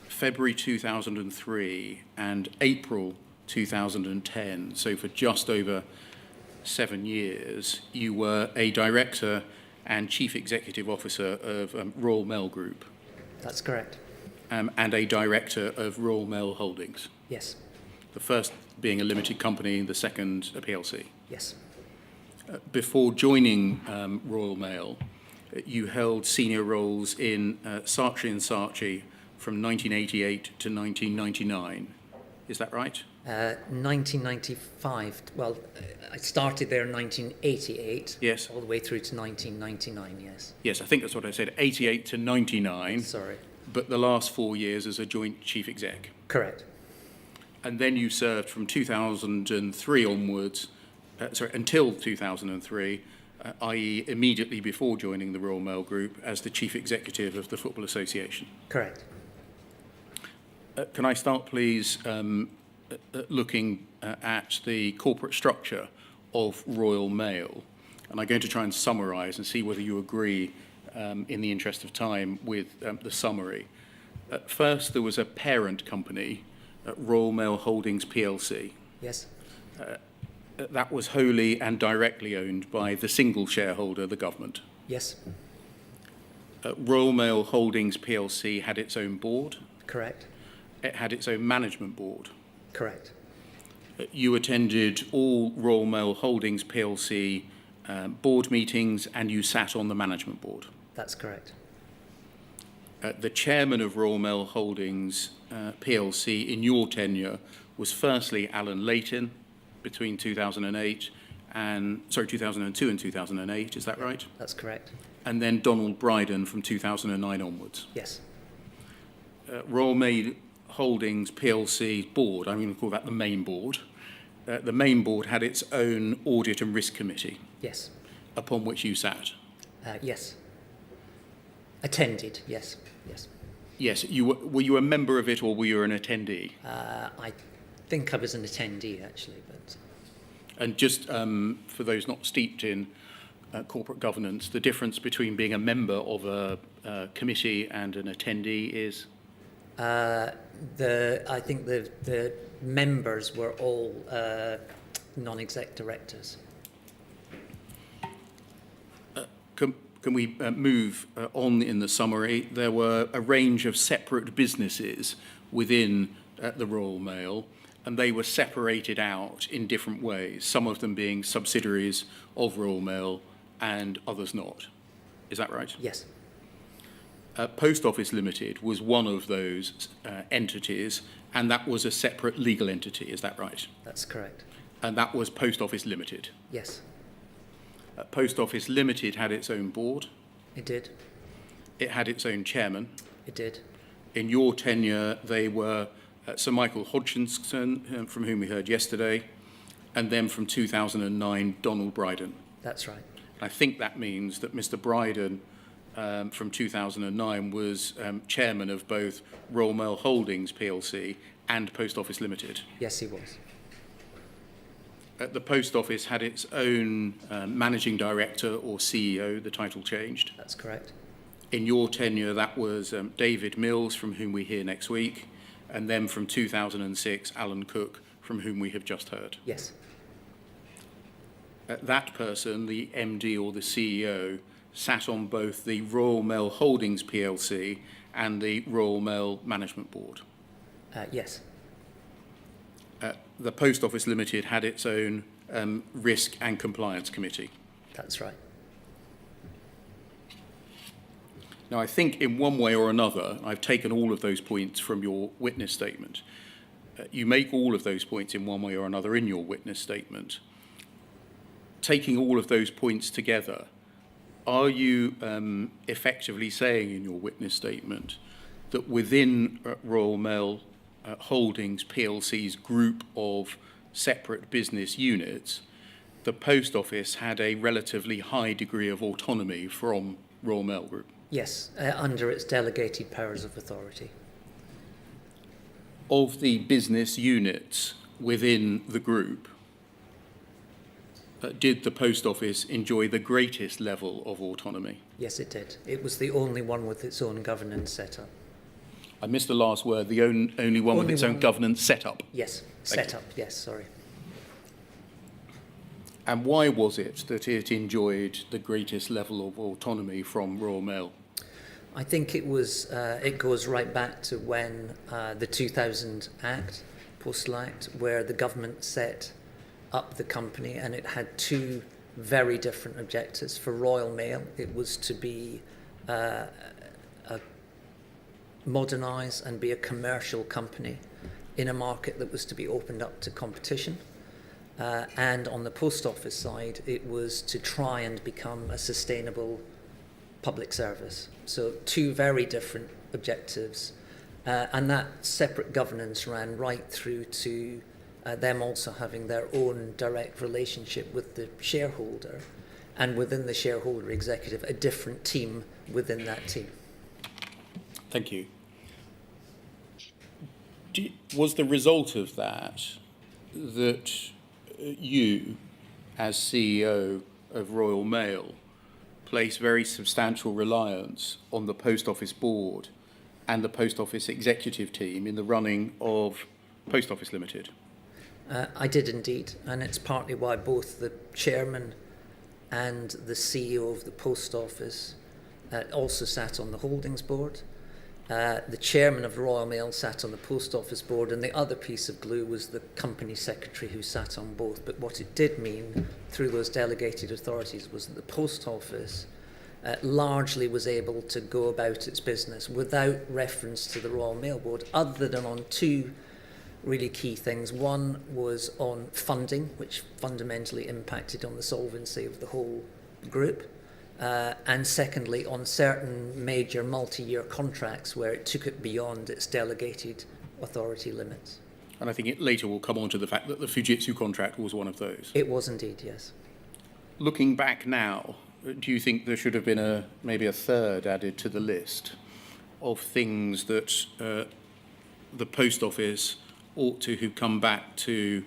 February 2003 and April 2010, so for just over 7 years, you were a director and Chief Executive Officer of Royal Mail Group. That's correct. And a Director of Royal Mail Holdings. Yes. The first being a limited company, the second a PLC. Yes. Before joining Royal Mail, you held senior roles in Saatchi & Saatchi from 1988 to 1999. Is that right? 1995. Well, I started there in 1988. Yes. All the way through to 1999, yes. Yes, I think that's what I said, 88 to 99. Sorry. But the last 4 years as a joint chief exec. Correct. And then you served from 2003 onwards, until 2003, i.e. immediately before joining the Royal Mail Group as the chief executive of the Football Association. Correct. Can I start, please, looking at the corporate structure of Royal Mail? And I'm going to try and summarise and see whether you agree, in the interest of time, with the summary. First, there was a parent company, Royal Mail Holdings PLC. Yes. That was wholly and directly owned by the single shareholder, the government. Yes. Royal Mail Holdings PLC had its own board. Correct. It had its own management board. Correct. You attended all Royal Mail Holdings PLC board meetings and you sat on the management board. That's correct. The chairman of Royal Mail Holdings PLC in your tenure was firstly Alan Layton between 2002 and 2008, is that right? That's correct. And then Donald Bryden from 2009 onwards. Yes. Royal Mail Holdings PLC board, I'm going to call that the main board. The main board had its own audit and risk committee. Yes. Upon which you sat. Yes. Attended, yes. Yes. Yes, were you a member of it or were you an attendee? I think I was an attendee, actually. But And just for those not steeped in corporate governance, the difference between being a member of a committee and an attendee is? I think the members were all non-exec directors. Can we move on in the summary? There were a range of separate businesses within the Royal Mail, and they were separated out in different ways, some of them being subsidiaries of Royal Mail and others not. Is that right? Yes. Post Office Limited was one of those entities, and that was a separate legal entity. Is that right? That's correct. And that was Post Office Limited. Yes. Post Office Limited had its own board. It did. It had its own chairman. It did. In your tenure, they were Sir Michael Hodgkinson, from whom we heard yesterday, and then from 2009, Donald Bryden. That's right. I think that means that Mr. Bryden from 2009 was chairman of both Royal Mail Holdings plc and Post Office Limited. Yes, he was. The Post Office had its own managing director or CEO, the title changed. That's correct. In your tenure, that was David Mills, from whom we hear next week, and then from 2006, Alan Cook, from whom we have just heard. Yes. That person, the MD or the CEO, sat on both the Royal Mail Holdings plc and the Royal Mail Management Board. Yes. The Post Office Limited had its own Risk and Compliance Committee. That's right. Now, I think in one way or another, I've taken all of those points from your witness statement. You make all of those points in one way or another in your witness statement. Taking all of those points together, are you effectively saying in your witness statement that within Royal Mail Holdings plc's group of separate business units, the Post Office had a relatively high degree of autonomy from Royal Mail Group? Yes, under its delegated powers of authority. Of the business units within the group, did the Post Office enjoy the greatest level of autonomy? Yes, it did. It was the only one with its own governance setup. I missed the last word, the only one with its own governance setup. Yes, setup, yes, sorry. And why was it that it enjoyed the greatest level of autonomy from Royal Mail? I think it was. It goes right back to when the 2000 Act, Postal Act, where the government set up the company, and it had two very different objectives. For Royal Mail, it was to be modernise and be a commercial company in a market that was to be opened up to competition. And on the Post Office side, it was to try and become a sustainable public service. So two very different objectives. And that separate governance ran right through to them also having their own direct relationship with the shareholder, and within the shareholder executive, a different team within that team. Thank you. Was the result of that you, as CEO of Royal Mail, place very substantial reliance on the Post Office Board and the Post Office Executive team in the running of Post Office Limited? I did indeed, and it's partly why both the chairman and the CEO of the Post Office also sat on the Holdings Board. The chairman of Royal Mail sat on the Post Office Board, and the other piece of glue was the company secretary who sat on both. But what it did mean through those delegated authorities was that the Post Office largely was able to go about its business without reference to the Royal Mail Board, other than on two really key things. One was on funding, which fundamentally impacted on the solvency of the whole group. And secondly, on certain major multi-year contracts where it took it beyond its delegated authority limits. And I think it later will come on to the fact that the Fujitsu contract was one of those. It was indeed, yes. Looking back now, do you think there should have been maybe a third added to the list of things that the Post Office ought to have come back to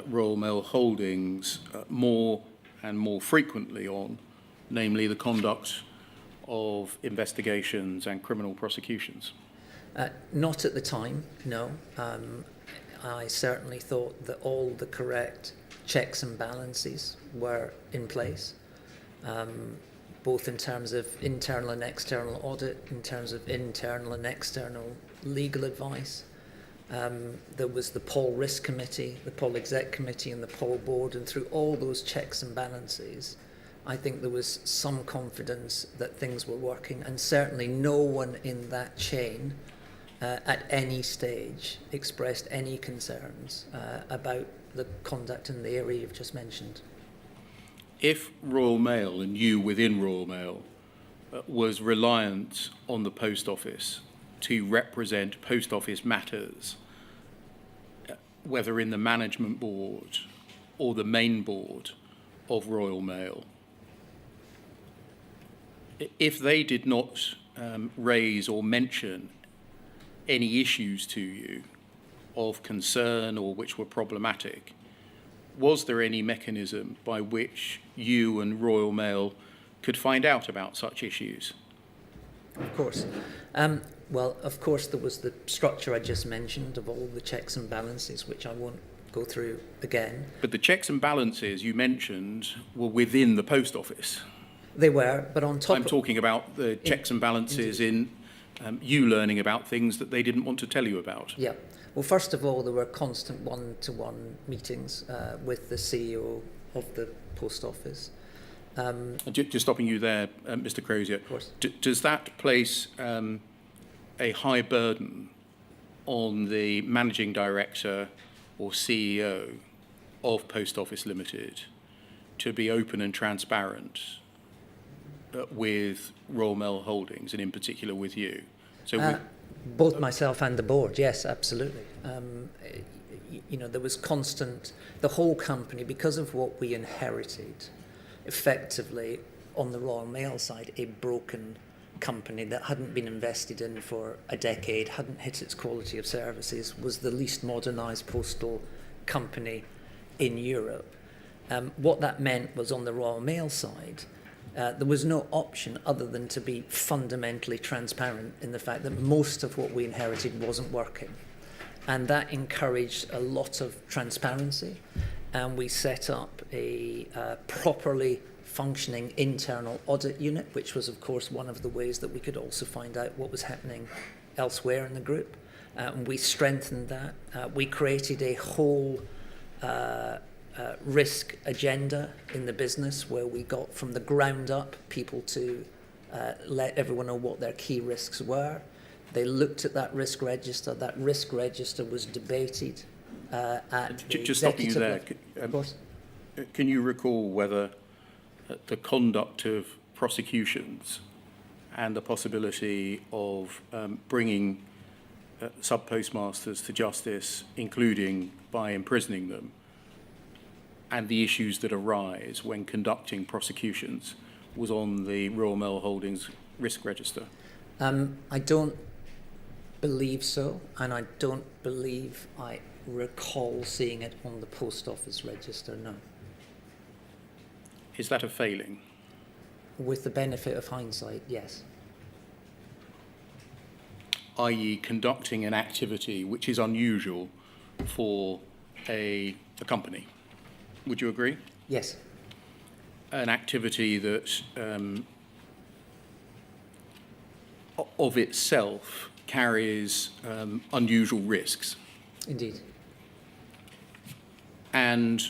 Royal Mail Holdings more and more frequently on, namely the conduct of investigations and criminal prosecutions? Not at the time, no. I certainly thought that all the correct checks and balances were in place, both in terms of internal and external audit, in terms of internal and external legal advice. There was the Pol Risk Committee, the Pol Exec Committee, and the Pol Board, and through all those checks and balances, I think there was some confidence that things were working, and certainly no one in that chain at any stage expressed any concerns about the conduct in the area you've just mentioned. If Royal Mail, and you within Royal Mail, was reliant on the Post Office to represent Post Office matters, whether in the management board or the main board of Royal Mail, if they did not raise or mention any issues to you of concern or which were problematic, was there any mechanism by which you and Royal Mail could find out about such issues? Of course. Well, of course, there was the structure I just mentioned of all the checks and balances, which I won't go through again. But the checks and balances you mentioned were within the post office. They were, but on top I'm talking about the checks and balances in you learning about things that they didn't want to tell you about. Yeah. Well, first of all, there were constant one-to-one meetings with the CEO of the post office. Just stopping you there, Mr. Crozier. Of course. Does that place a high burden on the managing director or CEO of Post Office Limited to be open and transparent with Royal Mail Holdings, and in particular with you? So both myself and the board, yes, absolutely. There was constant, the whole company, because of what we inherited, effectively, on the Royal Mail side, a broken company that hadn't been invested in for a decade, hadn't hit its quality of services, was the least modernised postal company in Europe. What that meant was on the Royal Mail side, there was no option other than to be fundamentally transparent in the fact that most of what we inherited wasn't working. And that encouraged a lot of transparency. And we set up a properly functioning internal audit unit, which was, of course, one of the ways that we could also find out what was happening elsewhere in the group. And we strengthened that. We created a whole risk agenda in the business where we got from the ground up people to let everyone know what their key risks were. They looked at that risk register. That risk register was debated at the just stopping you there. Of course. Can you recall whether the conduct of prosecutions and the possibility of bringing sub-postmasters to justice, including by imprisoning them, and the issues that arise when conducting prosecutions, was on the Royal Mail Holdings risk register? I don't believe so, and I don't believe I recall seeing it on the post office register, no. Is that a failing? With the benefit of hindsight, yes. I.e. conducting an activity which is unusual for a company. Would you agree? Yes. An activity that of itself carries unusual risks. Indeed. And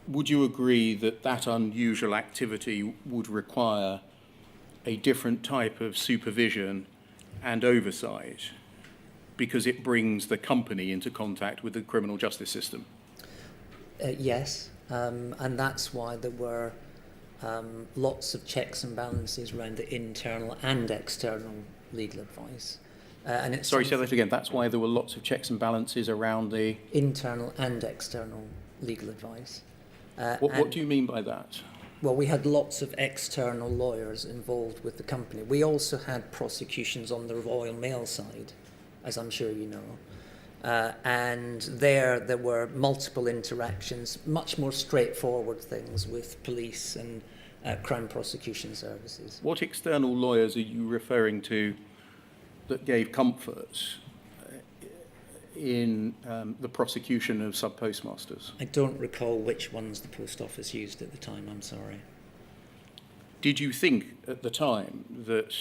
would you agree that that unusual activity would require a different type of supervision and oversight because it brings the company into contact with the criminal justice system? Yes, and that's why there were lots of checks and balances around the internal and external legal advice. And it's Sorry, say that again. That's why there were lots of checks and balances around the internal and external legal advice. What do you mean by that? Well, we had lots of external lawyers involved with the company. We also had prosecutions on the Royal Mail side, as I'm sure you know. And there were multiple interactions, much more straightforward things with police and Crown Prosecution Services. What external lawyers are you referring to that gave comfort in the prosecution of sub-postmasters? I don't recall which ones the post office used at the time, I'm sorry. Did you think at the time that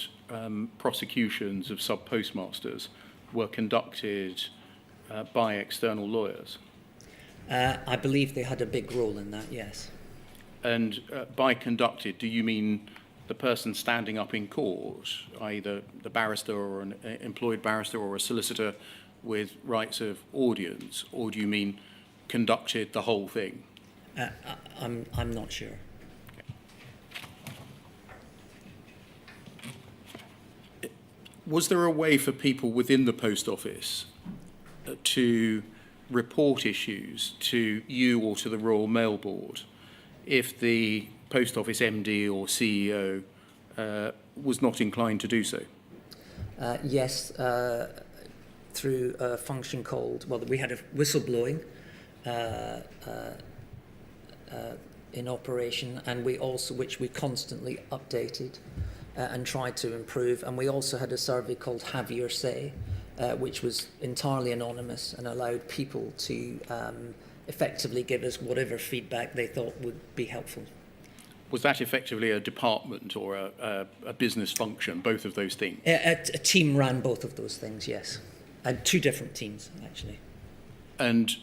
prosecutions of sub-postmasters were conducted by external lawyers? I believe they had a big role in that, yes. And by conducted, do you mean the person standing up in court, either the barrister or an employed barrister or a solicitor with rights of audience, or do you mean conducted the whole thing? I'm not sure. Was there a way for people within the post office to report issues to you or to the Royal Mail Board if the Post Office MD or CEO was not inclined to do so? Yes, through a function called, well, we had a whistleblowing in operation, and we also, which we constantly updated and tried to improve, and we also had a survey called Have Your Say, which was entirely anonymous and allowed people to effectively give us whatever feedback they thought would be helpful. Was that effectively a department or a business function, both of those things? A team ran both of those things, yes. And two different teams, actually. And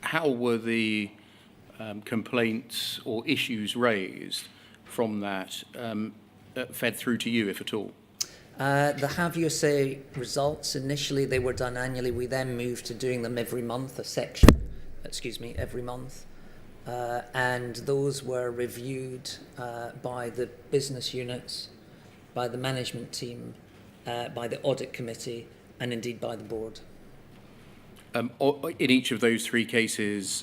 how were the complaints or issues raised from that fed through to you, if at all? The Have Your Say results, initially they were done annually. We then moved to doing them every month, every month. And those were reviewed by the business units, by the management team, by the audit committee, and indeed by the board. In each of those three cases,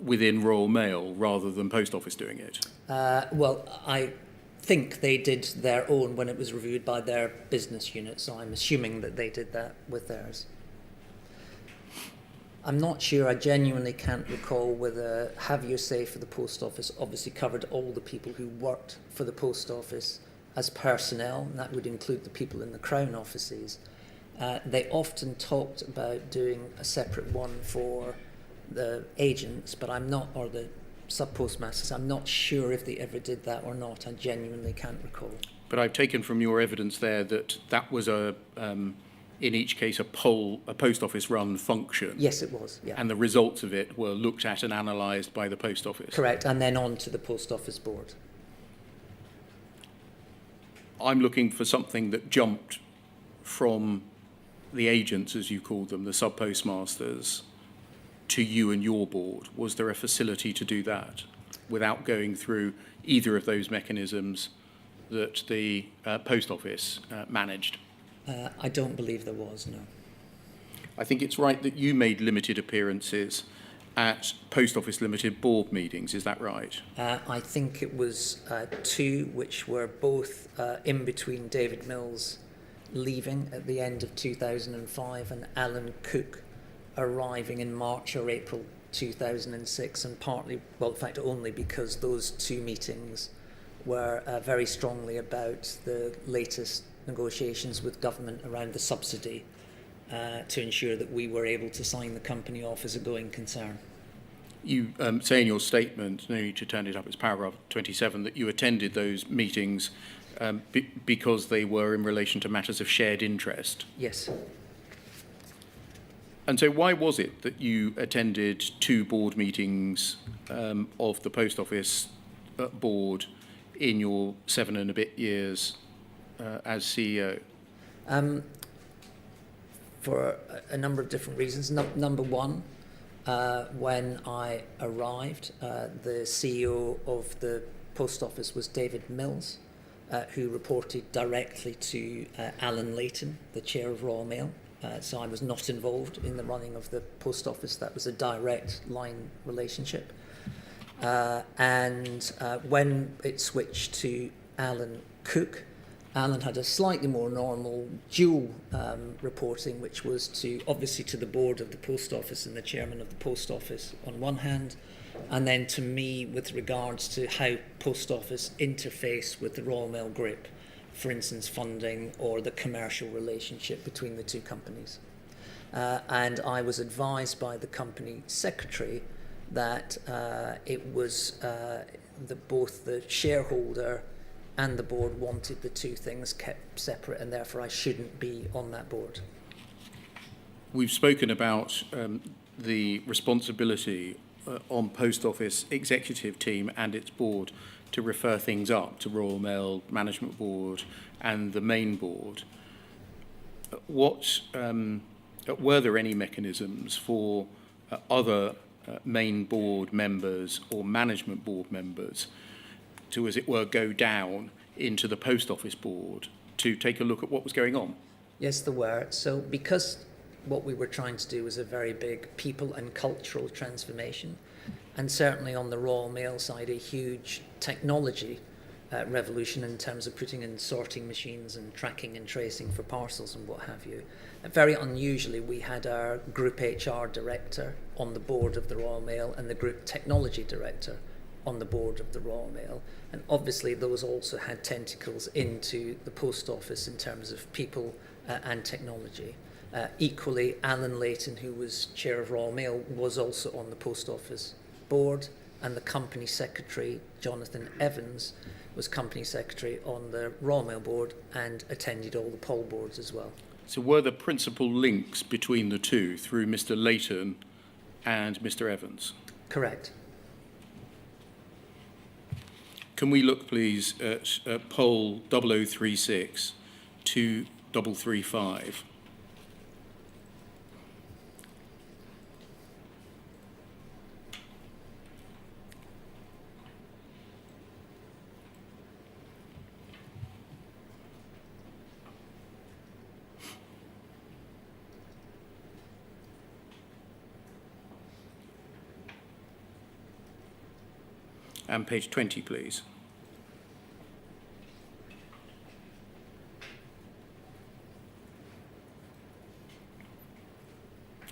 within Royal Mail rather than Post Office doing it? Well, I think they did their own when it was reviewed by their business unit, so I'm assuming that they did that with theirs. I'm not sure, I genuinely can't recall whether Have Your Say for the Post Office obviously covered all the people who worked for the Post Office as personnel, and that would include the people in the Crown offices. They often talked about doing a separate one for the agents, but I'm not, or the Subpostmasters, I'm not sure if they ever did that or not. I genuinely can't recall. But I've taken from your evidence there that that was in each case, a Post Office run function. Yes, it was, yeah. And the results of it were looked at and analysed by the Post Office. Correct, and then on to the Post Office board. I'm looking for something that jumped from the agents, as you called them, the Subpostmasters, to you and your board. Was there a facility to do that without going through either of those mechanisms that the Post Office managed? I don't believe there was, no. I think it's right that you made limited appearances at Post Office Limited board meetings, is that right? I think it was two, which were both in between David Mills leaving at the end of 2005 and Alan Cook arriving in March or April 2006, and partly, well, in fact, only because those two meetings were very strongly about the latest negotiations with government around the subsidy to ensure that we were able to sign the company off as a going concern. You say in your statement, no need to turn it up, it's paragraph 27, that you attended those meetings because they were in relation to matters of shared interest. Yes. And so why was it that you attended two board meetings of the Post Office board in your 7 and a bit years as CEO? For a number of different reasons. Number one, when I arrived, the CEO of the Post Office was David Mills, who reported directly to Alan Layton, the chair of Royal Mail. So I was not involved in the running of the Post Office. That was a direct line relationship. And when it switched to Alan Cook, Alan had a slightly more normal dual reporting, which was to obviously to the board of the Post Office and the chairman of the Post Office on one hand, and then to me with regards to how Post Office interface with the Royal Mail Group, for instance, funding or the commercial relationship between the two companies. And I was advised by the company secretary that it was both the shareholder and the board wanted the two things kept separate, and therefore I shouldn't be on that board. We've spoken about the responsibility on Post Office executive team and its board to refer things up to Royal Mail Management Board and the main board. What were there any mechanisms for other main board members or management board members to, as it were, go down into the Post Office board to take a look at what was going on? Yes, there were. So because what we were trying to do was a very big people and cultural transformation. And certainly on the Royal Mail side, a huge technology revolution in terms of putting in sorting machines and tracking and tracing for parcels and what have you. And very unusually, we had our Group HR Director on the board of the Royal Mail and the Group Technology Director on the board of the Royal Mail. And obviously those also had tentacles into the Post Office in terms of people and technology. Equally, Alan Layton, who was chair of Royal Mail, was also on the Post Office board, and the company secretary, Jonathan Evans, was company secretary on the Royal Mail board and attended all the poll boards as well. So were the principal links between the two through Mr. Layton and Mr. Evans? Correct. Can we look, please, at poll 0036 2335? And page 20, please.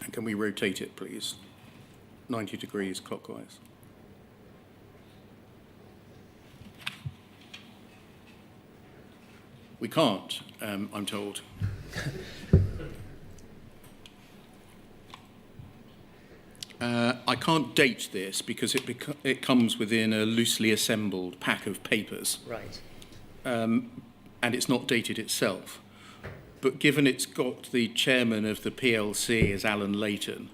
And can we rotate it, please? 90 degrees clockwise. We can't, I'm told. I can't date this because it comes within a loosely assembled pack of papers. Right. And it's not dated itself. But given it's got the chairman of the PLC as Alan Layton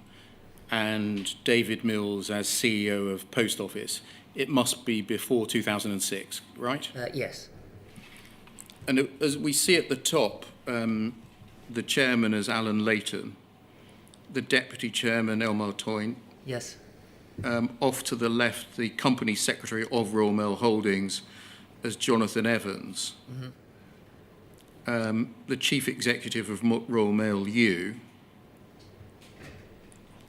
and David Mills as CEO of Post Office, it must be before 2006, right? Yes. And as we see at the top, the chairman as Alan Layton, the deputy chairman, Elmar Toyne. Yes. Off to the left, the company secretary of Royal Mail Holdings as Jonathan Evans. Mm-hmm. The chief executive of Royal Mail U.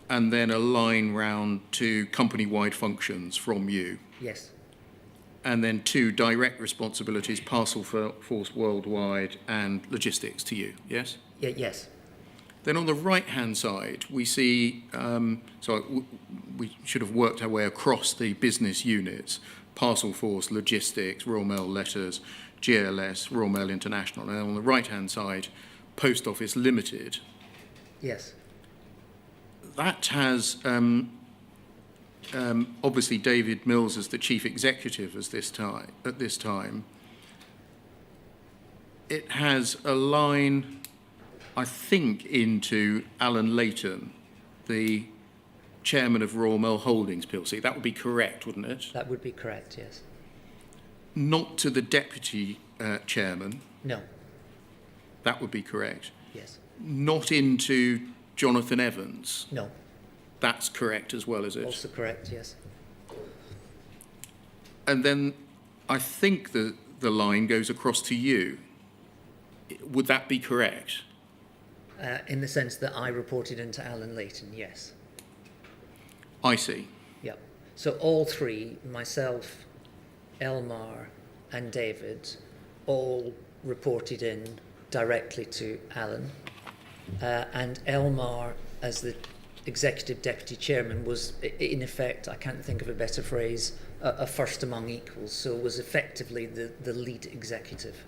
And then a line round to company-wide functions from you. Yes. And then 2 direct responsibilities, Parcel Force Worldwide and logistics to you, yes? Yeah, yes. Then on the right-hand side, we see, we should have worked our way across the business units, Parcel Force, Logistics, Royal Mail Letters, GLS, Royal Mail International. And on the right-hand side, Post Office Limited. Yes. That has obviously David Mills as the chief executive at this time. It has a line, I think, into Alan Layton, the chairman of Royal Mail Holdings plc. That would be correct, wouldn't it? That would be correct, yes. Not to the deputy chairman. No. That would be correct. Yes. Not into Jonathan Evans. No. That's correct as well, is it? Also correct, yes. And then I think the line goes across to you. Would that be correct? In the sense that I reported into Alan Layton, yes. I see. Yep. So all 3, myself, Elmar and David, all reported in directly to Alan. And Elmar, as the executive deputy chairman, was in effect, I can't think of a better phrase, a first among equals, so was effectively the lead executive.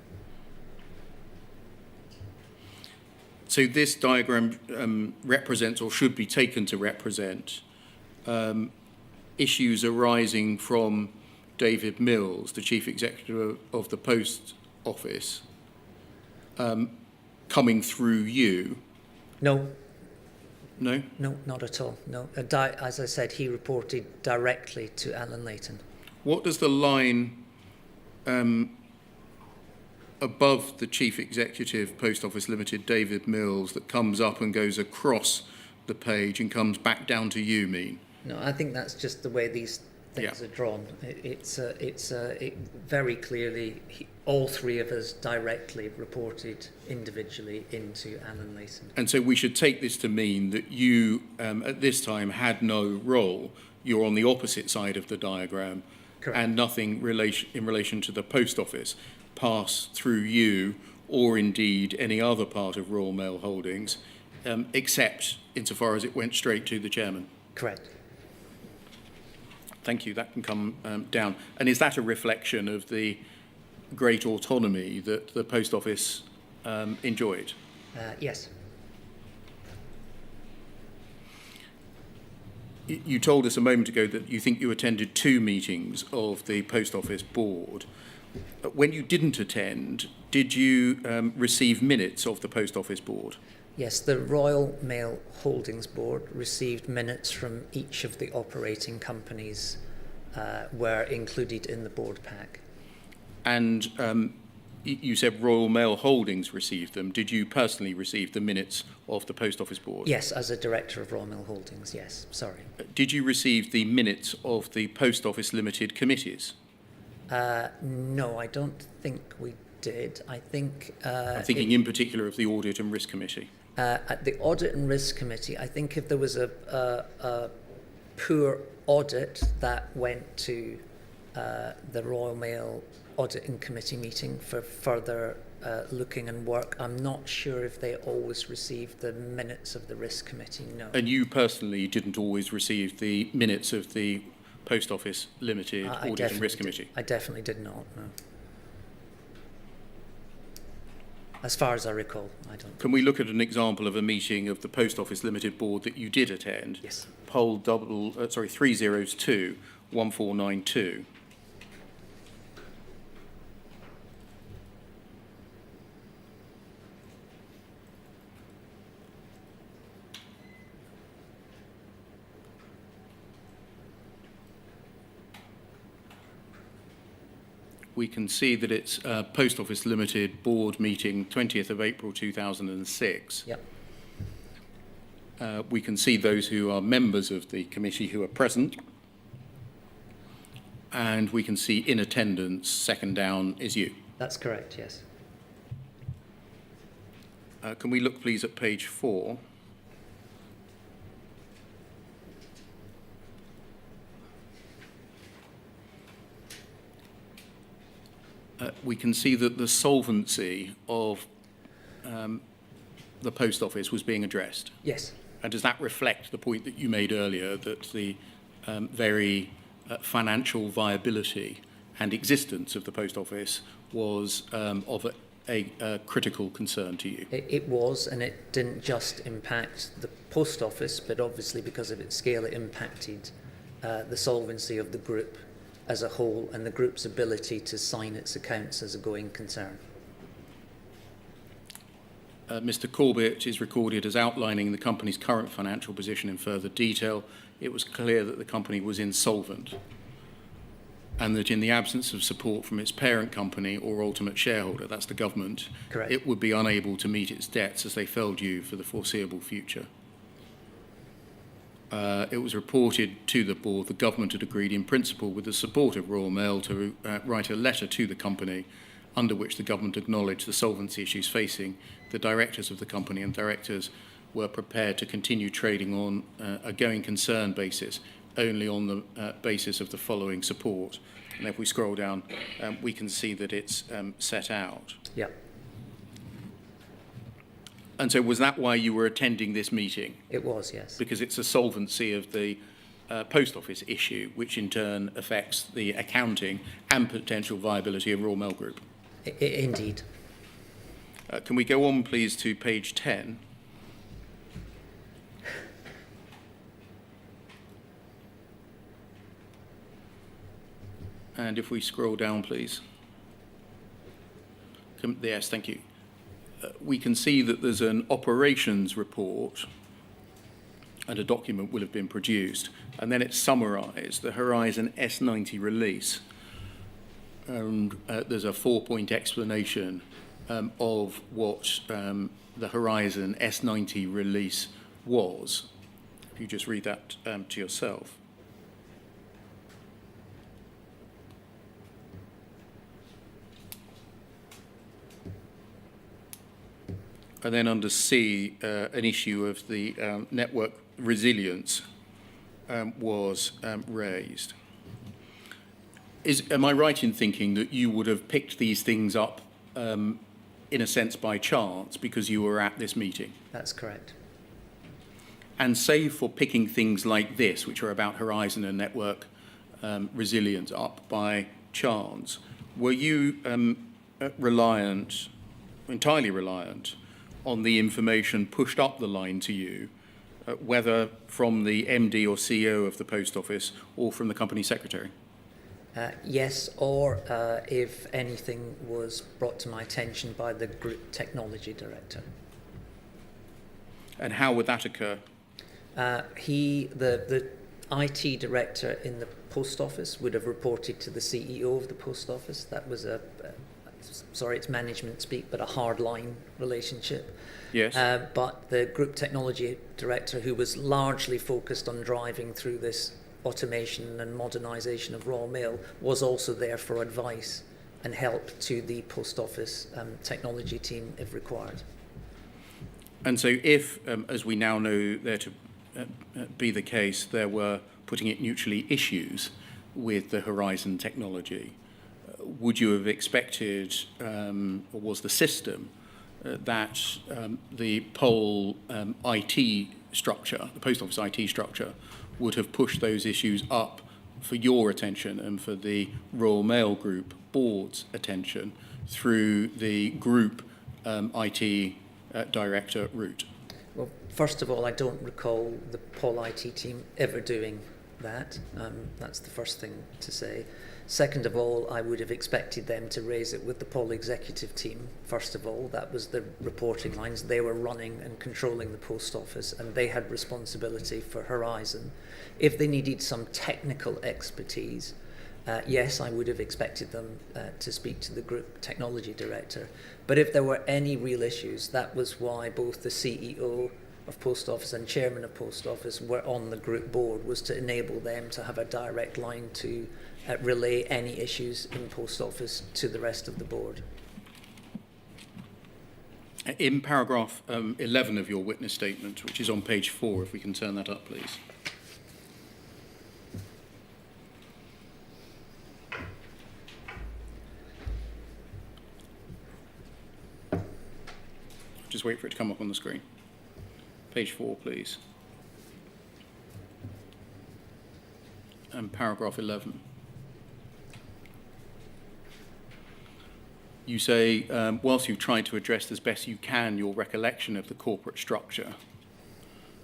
So this diagram represents, or should be taken to represent, issues arising from David Mills, the chief executive of the Post Office, coming through you. No. No? No, not at all. No. As I said, he reported directly to Alan Layton. What does the line above the chief executive, Post Office Limited, David Mills, that comes up and goes across the page and comes back down to you mean? No, I think that's just the way these things are drawn. It's very clearly all three of us directly reported individually into Alan Layson. And so we should take this to mean that you, at this time, had no role. You're on the opposite side of the diagram. Correct. And nothing in relation to the post office passed through you or indeed any other part of Royal Mail Holdings, except insofar as it went straight to the chairman. Correct. Thank you. That can come down. And is that a reflection of the great autonomy that the post office enjoyed? Yes. You told us a moment ago that you think you attended 2 meetings of the post office board. When you didn't attend, did you receive minutes of the post office board? Yes, the Royal Mail Holdings Board received minutes from each of the operating companies were included in the board pack. And you said Royal Mail Holdings received them. Did you personally receive the minutes of the post office board? Yes, as a director of Royal Mail Holdings, yes, sorry. Did you receive the minutes of the post office limited committees? No, I don't think we did. I think... I'm thinking in particular of the Audit and Risk Committee. At the Audit and Risk Committee, I think if there was a poor audit that went to the Royal Mail Auditing Committee meeting for further looking and work, I'm not sure if they always received the minutes of the Risk Committee, no. And you personally didn't always receive the minutes of the Post Office Limited Audit and Risk Committee? I definitely did not, no. As far as I recall, I don't. Can we look at an example of a meeting of the Post Office Limited Board that you did attend? Yes. Poll 302 1492. We can see that it's Post Office Limited Board meeting 20th of April 2006. Yep. We can see those who are members of the committee who are present. And we can see in attendance, second down is you. That's correct, yes. Can we look please at page 4? We can see that the solvency of the post office was being addressed. Yes. And does that reflect the point that you made earlier that the very financial viability and existence of the post office was of a critical concern to you? It was, and it didn't just impact the post office, but obviously because of its scale, it impacted the solvency of the group as a whole and the group's ability to sign its accounts as a going concern. Mr. Corbett is recorded as outlining the company's current financial position in further detail. It was clear that the company was insolvent and that in the absence of support from its parent company or ultimate shareholder, that's the government, Correct. It would be unable to meet its debts as they fell due for the foreseeable future. It was reported to the board the government had agreed in principle with the support of Royal Mail to write a letter to the company under which the government acknowledged the solvency issues facing the directors of the company, and directors were prepared to continue trading on a going concern basis only on the basis of the following support. And if we scroll down, we can see that it's set out. Yeah. And so was that why you were attending this meeting? It was, yes. Because it's a solvency of the post office issue, which in turn affects the accounting and potential viability of Royal Mail Group. Indeed. Can we go on, please, to page 10? And if we scroll down, please. Yes, thank you. We can see that there's an operations report and a document will have been produced, and then it's summarised, the Horizon S90 release. And there's a 4-point explanation of what the Horizon S90 release was. If you just read that to yourself. And then under C, an issue of the network resilience was raised. Am I right in thinking that you would have picked these things up, in a sense, by chance because you were at this meeting? That's correct. And save for picking things like this, which are about Horizon and network resilience up by chance, were you entirely reliant on the information pushed up the line to you, whether from the MD or CEO of the Post Office or from the company secretary? Yes, or if anything was brought to my attention by the group technology director. And how would that occur? The IT director in the Post Office would have reported to the CEO of the Post Office. That was sorry, it's management speak, but a hard line relationship. Yes. But the group technology director, who was largely focused on driving through this automation and modernisation of Royal Mail, was also there for advice and help to the Post Office technology team if required. And so if, as we now know there to be the case, there were, putting it neutrally, issues with the Horizon technology, would you have expected, or was the system, that the POL IT structure, the Post Office IT structure, would have pushed those issues up for your attention and for the Royal Mail Group board's attention through the group IT director route? Well, first of all, I don't recall the POL IT team ever doing that. That's the first thing to say. Second of all, I would have expected them to raise it with the POL executive team. First of all, that was the reporting lines. They were running and controlling the Post Office, and they had responsibility for Horizon. If they needed some technical expertise, yes, I would have expected them to speak to the group technology director. But if there were any real issues, that was why both the CEO of Post Office and Chairman of Post Office were on the group board, was to enable them to have a direct line to relay any issues in Post Office to the rest of the board. In paragraph 11 of your witness statement, which is on page 4, if we can turn that up, please. Just wait for it to come up on the screen. Page 4, please. And paragraph 11. You say, whilst you've tried to address as best you can your recollection of the corporate structure,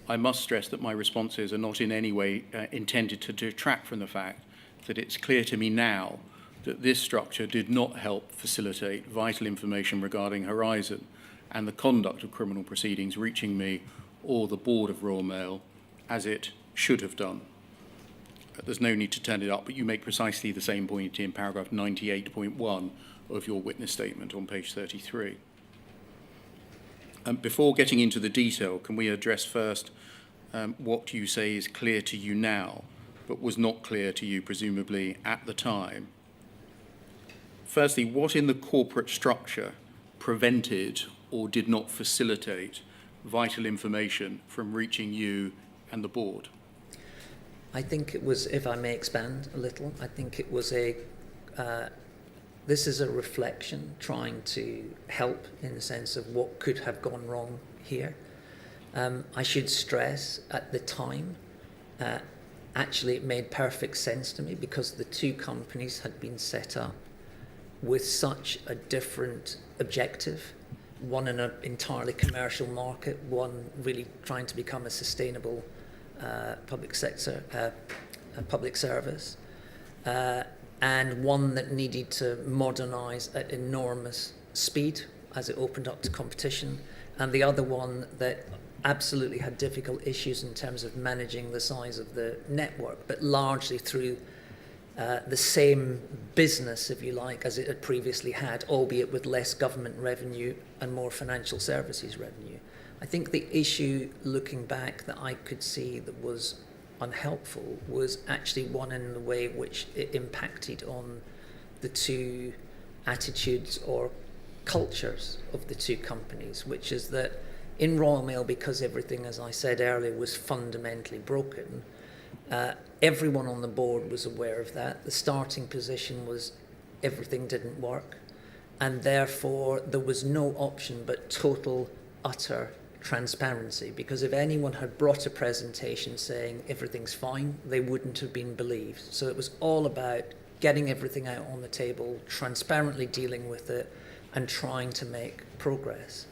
I must stress that my responses are not in any way intended to detract from the fact that it's clear to me now that this structure did not help facilitate vital information regarding Horizon and the conduct of criminal proceedings reaching me or the board of Royal Mail as it should have done. There's no need to turn it up, but you make precisely the same point in paragraph 98.1 of your witness statement on page 33. Before getting into the detail, can we address first what you say is clear to you now, but was not clear to you, presumably, at the time? Firstly, what in the corporate structure prevented or did not facilitate vital information from reaching you and the board? I think it was, if I may expand a little, I think it was this is a reflection trying to help in the sense of what could have gone wrong here. I should stress at the time, actually it made perfect sense to me because the two companies had been set up with such a different objective, one in an entirely commercial market, one really trying to become a sustainable public sector, public service, and one that needed to modernise at enormous speed as it opened up to competition, and the other one that absolutely had difficult issues in terms of managing the size of the network, but largely through the same business, if you like, as it had previously had, albeit with less government revenue and more financial services revenue. I think the issue, looking back, that I could see that was unhelpful was actually one in the way in which it impacted on the two attitudes or cultures of the two companies, which is that in Royal Mail, because everything, as I said earlier, was fundamentally broken, everyone on the board was aware of that. The starting position was everything didn't work, and therefore there was no option but total, utter transparency, because if anyone had brought a presentation saying everything's fine, they wouldn't have been believed. So it was all about getting everything out on the table, transparently dealing with it, and trying to make progress.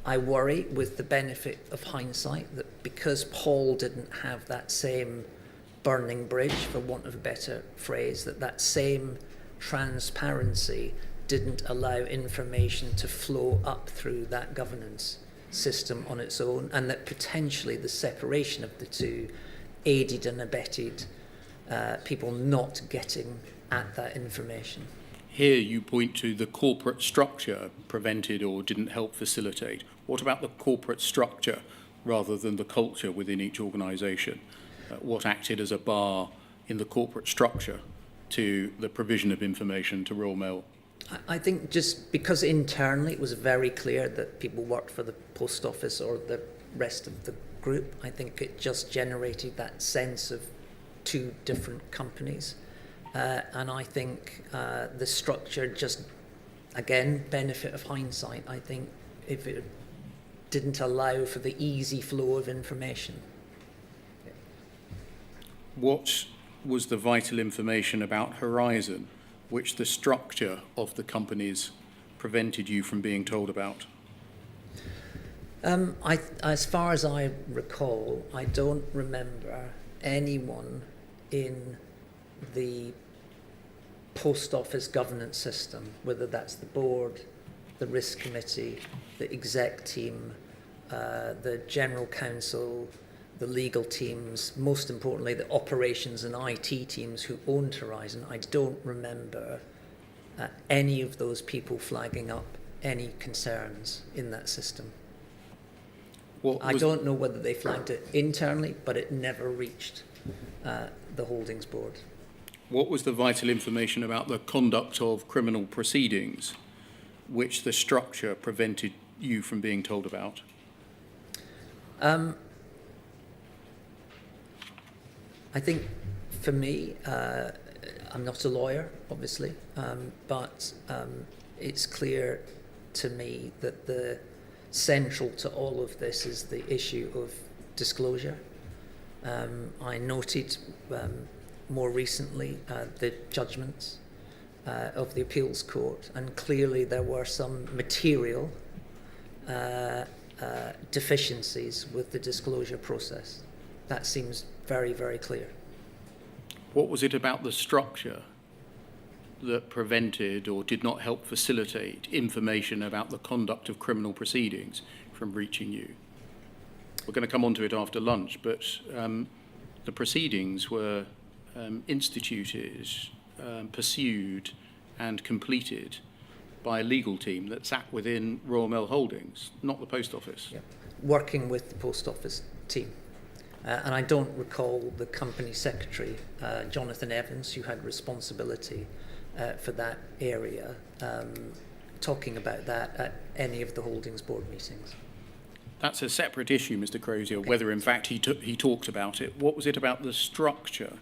I worry, with the benefit of hindsight, that because Paul didn't have that same burning bridge, for want of a better phrase, that same transparency didn't allow information to flow up through that governance system on its own, and that potentially the separation of the two aided and abetted people not getting at that information. Here you point to the corporate structure prevented or didn't help facilitate. What about the corporate structure rather than the culture within each organisation? What acted as a bar in the corporate structure to the provision of information to Royal Mail? I think just because internally it was very clear that people worked for the post office or the rest of the group, I think it just generated that sense of two different companies. And I think the structure just, again, benefit of hindsight, I think if it didn't allow for the easy flow of information. What was the vital information about Horizon which the structure of the companies prevented you from being told about? As far as I recall, I don't remember anyone in the post office governance system, whether that's the board, the risk committee, the exec team, the general counsel, the legal teams, most importantly the operations and IT teams who owned Horizon. I don't remember any of those people flagging up any concerns in that system. I don't know whether they flagged it internally, but it never reached the holdings board. What was the vital information about the conduct of criminal proceedings which the structure prevented you from being told about? I think for me, I'm not a lawyer, obviously, but it's clear to me that the central to all of this is the issue of disclosure. I noted more recently the judgments of the appeals court, and clearly there were some material deficiencies with the disclosure process. That seems very, very clear. What was it about the structure that prevented or did not help facilitate information about the conduct of criminal proceedings from reaching you? We're going to come on to it after lunch, but the proceedings were instituted, pursued and completed by a legal team that sat within Royal Mail Holdings, not the post office. Yeah. Working with the post office team. And I don't recall the company secretary, Jonathan Evans, who had responsibility for that area, talking about that at any of the holdings board meetings. That's a separate issue, Mr. Crozier, whether in fact he talked about it. What was it about the structure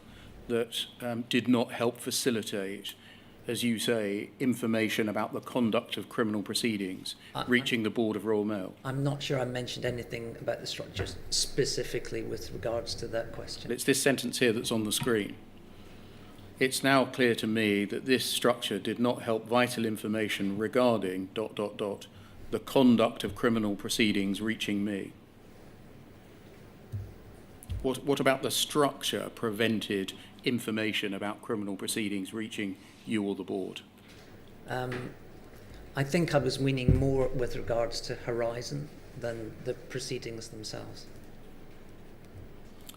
that did not help facilitate, as you say, information about the conduct of criminal proceedings reaching the board of Royal Mail? I'm not sure I mentioned anything about the structure specifically with regards to that question. It's this sentence here that's on the screen. It's now clear to me that this structure did not help vital information regarding ... the conduct of criminal proceedings reaching me. What about the structure prevented information about criminal proceedings reaching you or the board? I think I was meaning more with regards to Horizon than the proceedings themselves.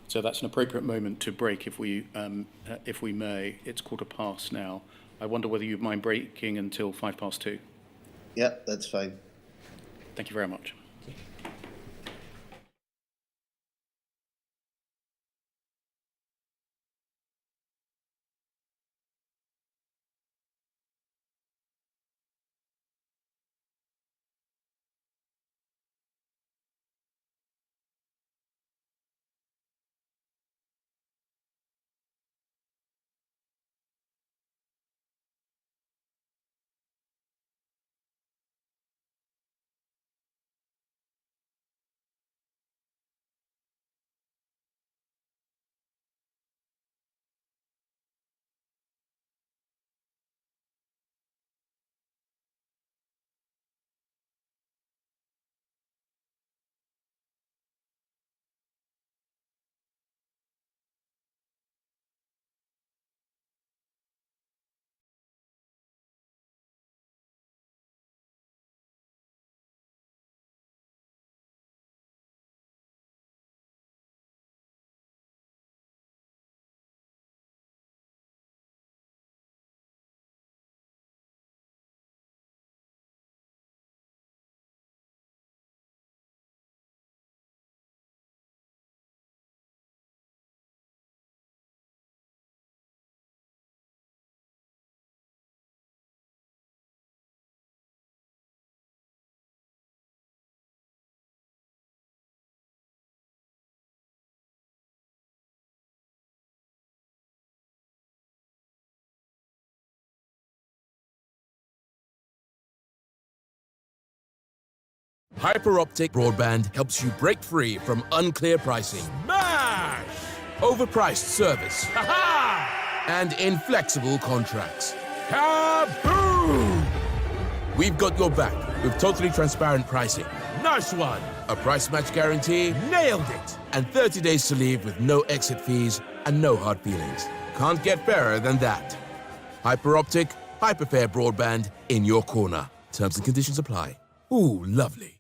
So that's an appropriate moment to break, if we may. It's 2:15 now. I wonder whether you'd mind breaking until 2:05. Yeah, that's fine. Thank you very much. Hyperoptic broadband helps you break free from unclear pricing. Smash! Overpriced service. Ha-ha! And inflexible contracts. Kaboom! We've got your back with totally transparent pricing. Nice one! A price match guarantee. Nailed it! And 30 days to leave with no exit fees and no hard feelings. Can't get fairer than that. Hyperoptic, hyperfair broadband in your corner. Terms and conditions apply. Ooh, lovely.